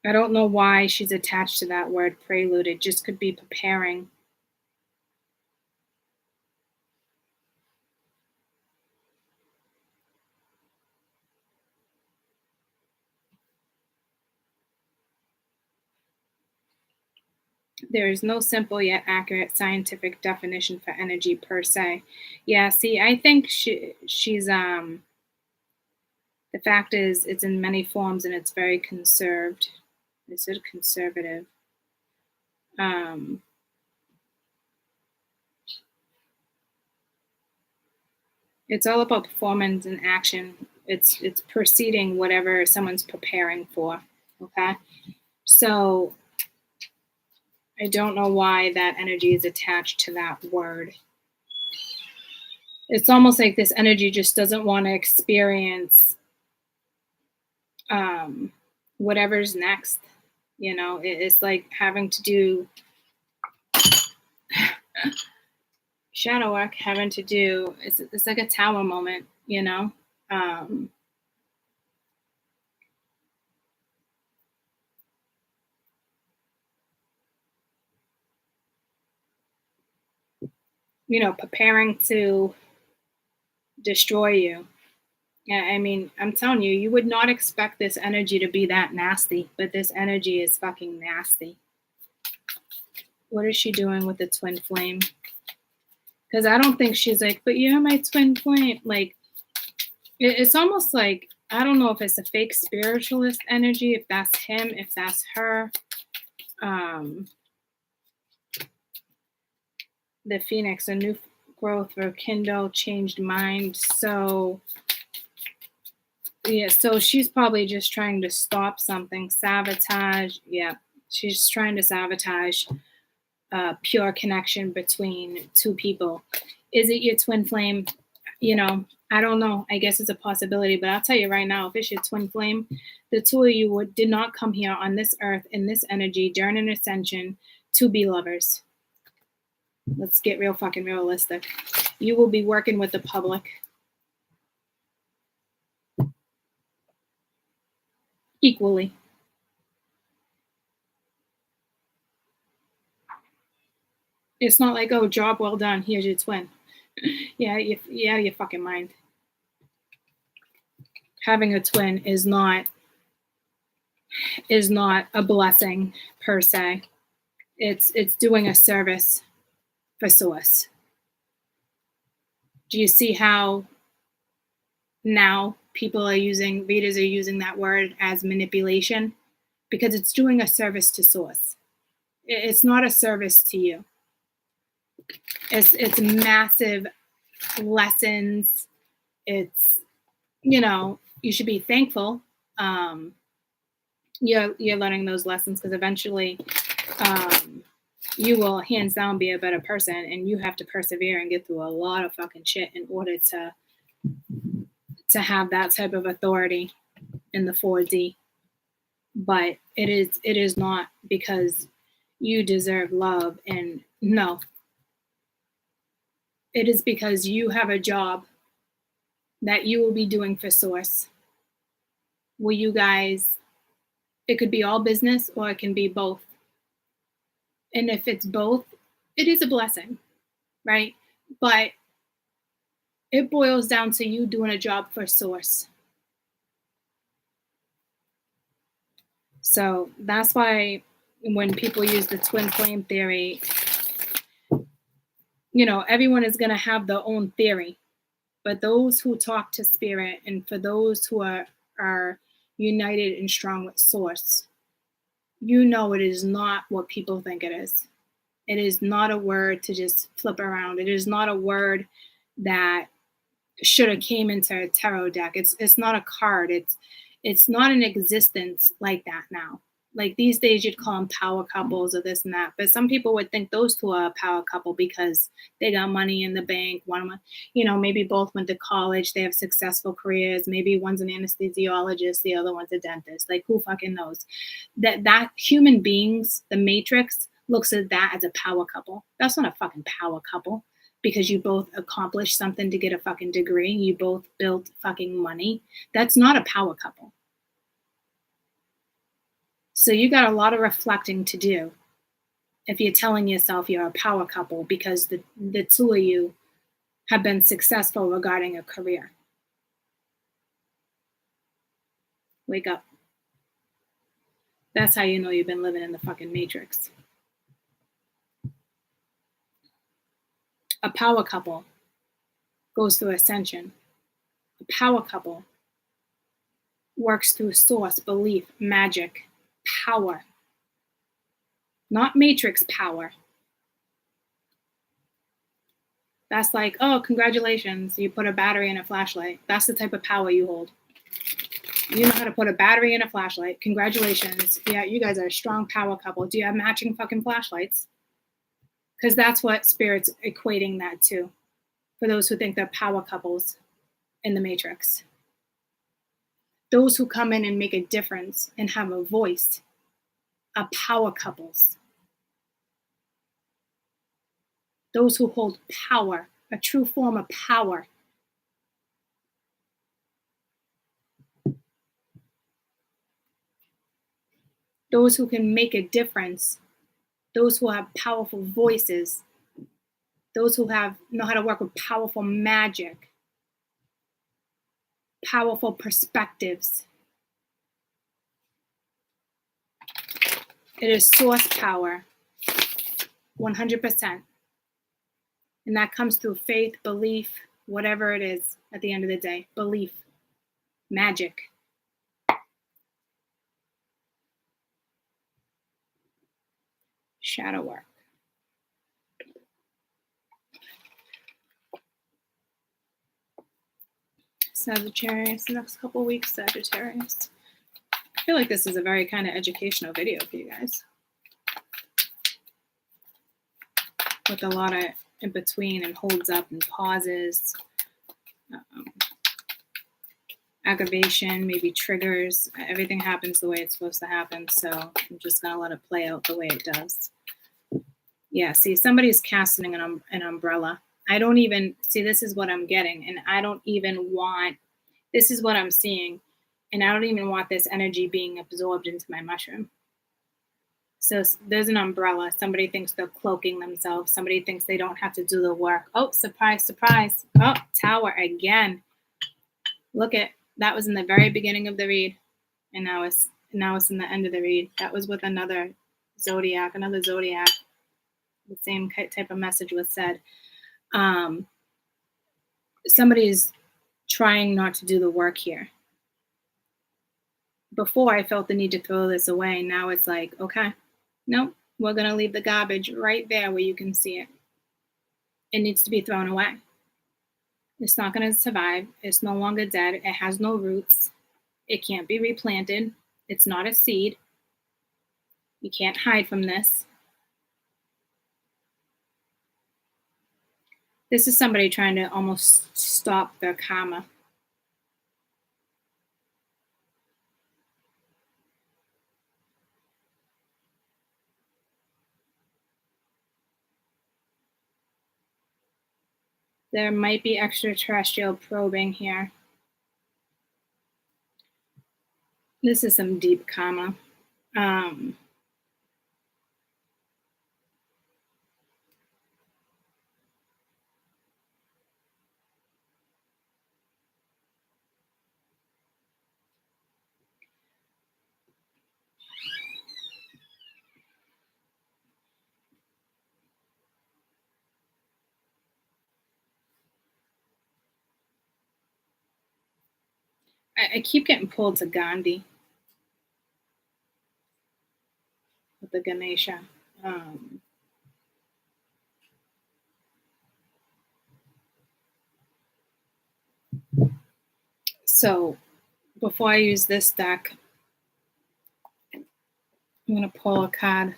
I don't know why she's attached to that word prelude. It just could be preparing. There is no simple yet accurate scientific definition for energy per se. Yeah, see, I think she's the fact is it's in many forms and it's very conserved. I said conservative. It's all about performance and action. It's preceding whatever someone's preparing for. Okay, so I don't know why that energy is attached to that word. It's almost like this energy just doesn't want to experience whatever's next. You know, it's like having to do shadow work, having to do, it's like a tower moment, you know? You know, preparing to destroy you. Yeah, I mean, I'm telling you, you would not expect this energy to be that nasty, but this energy is fucking nasty. What is she doing with the twin flame? Because I don't think she's like, but you're my twin flame. Like, it's almost like, I don't know if it's a fake spiritualist energy, if that's him, if that's her. The phoenix, a new growth, rekindle, changed mind. So, yeah, so she's probably just trying to stop something, sabotage. Yeah, she's trying to sabotage pure connection between two people. Is it your twin flame? You know, I don't know. I guess it's a possibility, but I'll tell you right now, if it's your twin flame, the two of you did not come here on this earth in this energy during an ascension to be lovers. Let's get real fucking realistic. You will be working with the public. Equally. It's not like, oh, job well done, here's your twin. Yeah, you're out of your fucking mind. Having a twin is not a blessing per se. It's doing a service for source. Do you see how now readers are using that word as manipulation? Because it's doing a service to source. It's not a service to you. It's massive lessons. It's, you know, you should be thankful. You're learning those lessons because eventually you will hands down be a better person, and you have to persevere and get through a lot of fucking shit in order to have that type of authority in the 4D. But it is not because you deserve love, and no. It is because you have a job that you will be doing for source. Will you guys, it could be all business or it can be both. And if it's both, it is a blessing, right? But it boils down to you doing a job for source. So that's why when people use the twin flame theory, everyone is going to have their own theory. But those who talk to spirit, and for those who are united and strong with source, it is not what people think it is. It is not a word to just flip around. It is not a word that should have came into a tarot deck. It's not a card. It's not in existence like that now. Like these days you'd call them power couples or this and that. But some people would think those two are a power couple because they got money in the bank. One, maybe both went to college. They have successful careers. Maybe one's an anesthesiologist. The other one's a dentist. Like who fucking knows? That human beings, the matrix, looks at that as a power couple. That's not a fucking power couple because you both accomplished something to get a fucking degree. You both built fucking money. That's not a power couple. So you got a lot of reflecting to do if you're telling yourself you're a power couple because the two of you have been successful regarding a career. Wake up. That's how you know you've been living in the fucking matrix. A power couple goes through ascension. A power couple works through source, belief, magic, power. Not matrix power. That's like, oh, congratulations, you put a battery in a flashlight. That's the type of power you hold. You know how to put a battery in a flashlight. Congratulations. Yeah, you guys are a strong power couple. Do you have matching fucking flashlights? Because that's what Spirit's equating that to. For those who think they're power couples in the matrix. Those who come in and make a difference and have a voice are power couples. Those who hold power, a true form of power. Those who can make a difference. Those who have powerful voices. Those who know how to work with powerful magic. Powerful perspectives. It is source power, 100%. And that comes through faith, belief, whatever it is at the end of the day. Belief, magic. Shadow work. Sagittarius, the next couple weeks, Sagittarius. I feel like this is a very kind of educational video for you guys. With a lot of in between and holds up and pauses. Aggravation, maybe triggers. Everything happens the way it's supposed to happen. So I'm just going to let it play out the way it does. Yeah, see, somebody's casting an umbrella. I don't even, see, this is what I'm getting. And I don't even want, this is what I'm seeing. And I don't even want this energy being absorbed into my mushroom. So there's an umbrella. Somebody thinks they're cloaking themselves. Somebody thinks they don't have to do the work. Oh, surprise, surprise. Oh, Tower again. Look at, that was in the very beginning of the read. And now it's in the end of the read. That was with another zodiac. The same type of message was said. Somebody's trying not to do the work here. Before I felt the need to throw this away. Now it's like, okay, nope, we're going to leave the garbage right there where you can see it. It needs to be thrown away. It's not going to survive. It's no longer dead. It has no roots. It can't be replanted. It's not a seed. You can't hide from this. This is somebody trying to almost stop their karma. There might be extraterrestrial probing here. This is some deep karma. I keep getting pulled to Gandhi with the Ganesha. Um, so before I use this deck, I'm going to pull a card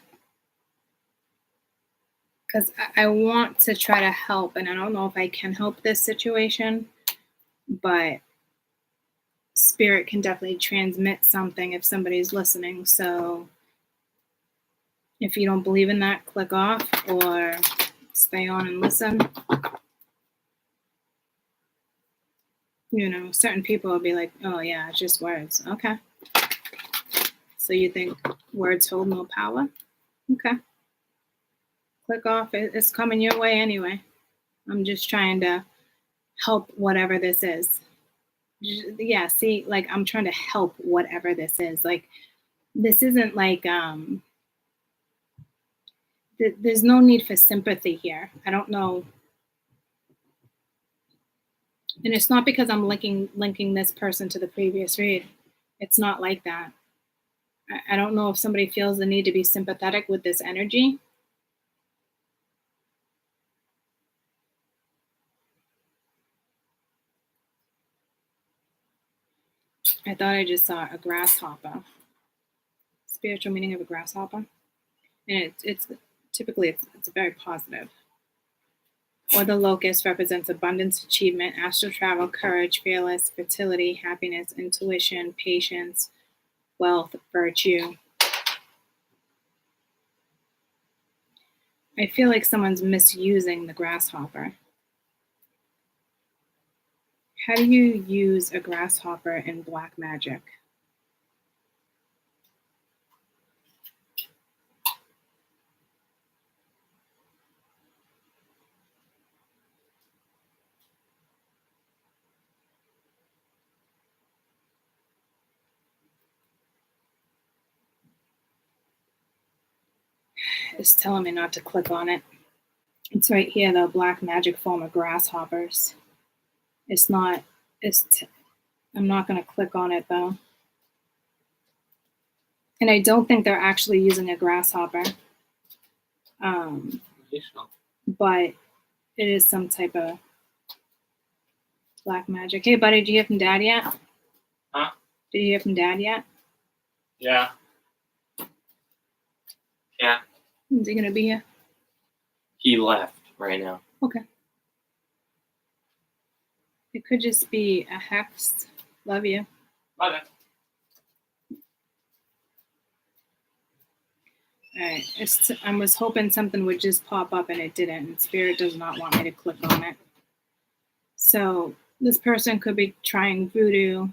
because I want to try to help, and I don't know if I can help this situation, but spirit can definitely transmit something if somebody's listening. So if you don't believe in that, click off or stay on and listen. You know, certain people will be like, oh yeah, it's just words. Okay. So you think words hold no power? Okay. Click off. It's coming your way anyway. I'm just trying to help whatever this is. Yeah, see, like I'm trying to help whatever this is. Like this isn't like there's no need for sympathy here. I don't know. And it's not because I'm linking this person to the previous read. It's not like that. I don't know if somebody feels the need to be sympathetic with this energy. I thought I just saw a grasshopper. Spiritual meaning of a grasshopper. And it's typically it's very positive. Or the locust represents abundance, achievement, astral travel, courage, fearless, fertility, happiness, intuition, patience, wealth, virtue. I feel like someone's misusing the grasshopper. How do you use a grasshopper in black magic? It's telling me not to click on it. It's right here, the black magic form of grasshoppers. It's not, I'm not going to click on it though. And I don't think they're actually using a grasshopper. But it is some type of black magic. Hey, buddy, did you hear from Dad yet? Huh? Did you hear from Dad yet? Yeah. Yeah. Is he going to be here? He left right now. Okay. It could just be a hex. Love you. Okay. All right. I was hoping something would just pop up and it didn't. And Spirit does not want me to click on it. So this person could be trying voodoo.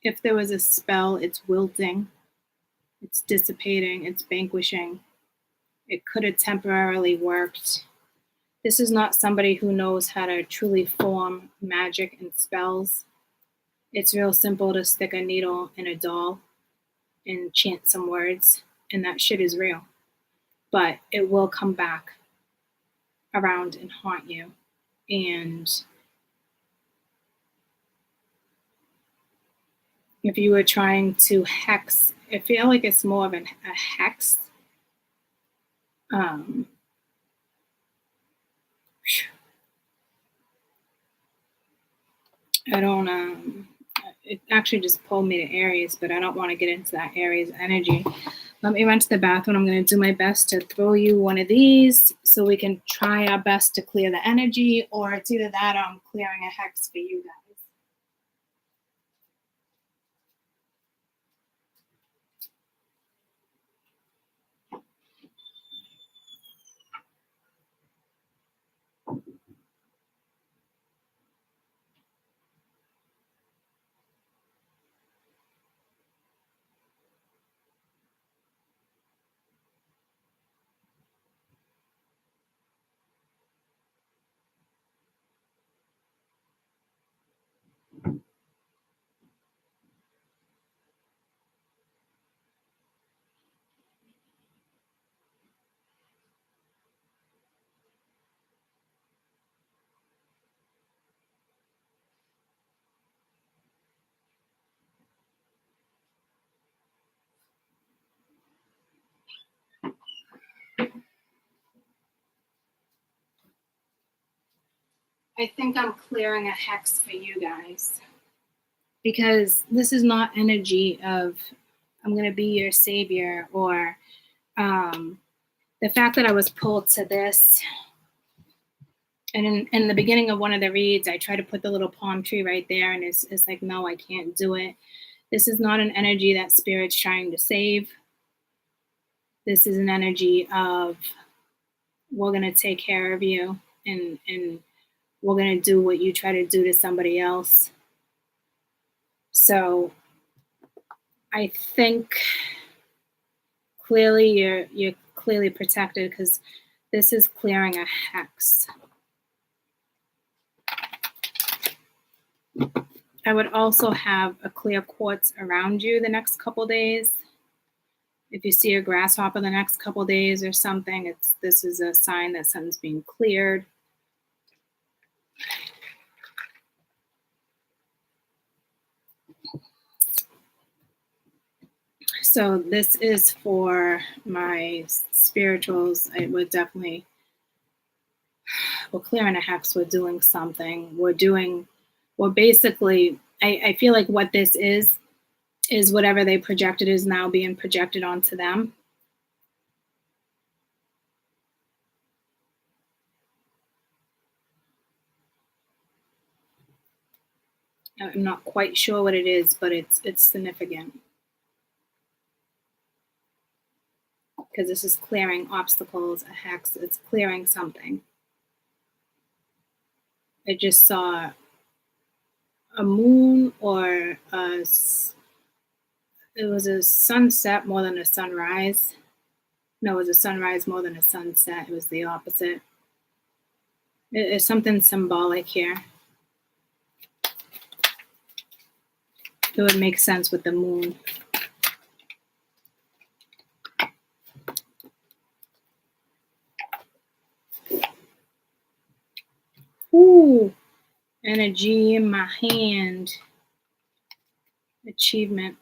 If there was a spell, it's wilting, it's dissipating, it's vanquishing. It could have temporarily worked. This is not somebody who knows how to truly form magic and spells. It's real simple to stick a needle in a doll and chant some words, and that shit is real. But it will come back around and haunt you. And if you were trying to hex, I feel like it's more of a hex. I don't, it actually just pulled me to Aries, but I don't want to get into that Aries energy. Let me run to the bathroom. I'm going to do my best to throw you one of these so we can try our best to clear the energy, or it's either that or I'm clearing a hex for you guys. I think I'm clearing a hex for you guys. Because this is not energy of I'm going to be your savior, or the fact that I was pulled to this. And in the beginning of one of the reads, I try to put the little palm tree right there, and it's like, no, I can't do it. This is not an energy that Spirit's trying to save. This is an energy of, we're going to take care of you, and we're going to do what you try to do to somebody else. So I think clearly you're clearly protected, because this is clearing a hex. I would also have a clear quartz around you the next couple days. If you see a grasshopper the next couple days or something, this is a sign that something's being cleared. So this is for my spirituals. I would definitely, we're clearing a hex, we're doing something. We're basically, I feel like what this is whatever they projected is now being projected onto them. I'm not quite sure what it is, but it's significant. Because this is clearing obstacles, a hex, it's clearing something. I just saw a moon, or it was a sunset more than a sunrise. No, it was a sunrise more than a sunset. It was the opposite. It's something symbolic here. It would make sense with the moon. Ooh, energy in my hand. Achievement.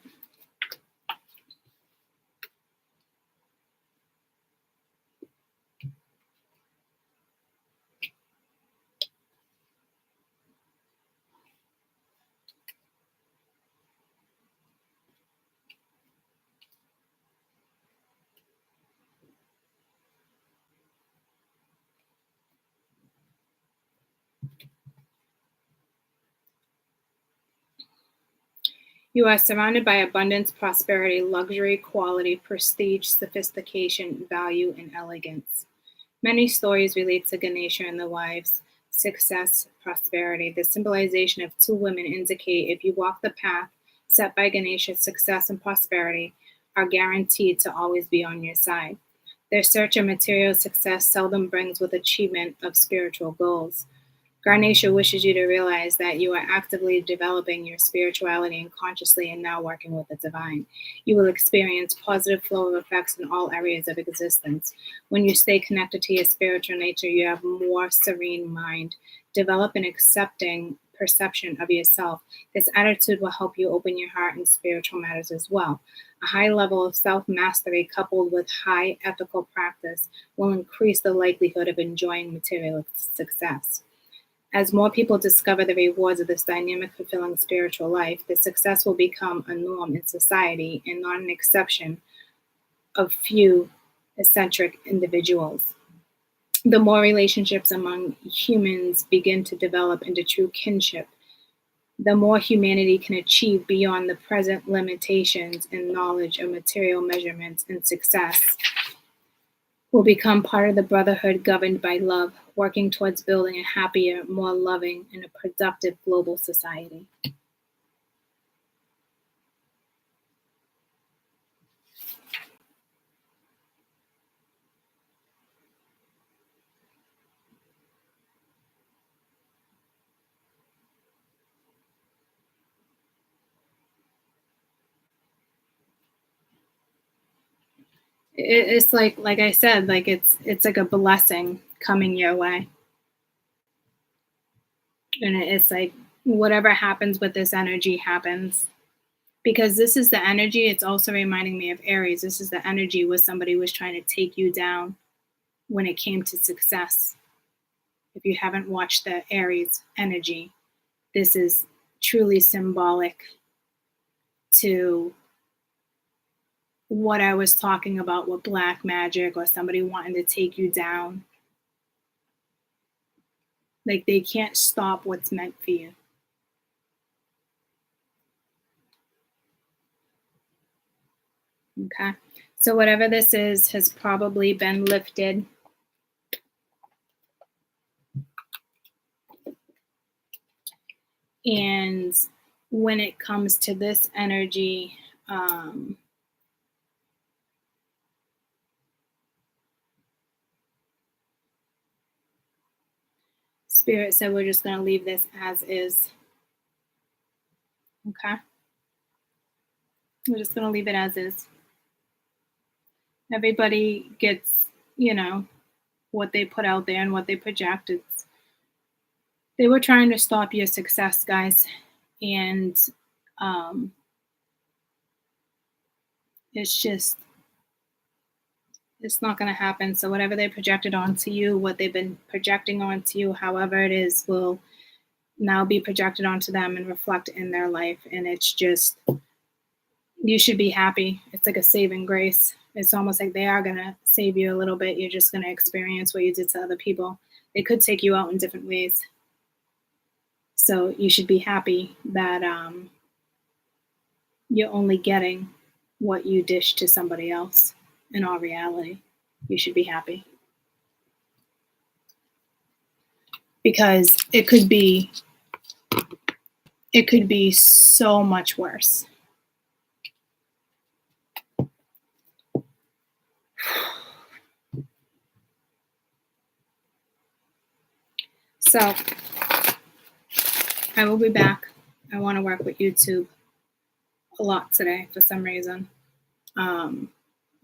You are surrounded by abundance, prosperity, luxury, quality, prestige, sophistication, value, and elegance. Many stories relate to Ganesha and the wives, success, prosperity. The symbolization of two women indicate if you walk the path set by Ganesha, success and prosperity are guaranteed to always be on your side. Their search of material success seldom brings with achievement of spiritual goals. Ganesha wishes you to realize that you are actively developing your spirituality and consciously and now working with the divine. You will experience positive flow of effects in all areas of existence. When you stay connected to your spiritual nature, you have more serene mind. Develop an accepting perception of yourself. This attitude will help you open your heart in spiritual matters as well. A high level of self-mastery coupled with high ethical practice will increase the likelihood of enjoying material success. As more people discover the rewards of this dynamic, fulfilling spiritual life, the success will become a norm in society and not an exception of few eccentric individuals. The more relationships among humans begin to develop into true kinship, the more humanity can achieve beyond the present limitations and knowledge of material measurements, and success will become part of the brotherhood governed by love, working towards building a happier, more loving, and a productive global society. It's like I said, like it's like a blessing coming your way. And it's like whatever happens with this energy happens. Because this is the energy, it's also reminding me of Aries. This is the energy where somebody was trying to take you down when it came to success. If you haven't watched the Aries energy, this is truly symbolic to what I was talking about with black magic or somebody wanting to take you down. Like, they can't stop what's meant for you. Okay, so whatever this is has probably been lifted. And when it comes to this energy, Spirit said we're just going to leave this as is. Okay? We're just going to leave it as is. Everybody gets, what they put out there and what they project. They were trying to stop your success, guys. And it's not going to happen. So whatever they projected onto you, what they've been projecting onto you, however it is, will now be projected onto them and reflect in their life. And it's just, you should be happy. It's like a saving grace. It's almost like they are going to save you a little bit. You're just going to experience what you did to other people. They could take you out in different ways. So you should be happy that you're only getting what you dish to somebody else. In all reality, you should be happy. Because it could be so much worse. So I will be back. I want to work with YouTube a lot today for some reason.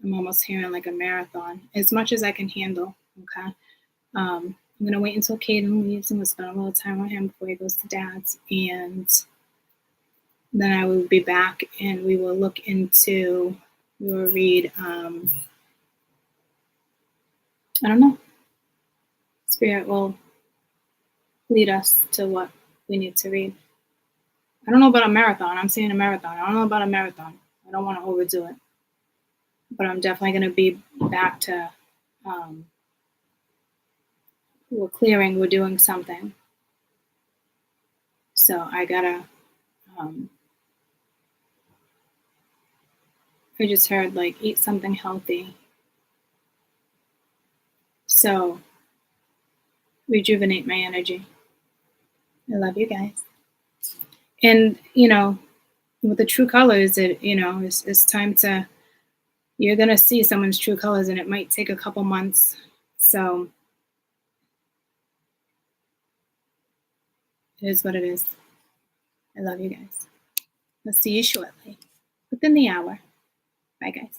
I'm almost hearing like a marathon, as much as I can handle. Okay. I'm going to wait until Caden leaves and we'll spend a little time with him before he goes to Dad's. And then I will be back and we will read, I don't know. Spirit will lead us to what we need to read. I don't know about a marathon. I'm saying a marathon. I don't know about a marathon. I don't want to overdo it. But I'm definitely going to be back to, we're clearing, we're doing something. So I gotta, I just heard like eat something healthy. So rejuvenate my energy. I love you guys. And, with the true colors, it's time to, you're going to see someone's true colors and it might take a couple months. So it is what it is. I love you guys. I'll see you shortly, within the hour. Bye, guys.